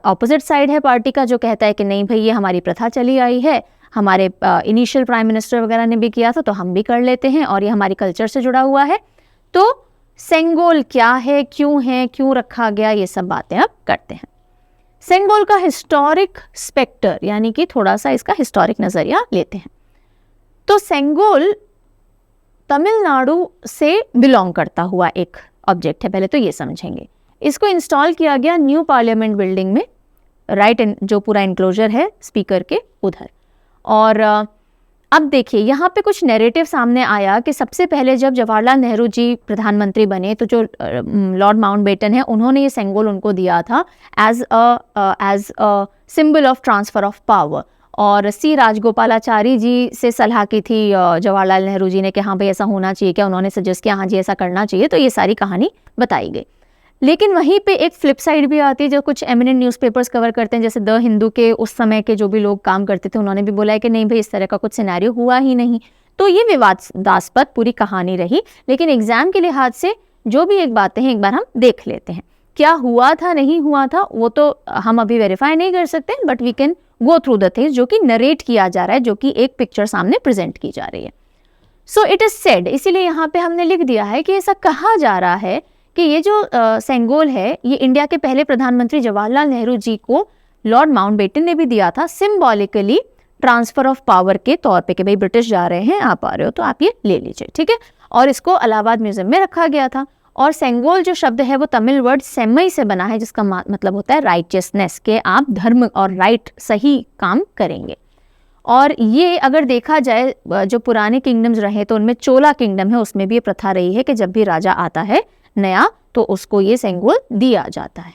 ऑपोजिट साइड है पार्टी का जो कहता है कि नहीं भाई ये हमारी प्रथा चली आई है, हमारे इनिशियल प्राइम मिनिस्टर वगैरह ने भी किया था तो हम भी कर लेते हैं, और ये हमारी कल्चर से जुड़ा हुआ है। तो सेंगोल क्या है, क्यों रखा गया, ये सब बातें अब करते हैं। सेंगोल का हिस्टोरिक स्पेक्टर यानी कि थोड़ा सा इसका हिस्टोरिक नज़रिया लेते हैं। तो सेंगोल तमिलनाडु से बिलोंग करता हुआ एक ऑब्जेक्ट है, पहले तो ये समझेंगे। इसको इंस्टॉल किया गया न्यू पार्लियामेंट बिल्डिंग में, राइट, जो पूरा इंक्लोजर है स्पीकर के उधर। और अब देखिए यहाँ पे कुछ नैरेटिव सामने आया कि सबसे पहले जब जवाहरलाल नेहरू जी प्रधानमंत्री बने तो जो लॉर्ड माउंटबेटन है उन्होंने ये सेंगोल उनको दिया था as a symbol of transfer of power. और सी राजगोपालाचारी जी से सलाह की थी जवाहरलाल नेहरू जी ने कि हाँ भाई ऐसा होना चाहिए क्या, उन्होंने सजेस्ट किया हाँ जी ऐसा करना चाहिए, तो ये सारी कहानी बताई गई। लेकिन वहीं पे एक फ्लिप साइड भी आती है जो कुछ एमिनेंट न्यूज़पेपर्स कवर करते हैं, जैसे द हिंदू के उस समय के जो भी लोग काम करते थे उन्होंने भी बोला है कि नहीं भाई इस तरह का कुछ सिनेरियो हुआ ही नहीं। तो ये विवादास्पद पूरी कहानी रही, लेकिन एग्जाम के लिहाज से जो भी एक बातें हैं एक बार हम देख लेते हैं। क्या हुआ था नहीं हुआ था वो तो हम अभी वेरीफाई नहीं कर सकते, but we can go through the things जो कि नरेट किया जा रहा है, जो कि एक पिक्चर सामने प्रेजेंट की जा रही है। सो इट इज सेड, इसीलिए यहाँ पे हमने लिख दिया है कि ऐसा कहा जा रहा है कि ये जो सेंगोल है ये इंडिया के पहले प्रधानमंत्री जवाहरलाल नेहरू जी को लॉर्ड माउंटबेटन ने भी दिया था, सिंबॉलिकली ट्रांसफर ऑफ पावर के तौर पे कि भाई ब्रिटिश जा रहे हैं, आप आ रहे हो तो आप ये ले लीजिए, ठीक है। और इसको इलाहाबाद म्यूजियम में रखा गया था। और सेंगोल जो शब्द है वो तमिल वर्ड सेमई से बना है, जिसका मतलब होता है राइटियसनेस, के आप धर्म और राइट सही काम करेंगे। और ये अगर देखा जाए जो पुराने किंगडम्स रहे तो उनमें चोला किंगडम है, उसमें भी ये प्रथा रही है कि जब भी राजा आता है नया तो उसको ये सेंगोल दिया जाता है।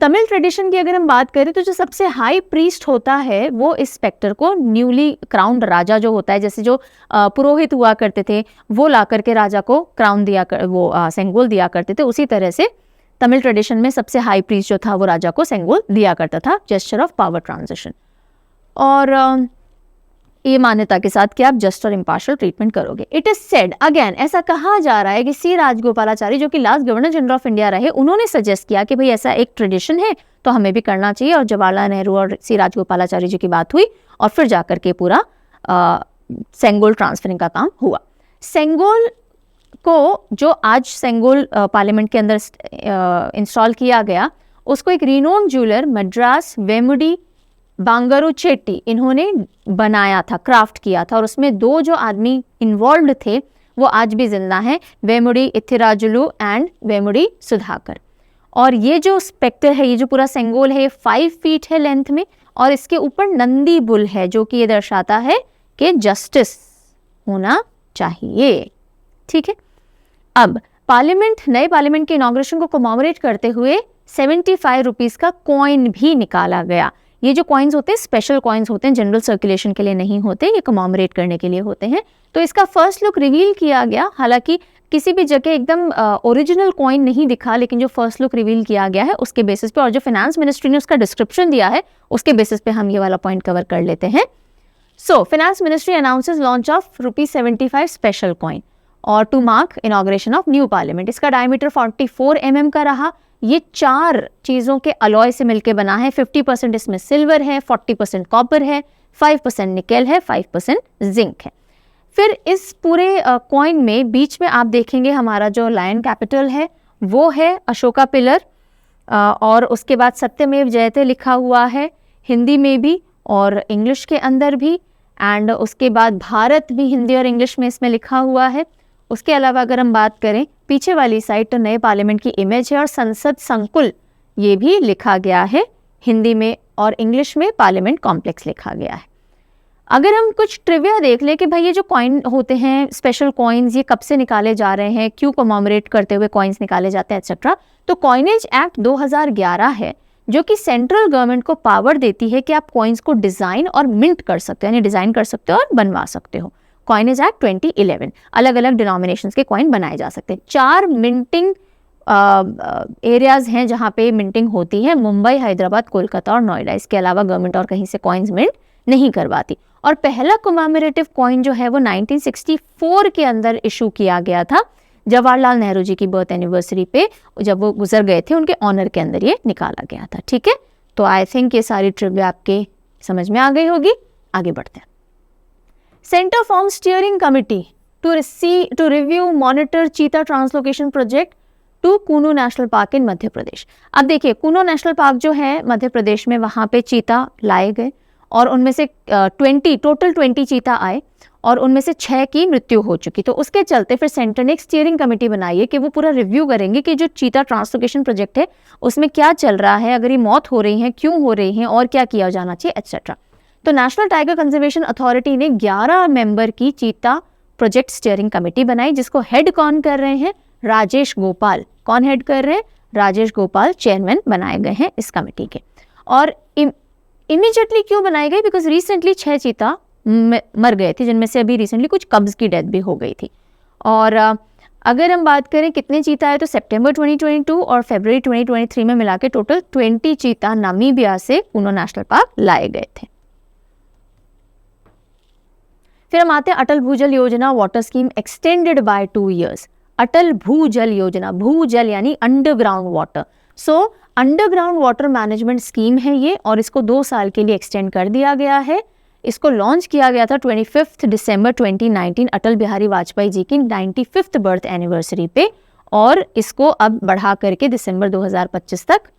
तमिल ट्रेडिशन की अगर हम बात करें तो जो सबसे हाई प्रीस्ट होता है वो इस स्पेक्टर को न्यूली क्राउंड राजा जो होता है, जैसे जो पुरोहित हुआ करते थे वो ला करके राजा को क्राउन दिया वो सेंगोल दिया करते थे, उसी तरह से तमिल ट्रेडिशन में सबसे हाई प्रीस्ट जो था वो राजा को सेंगोल दिया करता था, जेस्चर ऑफ पावर ट्रांजिशन। और ये मान्यता के साथ कि आप जस्ट और इम्पार्शियल ट्रीटमेंट करोगे। इट इज सेड अगेन, ऐसा कहा जा रहा है कि सी राजगोपालाचारी जो कि last governor general of India रहे, उन्होंने सजेस्ट किया कि भाई ऐसा एक ट्रेडिशन है तो हमें भी करना चाहिए, और जवाहरलाल नेहरू और सी राजगोपालाचारी जी की बात हुई और फिर जाकर के पूरा सेंगोल ट्रांसफरिंग का काम हुआ। सेंगोल को जो आज सेंगोल पार्लियामेंट के अंदर इंस्टॉल किया गया, उसको एक रिनोन ज्वेलर मद्रास वेमुडी बांगरू चेट्टी इन्होंने बनाया था, क्राफ्ट किया था, और उसमें 2 जो आदमी इन्वॉल्व थे वो आज भी जिंदा हैं, वेमुडी इथिराजुलू एंड वेमुडी सुधाकर। और ये जो स्पेक्टर है, ये जो पूरा सेंगोल है, 5 फीट है लेंथ में, और इसके ऊपर नंदी बुल है जो कि ये दर्शाता है कि जस्टिस होना चाहिए। ठीक है, अब पार्लियामेंट, नए पार्लियामेंट के इनॉग्रेशन को कॉमेमोरेट करते हुए 75 रुपीस का कॉइन भी निकाला गया। ये जो कॉइन्स होते हैं स्पेशल कॉइन्स होते हैं, जनरल सर्कुलेशन के लिए नहीं होते, ये कॉमेमोरेट करने के लिए होते हैं। तो इसका फर्स्ट लुक रिवील किया गया, हालांकि किसी भी जगह एकदम ओरिजिनल कॉइन नहीं दिखा, लेकिन जो फर्स्ट लुक रिवील किया गया है उसके बेसिस पे, और जो फाइनेंस मिनिस्ट्री ने उसका डिस्क्रिप्शन दिया है उसके बेसिस पे हम ये वाला पॉइंट कवर कर लेते हैं। So finance ministry announces launch of ₹75 special coin और to mark inauguration of new parliament. इसका डायमीटर 44 mm का रहा। ये 4 चीज़ों के अलॉय से मिलकर बना है। 50% इसमें सिल्वर है, 40% कॉपर है, 5% निकेल है, 5% जिंक है। फिर इस पूरे कॉइन में बीच में आप देखेंगे हमारा जो लायन कैपिटल है वो है अशोका पिलर, और उसके बाद सत्यमेव जयते लिखा हुआ है हिंदी में भी और इंग्लिश के अंदर भी, एंड उसके बाद भारत भी हिंदी और इंग्लिश में इसमें लिखा हुआ है। उसके अलावा अगर हम बात करें पीछे वाली साइड, तो नए पार्लियामेंट की इमेज है, और संसद संकुल ये भी लिखा गया है हिंदी में, और इंग्लिश में पार्लियामेंट कॉम्प्लेक्स लिखा गया है। अगर हम कुछ ट्रिविया देख लें कि भाई ये जो कॉइन होते हैं स्पेशल कॉइन्स, ये कब से निकाले जा रहे हैं, क्यों कॉमेमोरेट करते हुए कॉइन्स निकाले जाते हैं एक्सेट्रा, तो कॉइनेज एक्ट 2011 है जो कि सेंट्रल गवर्नमेंट को पावर देती है कि आप कॉइन्स को डिजाइन और मिंट कर सकते हो, यानी डिजाइन कर सकते हो और बनवा सकते हो। कॉइनेज एक्ट 2011, अलग अलग डिनोमिनेशंस के कॉइन बनाए जा सकते हैं। 4 मिंटिंग एरियाज हैं जहां पे मिंटिंग होती है, मुंबई, हैदराबाद, कोलकाता और नोएडा। इसके अलावा गवर्नमेंट और कहीं से कॉइन्स मिंट नहीं करवाती। और पहला कॉमेमोरेटिव कॉइन जो है वो 1964 के अंदर इशू किया गया था, जवाहरलाल नेहरू जी की बर्थ एनिवर्सरी पे जब वो गुजर गए थे, उनके ऑनर के अंदर ये निकाला गया था। ठीक है, तो आई थिंक ये सारी ट्रिविया आपके समझ में आ गई होगी। आगे बढ़ते हैं। Centre form steering committee to review monitor cheetah translocation project to Kuno national park in Madhya Pradesh. अब देखिए कूनो नेशनल पार्क जो है मध्य प्रदेश में, वहाँ पे चीता लाए गए और उनमें से टोटल 20 चीता आए और उनमें से 6 की मृत्यु हो चुकी। तो उसके चलते फिर सेंटर ने एक स्टीयरिंग कमेटी बनाई है कि वो पूरा रिव्यू करेंगे कि जो चीता ट्रांसलोकेशन प्रोजेक्ट है उसमें क्या चल रहा है, अगर ये मौत हो रही है क्यों हो रही है और क्या किया जाना चाहिए एक्सेट्रा। तो नेशनल टाइगर कंजर्वेशन अथॉरिटी ने 11 मेंबर की चीता प्रोजेक्ट स्टीयरिंग कमेटी बनाई, जिसको हेड कौन कर रहे हैं, राजेश गोपाल। कौन हेड कर रहे हैं, राजेश गोपाल चेयरमैन बनाए गए हैं इस कमेटी के। और इमीडिएटली क्यों बनाई गई, बिकॉज रिसेंटली 6 चीता मर गए थे, जिनमें से अभी रिसेंटली कुछ कब्ज की डेथ भी हो गई थी। और अगर हम बात करें कितने चीता है, तो सितंबर 2022 और फरवरी 2023 में मिला के टोटल 20 चीता नामीबिया से कूनो नेशनल पार्क लाए गए थे। फिर हम आते हैं अटल भूजल योजना water scheme extended by 2 years। अटल भूजल योजना, भूजल यानी अंडरग्राउंड वाटर। सो अंडरग्राउंड वाटर मैनेजमेंट स्कीम है ये, और इसको 2 साल के लिए एक्सटेंड कर दिया गया है। इसको लॉन्च किया गया था 25 दिसंबर 2019 अटल बिहारी वाजपेयी जी की 95th बर्थ एनिवर्सरी पे, और इसको अब बढ़ा करके दिसंबर 2025 तक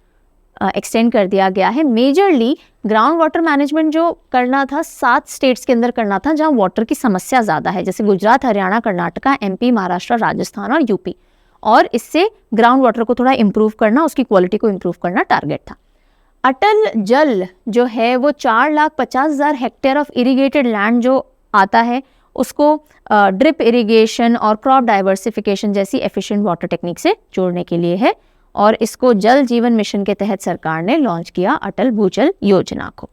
एक्सटेंड कर दिया गया है। मेजरली ग्राउंड वाटर मैनेजमेंट जो करना था 7 स्टेट्स के अंदर करना था जहां वाटर की समस्या ज़्यादा है, जैसे गुजरात, हरियाणा, कर्नाटका, MP, महाराष्ट्र, राजस्थान और UP। और इससे ग्राउंड वाटर को थोड़ा इम्प्रूव करना, उसकी क्वालिटी को इम्प्रूव करना टारगेट था। अटल जल जो है वो 4,50,000 हेक्टेयर ऑफ इरिगेटेड लैंड जो आता है उसको ड्रिप इरिगेशन और क्रॉप डाइवर्सिफिकेशन जैसी एफिशिएंट वाटर टेक्निक से जोड़ने के लिए है, और इसको जल जीवन मिशन के तहत सरकार ने लॉन्च किया अटल भूजल योजना को।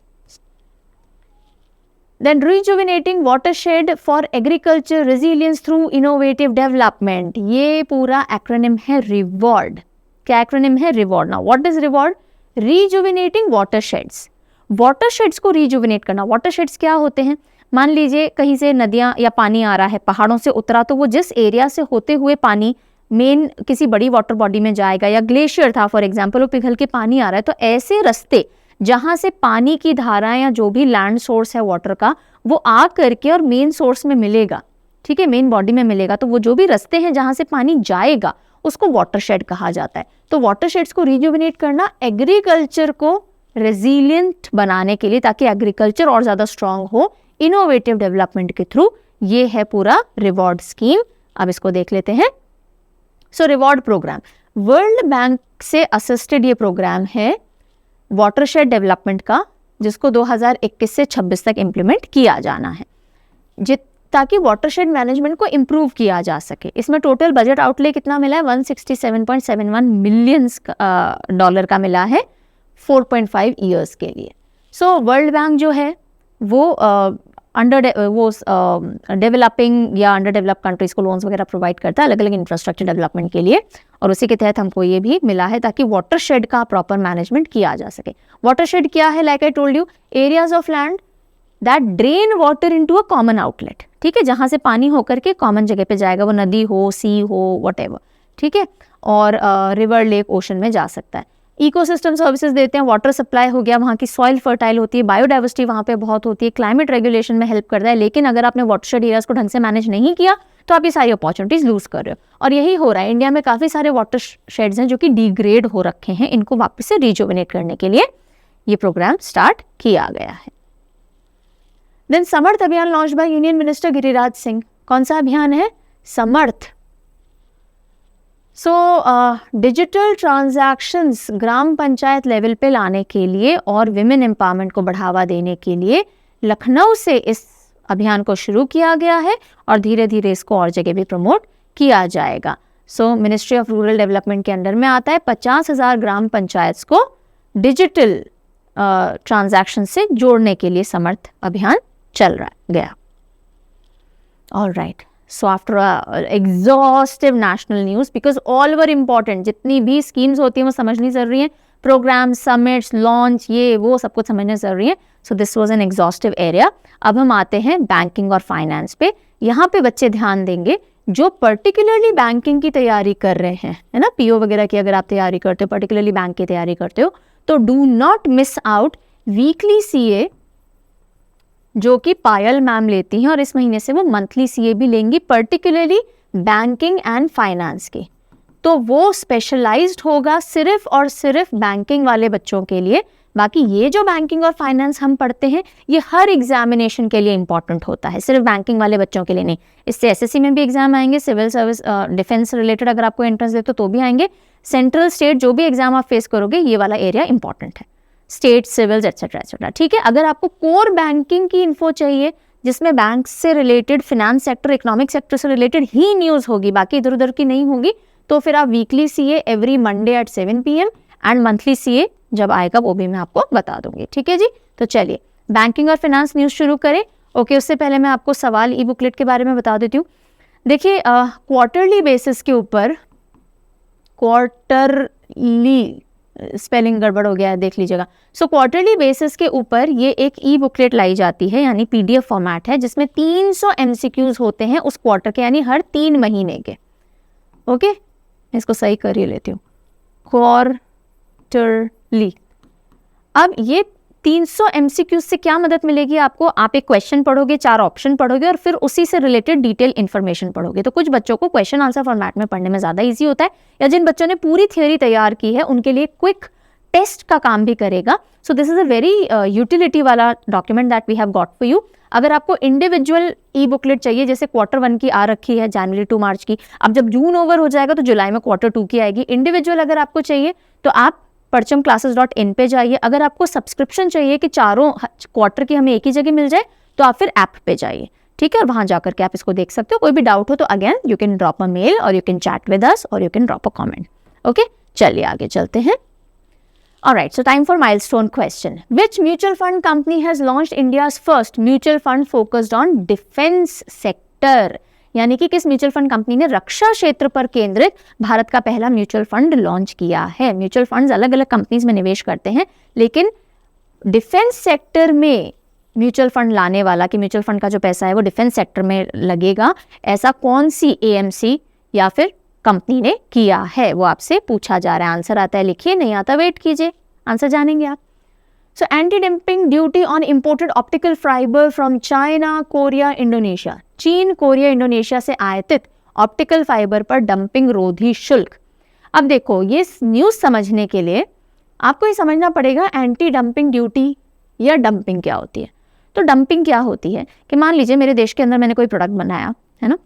Then rejuvenating watershed for agriculture resilience through innovative development, ये पूरा एक्रोनिम है रिवॉर्ड। क्या एक्रोनिम है, reward. Now what is reward, rejuvenating watersheds. Watersheds को रीजुविनेट करना। वाटरशेड्स क्या होते हैं, मान लीजिए कहीं से नदियां या पानी आ रहा है, पहाड़ों से उतरा, तो वो जिस एरिया से होते हुए पानी मेन किसी बड़ी वाटर बॉडी में जाएगा, या ग्लेशियर था फॉर एग्जांपल, वो पिघल के पानी आ रहा है, तो ऐसे रास्ते जहां से पानी की धारा या जो भी लैंड सोर्स है वाटर का, वो आ करके और मेन सोर्स में मिलेगा, ठीक है, मेन बॉडी में मिलेगा, तो वो जो भी रास्ते हैं जहां से पानी जाएगा उसको वाटरशेड कहा जाता है। तो वाटरशेड्स को रिजुविनेट करना एग्रीकल्चर को रेजिलियंट बनाने के लिए, ताकि एग्रीकल्चर और ज्यादा स्ट्रांग हो इनोवेटिव डेवलपमेंट के थ्रू, ये है पूरा रिवॉर्ड स्कीम। अब इसको देख लेते हैं। सो रिवॉर्ड प्रोग्राम वर्ल्ड बैंक से असिस्टेड ये प्रोग्राम है वाटरशेड डेवलपमेंट का, जिसको 2021 से 26 तक इम्प्लीमेंट किया जाना है, ताकि वाटरशेड मैनेजमेंट को इम्प्रूव किया जा सके। इसमें टोटल बजट आउटले कितना मिला है, $167.71 मिलियन डॉलर का मिला है 4.5 ईयर्स के लिए। सो वर्ल्ड बैंक जो है वो डेवलपिंग या अंडर डेवलप कंट्रीज को लोन्स वगैरह प्रोवाइड करता है अलग अलग इंफ्रास्ट्रक्चर डेवलपमेंट के लिए, और उसी के तहत हमको ये भी मिला है ताकि वाटरशेड का प्रॉपर मैनेजमेंट किया जा सके। वाटरशेड क्या है, like I told you, areas of land that drain water into a common outlet, ठीक है, जहां से पानी होकर के कॉमन जगह पे जाएगा, वो नदी हो, सी हो, व्हाटएवर, ठीक है, और रिवर, लेक, ओशन में जा सकता है। इकोसिस्टम सर्विसेज देते हैं, वाटर सप्लाई हो गया, वहाँ की सॉइल फर्टाइल होती है, बायोडाइवर्सिटी वहाँ पे बहुत होती है, क्लाइमेट रेगुलेशन में हेल्प करता है। लेकिन अगर आपने वाटरशेड एरियाज को ढंग से मैनेज नहीं किया तो आप ये सारी अपॉर्चुनिटीज लूज कर रहे हो, और यही हो रहा है। इंडिया में काफ़ी सारे वाटर शेड्स हैं जो कि डिग्रेड हो रखे हैं, इनको वापस से रिजुविनेट करने के लिए ये प्रोग्राम स्टार्ट किया गया है। देन समर्थ अभियान launch by union minister Giriraj Singh. कौन सा अभियान है, समर्थ। सो डिजिटल ट्रांजैक्शंस ग्राम पंचायत लेवल पे लाने के लिए और विमेन एम्पावरमेंट को बढ़ावा देने के लिए लखनऊ से इस अभियान को शुरू किया गया है, और धीरे धीरे इसको और जगह भी प्रमोट किया जाएगा। सो मिनिस्ट्री ऑफ रूरल डेवलपमेंट के अंडर में आता है। 50,000 ग्राम पंचायत को डिजिटल ट्रांजैक्शन से जोड़ने के लिए समर्थ अभियान चल रहा गया। All right, so after exhaustive national news, because all were important, जितनी भी स्कीम्स होती हैं वो समझनी जरूरी है, प्रोग्राम, समिट्स, लॉन्च, ये वो सब कुछ समझना जरूरी है। So this was an exhaustive area. अब हम आते हैं बैंकिंग और फाइनेंस पे। यहाँ पे बच्चे ध्यान देंगे जो पर्टिकुलरली बैंकिंग की तैयारी कर रहे हैं, है ना, पीओ वगैरह की अगर आप तैयारी करते हो, पर्टिकुलरली बैंक की तैयारी करते हो, तो do not miss out weekly CA जो कि पायल मैम लेती हैं, और इस महीने से वो मंथली सीए भी लेंगी, पर्टिकुलरली बैंकिंग एंड फाइनेंस की। तो वो स्पेशलाइज्ड होगा सिर्फ और सिर्फ बैंकिंग वाले बच्चों के लिए। बाकी ये जो बैंकिंग और फाइनेंस हम पढ़ते हैं ये हर एग्जामिनेशन के लिए इंपॉर्टेंट होता है, सिर्फ बैंकिंग वाले बच्चों के लिए नहीं। इससे एसएससी में भी एग्जाम आएंगे, सिविल सर्विस, डिफेंस रिलेटेड अगर आपको एंट्रेंस देते तो भी आएंगे, सेंट्रल स्टेट जो भी एग्जाम आप फेस करोगे ये वाला एरिया इंपॉर्टेंट है, स्टेट सिविल्स एटसेट्रा एटसेट्रा, ठीक है। अगर आपको कोर बैंकिंग की इन्फो चाहिए जिसमें बैंक से related, finance sector, economic sector से रिलेटेड ही न्यूज़ होगी, बाकी इधर उधर की नहीं होगी, तो फिर आप weekly CA every Monday at 7 PM and monthly CA जब आएगा वो भी मैं आपको बता दूंगी, ठीक है जी। तो चलिए बैंकिंग और फाइनेंस न्यूज़ शुरू करें। ओके, उससे पहले मैं आपको सवाल ई बुकलेट के बारे में बता देती हूँ। देखिए क्वार्टरली बेसिस के ऊपर, क्वार्टरली स्पेलिंग गड़बड़ हो गया है, देख लीजिएगा। सो क्वार्टरली बेसिस के ऊपर ये एक ई बुकलेट लाई जाती है, यानी पीडीएफ फॉर्मेट है, जिसमें 300 MCQs होते हैं उस क्वार्टर के, यानी हर 3 महीने के। ओके, इसको सही कर ही लेती हूँ, क्वार्टरली। अब ये 300 MCQs से क्या मदद मिलेगी आपको, आप एक क्वेश्चन पढ़ोगे, 4 ऑप्शन पढ़ोगे और फिर उसी से रिलेटेड डिटेल इन्फॉर्मेशन पढ़ोगे। तो कुछ बच्चों को क्वेश्चन आंसर फॉर्मेट में पढ़ने में ज़्यादा इजी होता है, या जिन बच्चों ने पूरी थ्योरी तैयार की है उनके लिए क्विक टेस्ट का काम भी करेगा। So this is a very utility वाला document that we have got for you. अगर आपको इंडिविजुअल ई बुकलेट चाहिए, जैसे Q1 की आ रखी है जनवरी टू मार्च की, अब जब जून ओवर हो जाएगा तो जुलाई में Q2 की आएगी। इंडिविजुअल अगर आपको चाहिए तो आप parchamclasses.in पे जाइए। अगर आपको सब्सक्रिप्शन चाहिए कि चारों क्वार्टर की हमें एक ही जगह मिल जाए तो आप फिर ऐप पे जाइए, ठीक है, और वहां जाकर के आप इसको देख सकते हो। कोई भी डाउट हो तो again you can drop a mail और you can chat with us और you can drop a comment. Okay, चलिए आगे चलते हैं। Alright, so time for milestone question. Which mutual fund company has launched India's first mutual fund focused on defense sector? यानी कि किस mutual fund company ने रक्षा क्षेत्र पर केंद्रित भारत का पहला म्यूचुअल फंड लॉन्च किया है। म्यूचुअल फंड्स अलग अलग कंपनीज में निवेश करते हैं, लेकिन डिफेंस सेक्टर में म्यूचुअल फंड लाने वाला कि म्यूचुअल फंड का जो पैसा है वो डिफेंस सेक्टर में लगेगा, ऐसा कौन सी एएमसी या फिर कंपनी ने किया है, वो आपसे पूछा जा रहा है। आंसर आता है लिखिए, नहीं आता वेट कीजिए, आंसर जानेंगे आप। So anti dumping duty on imported optical fibre from China, Korea, Indonesia. चीन, कोरिया, इंडोनेशिया से आयातित ऑप्टिकल फाइबर पर डंपिंग रोधी शुल्क। अब देखो, ये न्यूज़ समझने के लिए आपको ये समझना पड़ेगा एंटी डंपिंग ड्यूटी या डंपिंग क्या होती है। तो डंपिंग क्या होती है कि मान लीजिए मेरे देश के अंदर मैंने कोई प्रोडक्ट बनाया है ना,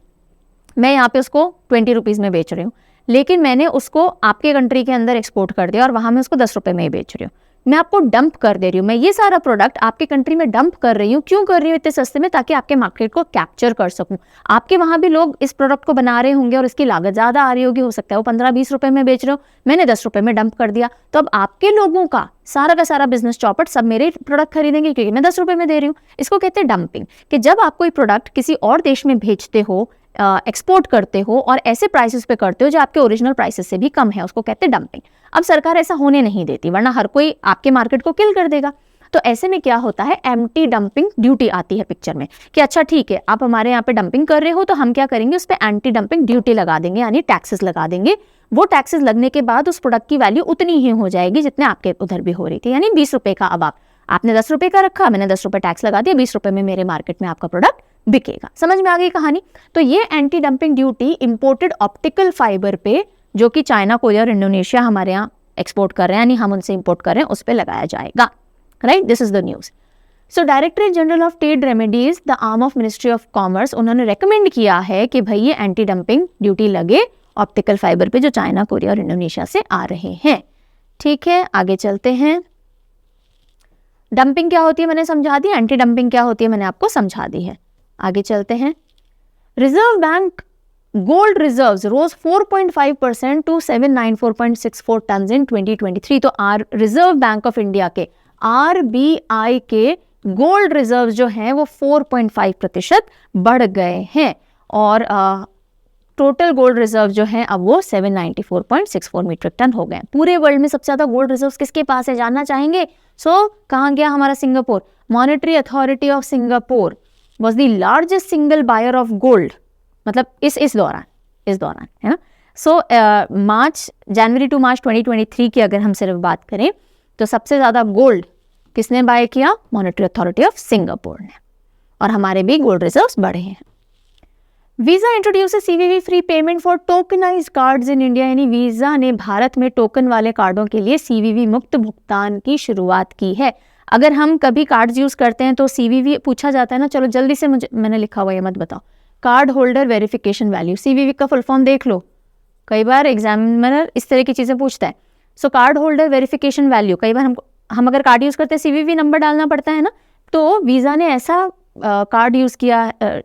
मैं यहाँ पे उसको 20 रुपीज़ में बेच रही हूँ, लेकिन मैंने उसको आपके कंट्री के अंदर एक्सपोर्ट कर दिया और वहाँ मैं उसको 10 रुपये में ही बेच रही हूँ। मैं आपको डंप कर दे रही हूँ, मैं ये सारा प्रोडक्ट आपके कंट्री में डंप कर रही हूँ। क्यों कर रही हूँ इतने सस्ते में? ताकि आपके मार्केट को कैप्चर कर सकूँ। आपके वहाँ भी लोग इस प्रोडक्ट को बना रहे होंगे और इसकी लागत ज़्यादा आ रही होगी, हो सकता है वो 15-20 रुपये में बेच रहे हो, मैंने 10 रुपये में डंप कर दिया, तो अब आपके लोगों का सारा बिजनेस चौपट, सब मेरे प्रोडक्ट खरीदेंगे क्योंकि मैं 10 रुपये में दे रही हूँ। इसको कहते हैं डंपिंग, कि जब आप कोई प्रोडक्ट किसी और देश में भेजते हो, एक्सपोर्ट करते हो और ऐसे प्राइसेस पे करते हो जो आपके ओरिजिनल प्राइसेस से भी कम है, उसको कहते हैं डंपिंग। अब सरकार ऐसा होने नहीं देती, वरना हर कोई आपके मार्केट को किल कर देगा। तो ऐसे में क्या होता है, एंटी डंपिंग ड्यूटी आती है पिक्चर में कि अच्छा ठीक है, आप हमारे यहाँ पे डंपिंग कर रहे हो तो हम क्या करेंगे, उस पर एंटी डंपिंग ड्यूटी लगा देंगे, यानी टैक्सेस लगा देंगे। वो टैक्सेस लगने के बाद उस प्रोडक्ट की वैल्यू उतनी ही हो जाएगी जितने आपके उधर भी हो रही थी, यानी 20 रुपये का। अब आपने 10 रुपये का रखा, मैंने 10 रुपये टैक्स लगा दिया, 20 रुपये में मेरे मार्केट में आपका प्रोडक्ट बिकेगा। समझ में आ गई कहानी? तो ये anti dumping duty imported optical fibre पे, जो कि चाइना, कोरिया और इंडोनेशिया हमारे यहाँ एक्सपोर्ट कर रहे हैं, यानी हम उनसे इंपोर्ट कर रहे हैं, उस पर लगाया जाएगा। Right, this is the news. So directorate general of trade remedies, the arm of ministry of commerce, उन्होंने रेकमेंड किया है कि भाई ये एंटी डंपिंग ड्यूटी लगे ऑप्टिकल फाइबर पे जो चाइना, कोरिया और इंडोनेशिया से आ रहे हैं। ठीक है, आगे चलते हैं। डंपिंग क्या होती है मैंने समझा दी, एंटी डंपिंग क्या होती है मैंने आपको समझा दी है। आगे चलते हैं। Reserve bank gold reserves rose 4.5% to 794.64 tonne in 2023। तो रिजर्व बैंक ऑफ इंडिया के, RBI के गोल्ड रिजर्व जो हैं वो 4.5% बढ़ गए हैं और टोटल गोल्ड रिजर्व जो हैं अब वो 794.64 मीट्रिक टन हो गए। पूरे वर्ल्ड में सबसे ज्यादा गोल्ड रिजर्व्स किसके पास है, जानना चाहेंगे? कहाँ गया हमारा Singapore? Monetary authority of Singapore was the largest single buyer of gold, मतलब इस दौरान है ना। जनवरी टू मार्च 2023 की अगर हम सिर्फ बात करें तो सबसे ज़्यादा गोल्ड किसने बाय किया? मॉनेटरी अथॉरिटी ऑफ सिंगापुर ने, और हमारे भी गोल्ड रिजर्व्स बढ़े हैं। Visa introduces CVV free payment for tokenised cards in India, यानी वीज़ा ने भारत में टोकन वाले कार्डों के लिए CVV मुक्त भुगतान की शुरुआत की है। अगर हम कभी कार्ड्स यूज़ करते हैं तो CVV पूछा जाता है ना, चलो जल्दी से मैंने लिखा हुआ है मत बताओ, card holder verification value. CVV का फुल फॉर्म देख लो, कई बार एग्जामिनर इस तरह की चीज़ें पूछता है। कार्ड होल्डर वेरिफिकेशन वैल्यू, कई बार हम अगर कार्ड यूज़ करते हैं CVV नंबर डालना पड़ता है ना, तो वीज़ा ने ऐसा कार्ड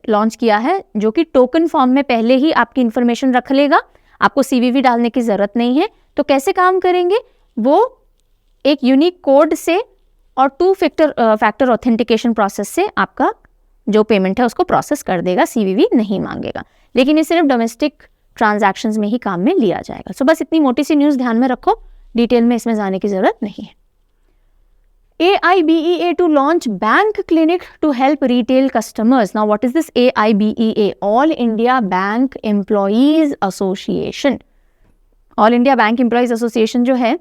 लॉन्च किया है जो कि टोकन फॉर्म में पहले ही आपकी इंफॉर्मेशन रख लेगा, आपको CVV डालने की ज़रूरत नहीं है। तो कैसे काम करेंगे वो? एक यूनिक कोड से और 2 फैक्टर ऑथेंटिकेशन प्रोसेस से आपका जो पेमेंट है उसको प्रोसेस कर देगा, CVV नहीं मांगेगा। लेकिन ये सिर्फ डोमेस्टिक ट्रांजैक्शंस में ही काम में लिया जाएगा। बस इतनी मोटी सी न्यूज़ ध्यान में रखो, डिटेल में इसमें जाने की ज़रूरत नहीं है। AIBEA to launch bank clinic to help retail customers. Now what is this AIBEA? All India Bank Employees Association. All India Bank Employees Association जो है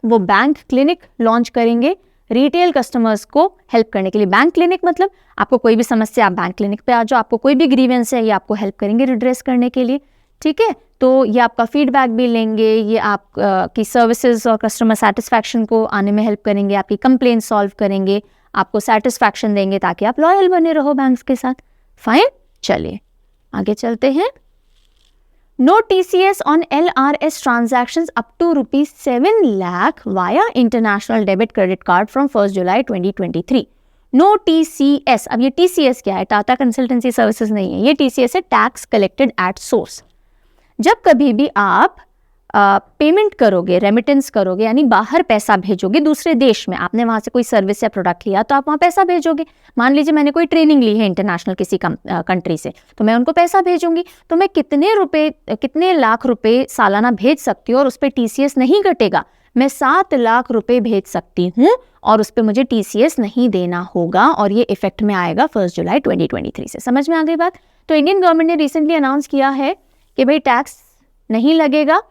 वो बैंक क्लिनिक लॉन्च करेंगे रिटेल कस्टमर्स को हेल्प करने के लिए। बैंक क्लिनिक मतलब आपको कोई भी समस्या, आप बैंक क्लिनिक पे आ जाओ, आपको कोई भी ग्रीवेंस है ये आपको हेल्प करेंगे रिड्रेस करने के लिए। ठीक है, तो ये आपका फीडबैक भी लेंगे, ये आप की सर्विसेज और कस्टमर सेटिस्फैक्शन को आने में हेल्प करेंगे, आपकी कंप्लेंट सॉल्व करेंगे, आपको सेटिस्फैक्शन देंगे ताकि आप लॉयल बने रहो बैंक्स के साथ। फाइन, चलिए आगे चलते हैं। No TCS on LRS transactions up to ₹7 lakh via international debit credit card from 1st July 2023. No TCS, अब ये TCS क्या है? टाटा कंसल्टेंसी सर्विसेज नहीं है, ये TCS है टैक्स कलेक्टेड एट सोर्स। जब कभी भी आप पेमेंट करोगे, रेमिटेंस करोगे, यानी बाहर पैसा भेजोगे दूसरे देश में, आपने वहाँ से कोई सर्विस या प्रोडक्ट लिया तो आप वहाँ पैसा भेजोगे। मान लीजिए मैंने कोई ट्रेनिंग ली है इंटरनेशनल किसी कंट्री से, तो मैं उनको पैसा भेजूंगी, तो मैं कितने लाख रुपए सालाना भेज सकती हूँ और उस पर TCS नहीं कटेगा। मैं 7 लाख रुपए भेज सकती हूँ और उस पर मुझे TCS नहीं देना होगा और ये इफेक्ट में आएगा 1 जुलाई 2023 से। समझ में आ गई बात? तो इंडियन गवर्नमेंट ने रिसेंटली अनाउंस किया है कि भाई टैक्स नहीं लगेगा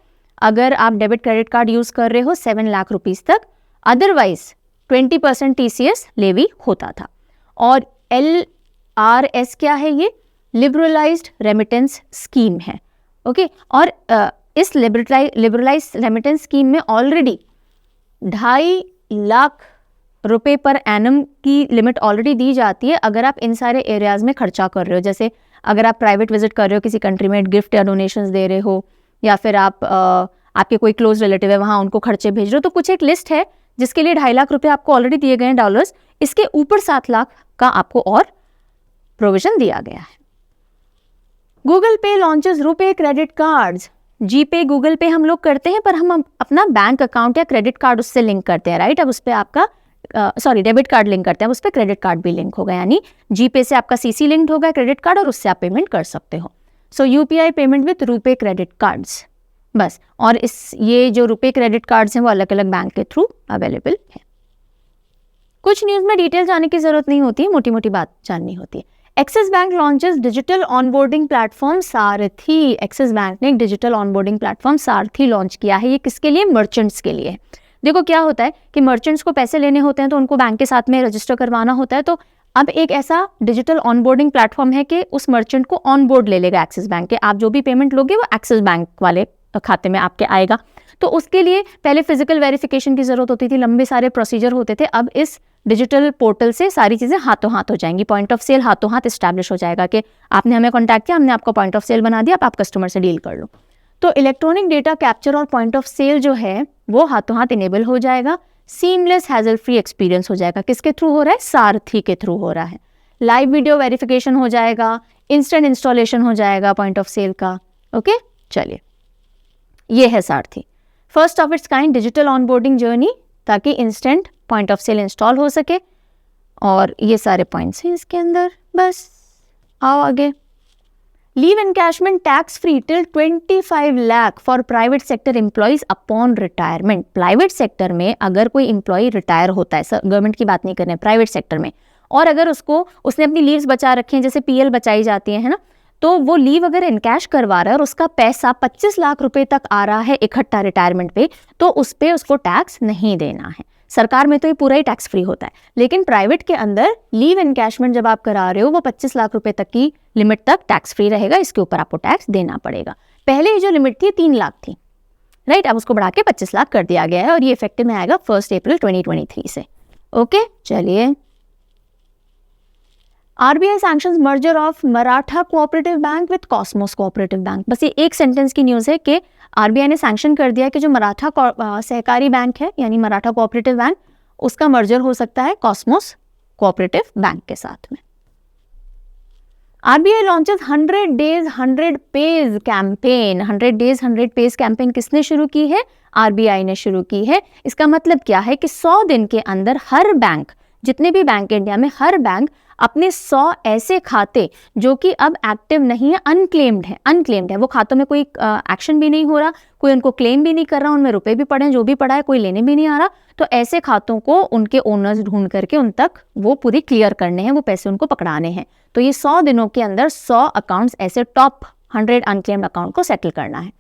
अगर आप डेबिट क्रेडिट कार्ड यूज कर रहे हो 7 लाख रुपीस तक, अदरवाइज 20% TCS लेवी होता था। और LRS क्या है? ये लिबरलाइज्ड रेमिटेंस स्कीम है। ओके, और इस लिबरलाइज्ड रेमिटेंस स्कीम में ऑलरेडी 2.5 लाख रुपए पर एनम की लिमिट ऑलरेडी दी जाती है अगर आप इन सारे एरियाज में खर्चा कर रहे हो। जैसे अगर आप प्राइवेट विजिट कर रहे हो किसी कंट्री में, गिफ्ट या डोनेशंस दे रहे हो, या फिर आप आपके कोई क्लोज रिलेटिव है वहाँ उनको खर्चे भेज रहे हो, तो कुछ एक लिस्ट है जिसके लिए 2.5 लाख रुपए आपको ऑलरेडी दिए गए हैं डॉलर्स। इसके ऊपर 7 लाख का आपको और प्रोविजन दिया गया है। गूगल पे launches RuPay credit cards. GPay Google पे हम लोग करते हैं, पर हम अपना बैंक अकाउंट या क्रेडिट कार्ड उससे लिंक करते हैं, राइट? अब उस पर आपका डेबिट कार्ड लिंक करते हैं, उस पर क्रेडिट कार्ड भी लिंक होगा, यानी जीपे से आपका CC लिंक्ड होगा क्रेडिट कार्ड और उससे आप पेमेंट कर सकते हो। सो UPI payment with RuPay credit cards, बस। और ये जो रुपे क्रेडिट कार्ड्स हैं वो अलग अलग बैंक के थ्रू अवेलेबल है। कुछ न्यूज़ में डिटेल जाने की जरूरत नहीं होती है, मोटी मोटी बात जाननी होती है। Axis bank launches digital onboarding platform सारथी। एक्सिस बैंक ने एक डिजिटल ऑनबोर्डिंग प्लेटफॉर्म सारथी लॉन्च किया है। ये किसके लिए? मर्चेंट्स के लिए। देखो क्या होता है कि मर्चेंट्स को पैसे लेने होते हैं तो उनको बैंक के साथ में रजिस्टर करवाना होता है, तो अब एक ऐसा डिजिटल ऑनबोर्डिंग प्लेटफॉर्म है कि उस मर्चेंट को ऑनबोर्ड ले लेगा एक्सिस बैंक के। आप जो भी पेमेंट लोगे वो एक्सिस बैंक वाले खाते में आपके आएगा। तो उसके लिए पहले फिजिकल वेरिफिकेशन की जरूरत होती थी, लंबे सारे प्रोसीजर होते थे। अब इस डिजिटल पोर्टल से सारी चीजें हाथों हाथ हो जाएंगी। पॉइंट ऑफ सेल हाथों हाथ एस्टैब्लिश हो जाएगा कि आपने हमें कॉन्टैक्ट किया, हमने आपको पॉइंट ऑफ सेल बना दिया, अब आप कस्टमर से डील कर लो। तो इलेक्ट्रॉनिक डेटा कैप्चर और पॉइंट ऑफ सेल जो है वो हाथों हाथ इनेबल हो जाएगा। सीमलेस हैजल फ्री एक्सपीरियंस हो जाएगा। किसके थ्रू हो रहा है? सारथी के थ्रू हो रहा है। लाइव वीडियो वेरिफिकेशन हो जाएगा, इंस्टेंट इंस्टॉलेशन हो जाएगा पॉइंट ऑफ सेल का। ओके, चलिए, ये है Sarathi, first of its kind digital onboarding journey, ताकि instant point of sale install हो सके। और ये सारे पॉइंट्स हैं इसके अंदर, बस। आओ आगे। Leave encashment tax free till 25 lakh for private sector employees upon retirement. Private sector में अगर कोई एम्प्लॉय रिटायर होता है, गवर्नमेंट की बात नहीं कर रहे हैं, प्राइवेट सेक्टर में, और अगर उसने अपनी लीव्स बचा रखी हैं, जैसे PL बचाई जाती है ना, तो वो लीव अगर इनकैश करवा रहा है और उसका पैसा 25 लाख रुपए तक आ रहा है इकट्ठा रिटायरमेंट पे, तो उस पे उसको टैक्स नहीं देना है। सरकार में तो ये पूरा ही टैक्स फ्री होता है, लेकिन प्राइवेट के अंदर लीव एनकैशमेंट जब आप करा रहे हो वो 25 लाख रुपए तक की लिमिट तक टैक्स फ्री रहेगा। इसके ऊपर आपको टैक्स देना पड़ेगा। पहले जो लिमिट थी 3 लाख थी, राइट? अब उसको बढ़ा के 25 लाख कर दिया गया है और ये इफेक्टिव में आएगा 1 अप्रैल 2023 से। ओके, चलिए। RBI sanctions merger of Maratha cooperative bank with Cosmos cooperative bank. बस ये एक सेंटेंस की न्यूज़ है कि RBI ने सैंक्शन कर दिया कि जो मराठा सहकारी बैंक है, यानी मराठा कोऑपरेटिव बैंक, उसका मर्जर हो सकता है कॉस्मोस कोऑपरेटिव बैंक के साथ में। RBI launches 100 days 100 pays campaign. 100 days 100 pays campaign किसने शुरू की है? RBI ने शुरू की है। इसका मतलब क्या है कि 100 दिन के अंदर हर बैंक, जितने भी बैंक इंडिया में, हर बैंक अपने 100 ऐसे खाते जो कि अब एक्टिव नहीं है, अनक्लेम्ड है, वो खातों में कोई एक्शन भी नहीं हो रहा, कोई उनको क्लेम भी नहीं कर रहा, उनमें रुपए भी पड़े हैं, जो भी पड़ा है कोई लेने भी नहीं आ रहा, तो ऐसे खातों को उनके ओनर्स ढूंढ करके उन तक वो पूरी क्लियर करने हैं, वो पैसे उनको पकड़ाने हैं। तो ये 100 दिनों के अंदर 100 अकाउंट्स, ऐसे टॉप 100 अनक्लेम्ड अकाउंट को सेटल करना है।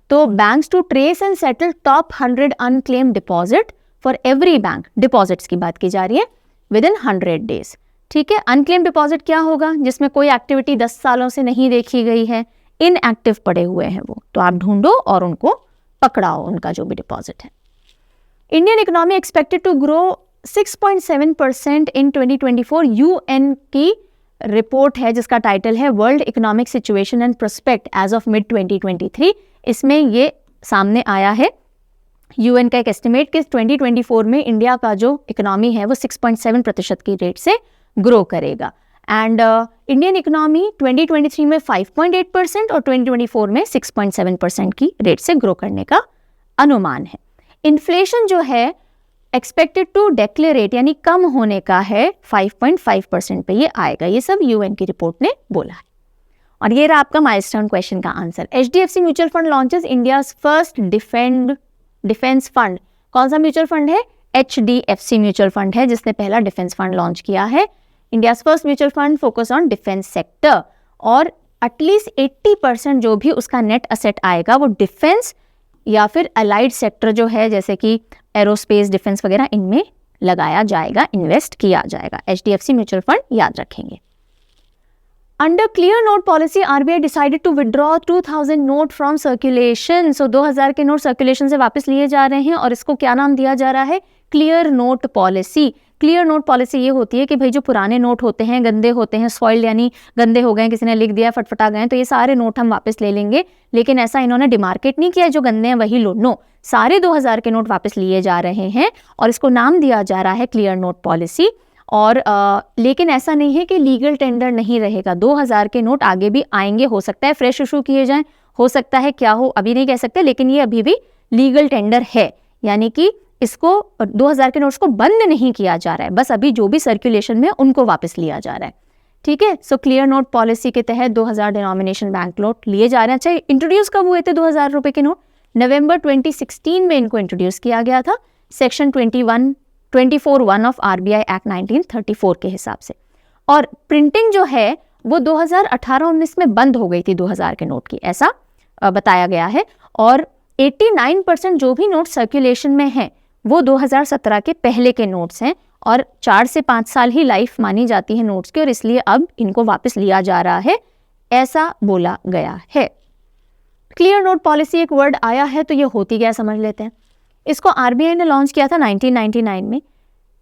तो banks to trace and settle top 100 unclaimed deposit for every bank, deposits की बात की जा रही है, विद इन 100 days। ठीक है, अनक्लेम डिपॉजिट क्या होगा? जिसमें कोई एक्टिविटी 10 सालों से नहीं देखी गई है, इनएक्टिव पड़े हुए हैं वो, तो आप ढूंढो और उनको पकड़ाओ, उनका जो भी डिपॉजिट है। Indian economy expected to grow 6.7% in 2024। UN की रिपोर्ट है जिसका टाइटल है world economic situation and prospect as of mid 2023। इसमें ये सामने आया है UN का एक एस्टिमेट कि 2024 में इंडिया का जो इकोनॉमी है वो 6.7% की रेट से ग्रो करेगा। एंड इंडियन इकोनॉमी 2023 में 5.8% और 2024 में 6.7% की रेट से ग्रो करने का अनुमान है। इन्फ्लेशन जो है एक्सपेक्टेड टू डेक्लेरेट, यानी कम होने का है, 5.5% पे ये आएगा। ये सब UN की रिपोर्ट ने बोला है। और ये रहा आपका माइलस्टोन क्वेश्चन का answer. HDFC mutual fund launches India's first defence fund कौन सा म्यूचुअल फंड है? HDFC म्यूचुअल फंड है जिसने पहला डिफेंस फंड लॉन्च किया है। India's first mutual fund focus on defence sector, और एटलीस्ट 80% जो भी उसका नेट असेट आएगा वो डिफेंस या फिर अलाइड सेक्टर जो है जैसे कि एरोस्पेस, डिफेंस वगैरह, इनमें लगाया जाएगा, इन्वेस्ट किया जाएगा। HDFC म्यूचुअल फंड याद रखेंगे। Under clear note policy RBI decided to withdraw 2000 note from circulation. So 2000 के नोट सर्कुलेशन से वापस लिए जा रहे हैं और इसको क्या नाम दिया जा रहा है? Clear note policy. Clear note policy ये होती है कि भाई जो पुराने नोट होते हैं, गंदे होते हैं, सॉइल्ड यानी गंदे हो गए, किसी ने लिख दिया, फटफटा गए, तो ये सारे नोट हम वापस ले लेंगे। लेकिन ऐसा इन्होंने डिमार्केट नहीं किया जो गंदे हैं वही लो, नो, सारे 2000 के नोट वापस लिए जा रहे हैं और इसको नाम दिया जा रहा है क्लियर नोट पॉलिसी। और लेकिन ऐसा नहीं है कि लीगल टेंडर नहीं रहेगा, 2000 के नोट आगे भी आएंगे, हो सकता है फ्रेश इशू किए जाएं, हो सकता है क्या हो अभी नहीं कह सकते, लेकिन ये अभी भी लीगल टेंडर है, यानी कि इसको 2000 के नोट्स को बंद नहीं किया जा रहा है, बस अभी जो भी सर्कुलेशन में उनको वापस लिया जा रहा है। ठीक है, सो क्लियर नोट पॉलिसी के तहत 2000 डिनोमिनेशन बैंक नोट लिए जा रहे हैं। अच्छा, इंट्रोड्यूस कब हुए थे 2000 रुपए के नोट? नवंबर 2016 में इनको इंट्रोड्यूस किया गया था, सेक्शन 24(1) ऑफ RBI एक्ट 1934 के हिसाब से। और प्रिंटिंग जो है वो 2018-19 में बंद हो गई थी 2000 के नोट की, ऐसा बताया गया है। और 89% जो भी नोट सर्कुलेशन में हैं वो 2017 के पहले के नोट्स हैं और 4 से 5 साल ही लाइफ मानी जाती है नोट्स की, और इसलिए अब इनको वापस लिया जा रहा है, ऐसा बोला गया है। क्लियर नोट पॉलिसी एक वर्ड आया है तो ये होती क्या समझ लेते हैं। इसको RBI ने लॉन्च किया था 1999 में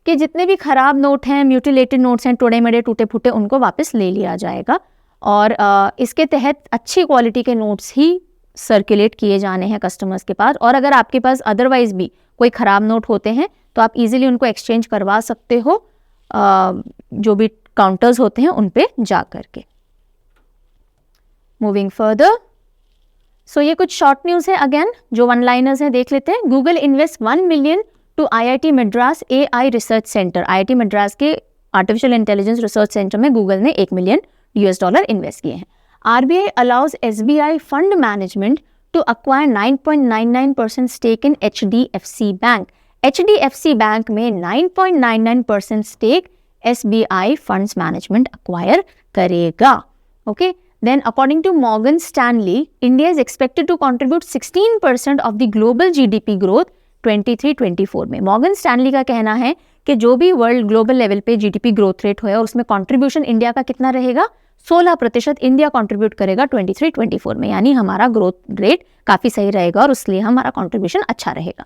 कि जितने भी खराब नोट हैं, म्यूटिलेटेड नोट्स हैं, टोड़े मेड़े टूटे फूटे, उनको वापस ले लिया जाएगा। और इसके तहत अच्छी क्वालिटी के नोट्स ही सर्कुलेट किए जाने हैं कस्टमर्स के पास। और अगर आपके पास अदरवाइज भी कोई ख़राब नोट होते हैं तो आप इजीली उनको एक्सचेंज करवा सकते हो जो भी काउंटर्स होते हैं उन पे जा करके। मूविंग फर्दर, सो ये कुछ शॉर्ट न्यूज़ है, अगेन जो वन लाइनर्स हैं देख लेते हैं। Google invest 1 million to IIT Madras AI research centre. IIT Madras के आर्टिफिशियल इंटेलिजेंस रिसर्च सेंटर में गूगल ने $1 मिलियन इन्वेस्ट किए हैं। RBI allows SBI fund management to acquire 9.99% stake in HDFC Bank. HDFC Bank में 9.99% stake SBI Funds Management acquire करेगा। Okay? Then according to Morgan Stanley, India is expected to contribute 16% of the global GDP growth 23-24 में। Morgan Stanley का कहना है कि जो भी world global level पे GDP ग्रोथ रेट हो उसमें कंट्रीब्यूशन इंडिया का कितना रहेगा? 16% इंडिया कंट्रीब्यूट करेगा 23-24 में, यानी हमारा ग्रोथ रेट काफ़ी सही रहेगा और इसलिए हमारा कंट्रीब्यूशन अच्छा रहेगा।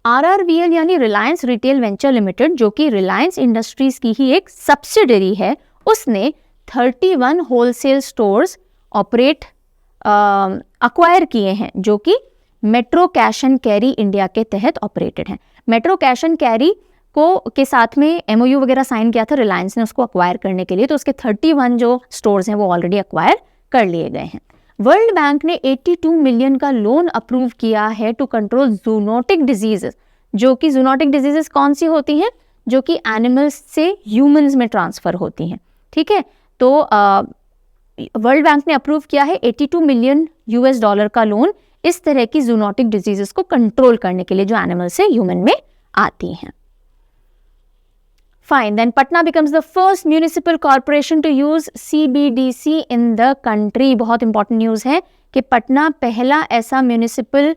RRVL यानी रिलायंस रिटेल वेंचर लिमिटेड, जो कि रिलायंस इंडस्ट्रीज की ही एक सब्सिडरी है, उसने 31 होलसेल स्टोर्स ऑपरेट अक्वायर किए हैं जो कि metro cash and carry India के तहत ऑपरेटेड हैं। मेट्रो कैश एंड कैरी के साथ में MOU वगैरह साइन किया था रिलायंस ने उसको अक्वायर करने के लिए, तो उसके 31 जो स्टोर्स हैं वो ऑलरेडी अक्वायर कर लिए गए हैं। वर्ल्ड बैंक ने 82 मिलियन का लोन अप्रूव किया है टू कंट्रोल जूनोटिक डिजीजेस, जो कि जूनोटिक डिजीजेस कौन सी होती हैं? जो कि एनिमल्स से ह्यूमंस में ट्रांसफर होती हैं। ठीक है, तो वर्ल्ड बैंक ने अप्रूव किया है $82 मिलियन का लोन इस तरह की जूनोटिक डिजीजेस को कंट्रोल करने के लिए जो एनिमल से ह्यूमन में आती हैं। Fine. Then Patna becomes the first municipal corporation to use CBDC in the country. बहुत important news है कि पटना पहला ऐसा म्यूनिसिपल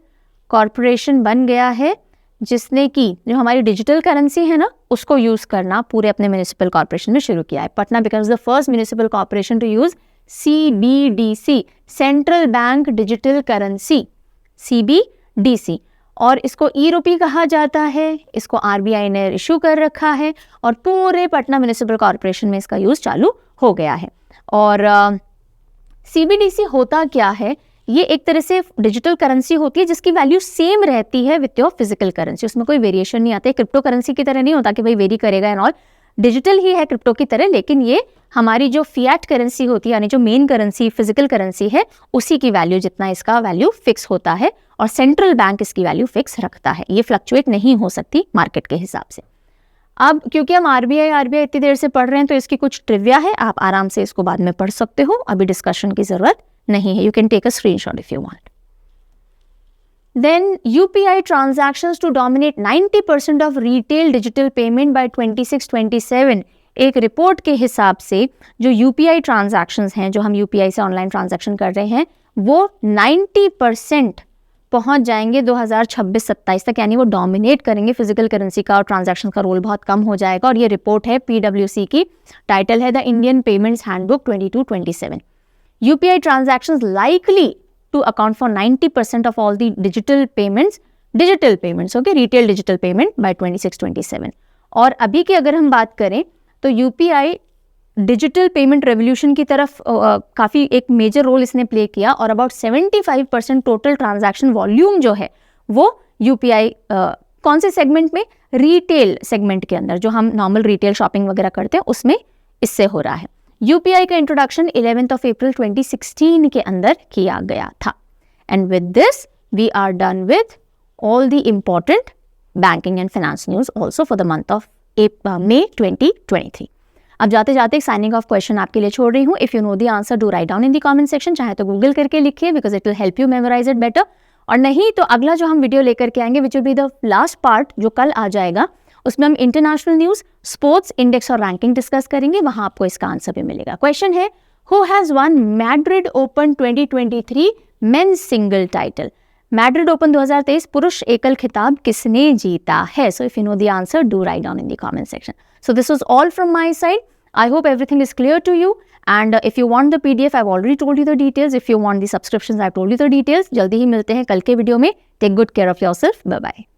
कॉरपोरेशन बन गया है जिसने कि जो हमारी डिजिटल करेंसी है ना उसको यूज़ करना पूरे अपने म्यूनिसिपल कॉरपोरेशन में शुरू किया है। Patna becomes the first municipal corporation to use CBDC, central bank digital currency, CBDC, और इसको ई-रूपी कहा जाता है। इसको RBI ने इशू कर रखा है और पूरे पटना म्यूनिसिपल कॉरपोरेशन में इसका यूज़ चालू हो गया है। और CBDC होता क्या है? ये एक तरह से डिजिटल करेंसी होती है जिसकी वैल्यू सेम रहती है विथ योर फिजिकल करेंसी, उसमें कोई वेरिएशन नहीं आता है। क्रिप्टो करेंसी की तरह नहीं होता कि भाई वेरी करेगा एंड ऑल, डिजिटल ही है क्रिप्टो की तरह, लेकिन ये हमारी जो फिएट करेंसी होती है यानी जो मेन करेंसी फिजिकल करेंसी है उसी की वैल्यू जितना इसका वैल्यू फिक्स होता है और सेंट्रल बैंक इसकी वैल्यू फिक्स रखता है, ये फ्लक्चुएट नहीं हो सकती मार्केट के हिसाब से। अब क्योंकि हम RBI इतनी देर से पढ़ रहे हैं तो इसकी कुछ ट्रिविया है, आप आराम से इसको बाद में पढ़ सकते हो, अभी डिस्कशन की जरूरत नहीं है। You can take a screenshot if you want. Then UPI transactions to dominate 90% of retail digital payment by 26-27। एक रिपोर्ट के हिसाब से जो UPI ट्रांजैक्शंस हैं, जो हम UPI से ऑनलाइन ट्रांजैक्शन कर रहे हैं, वो 90% पहुंच जाएंगे 2026-27 तक, यानी वो डोमिनेट करेंगे फिजिकल करेंसी का और ट्रांजैक्शन का रोल बहुत कम हो जाएगा। और ये रिपोर्ट है PwC की, टाइटल है the Indian payments handbook 22-27। UPI transactions likely to account for 90% of all the digital payments, okay, retail digital payment by 26-27। और अभी की अगर हम बात करें तो UPI डिजिटल पेमेंट रेवोल्यूशन की तरफ काफ़ी एक मेजर रोल इसने प्ले किया, और अबाउट 75% टोटल ट्रांजैक्शन वॉल्यूम जो है वो UPI कौन से सेगमेंट में, रिटेल सेगमेंट के अंदर, जो हम नॉर्मल रिटेल शॉपिंग वगैरह करते हैं उसमें इससे हो रहा है। UPI का इंट्रोडक्शन 11 अप्रैल 2016 के अंदर किया गया था। And with this we are done with all the important banking and finance news also for the month of May 2023। अब जाते जाते एक साइनिंग ऑफ क्वेश्चन आपके लिए छोड़ रही हूँ। If you know the answer do write down in the comment section, चाहे तो गूगल करके लिखिए because it will help you memorise it better, और नहीं तो अगला जो हम वीडियो लेकर के आएंगे which will be the last part जो कल आ जाएगा, उसमें हम इंटरनेशनल न्यूज, स्पोर्ट्स, इंडेक्स और रैंकिंग डिस्कस करेंगे, वहां आपको इसका आंसर भी मिलेगा। क्वेश्चन है, who has one Madrid open 2023 men's single title? Madrid open 2023 पुरुष एकल खिताब किसने जीता है? सो if you know the answer do write down in the comment section. So this was all from my side. I hope everything is clear to you, and if you want the PDF, I've already told you the details. If you want the subscriptions, I've told you the details. जल्दी ही मिलते हैं कल के video में। Take good care of yourself. Bye bye.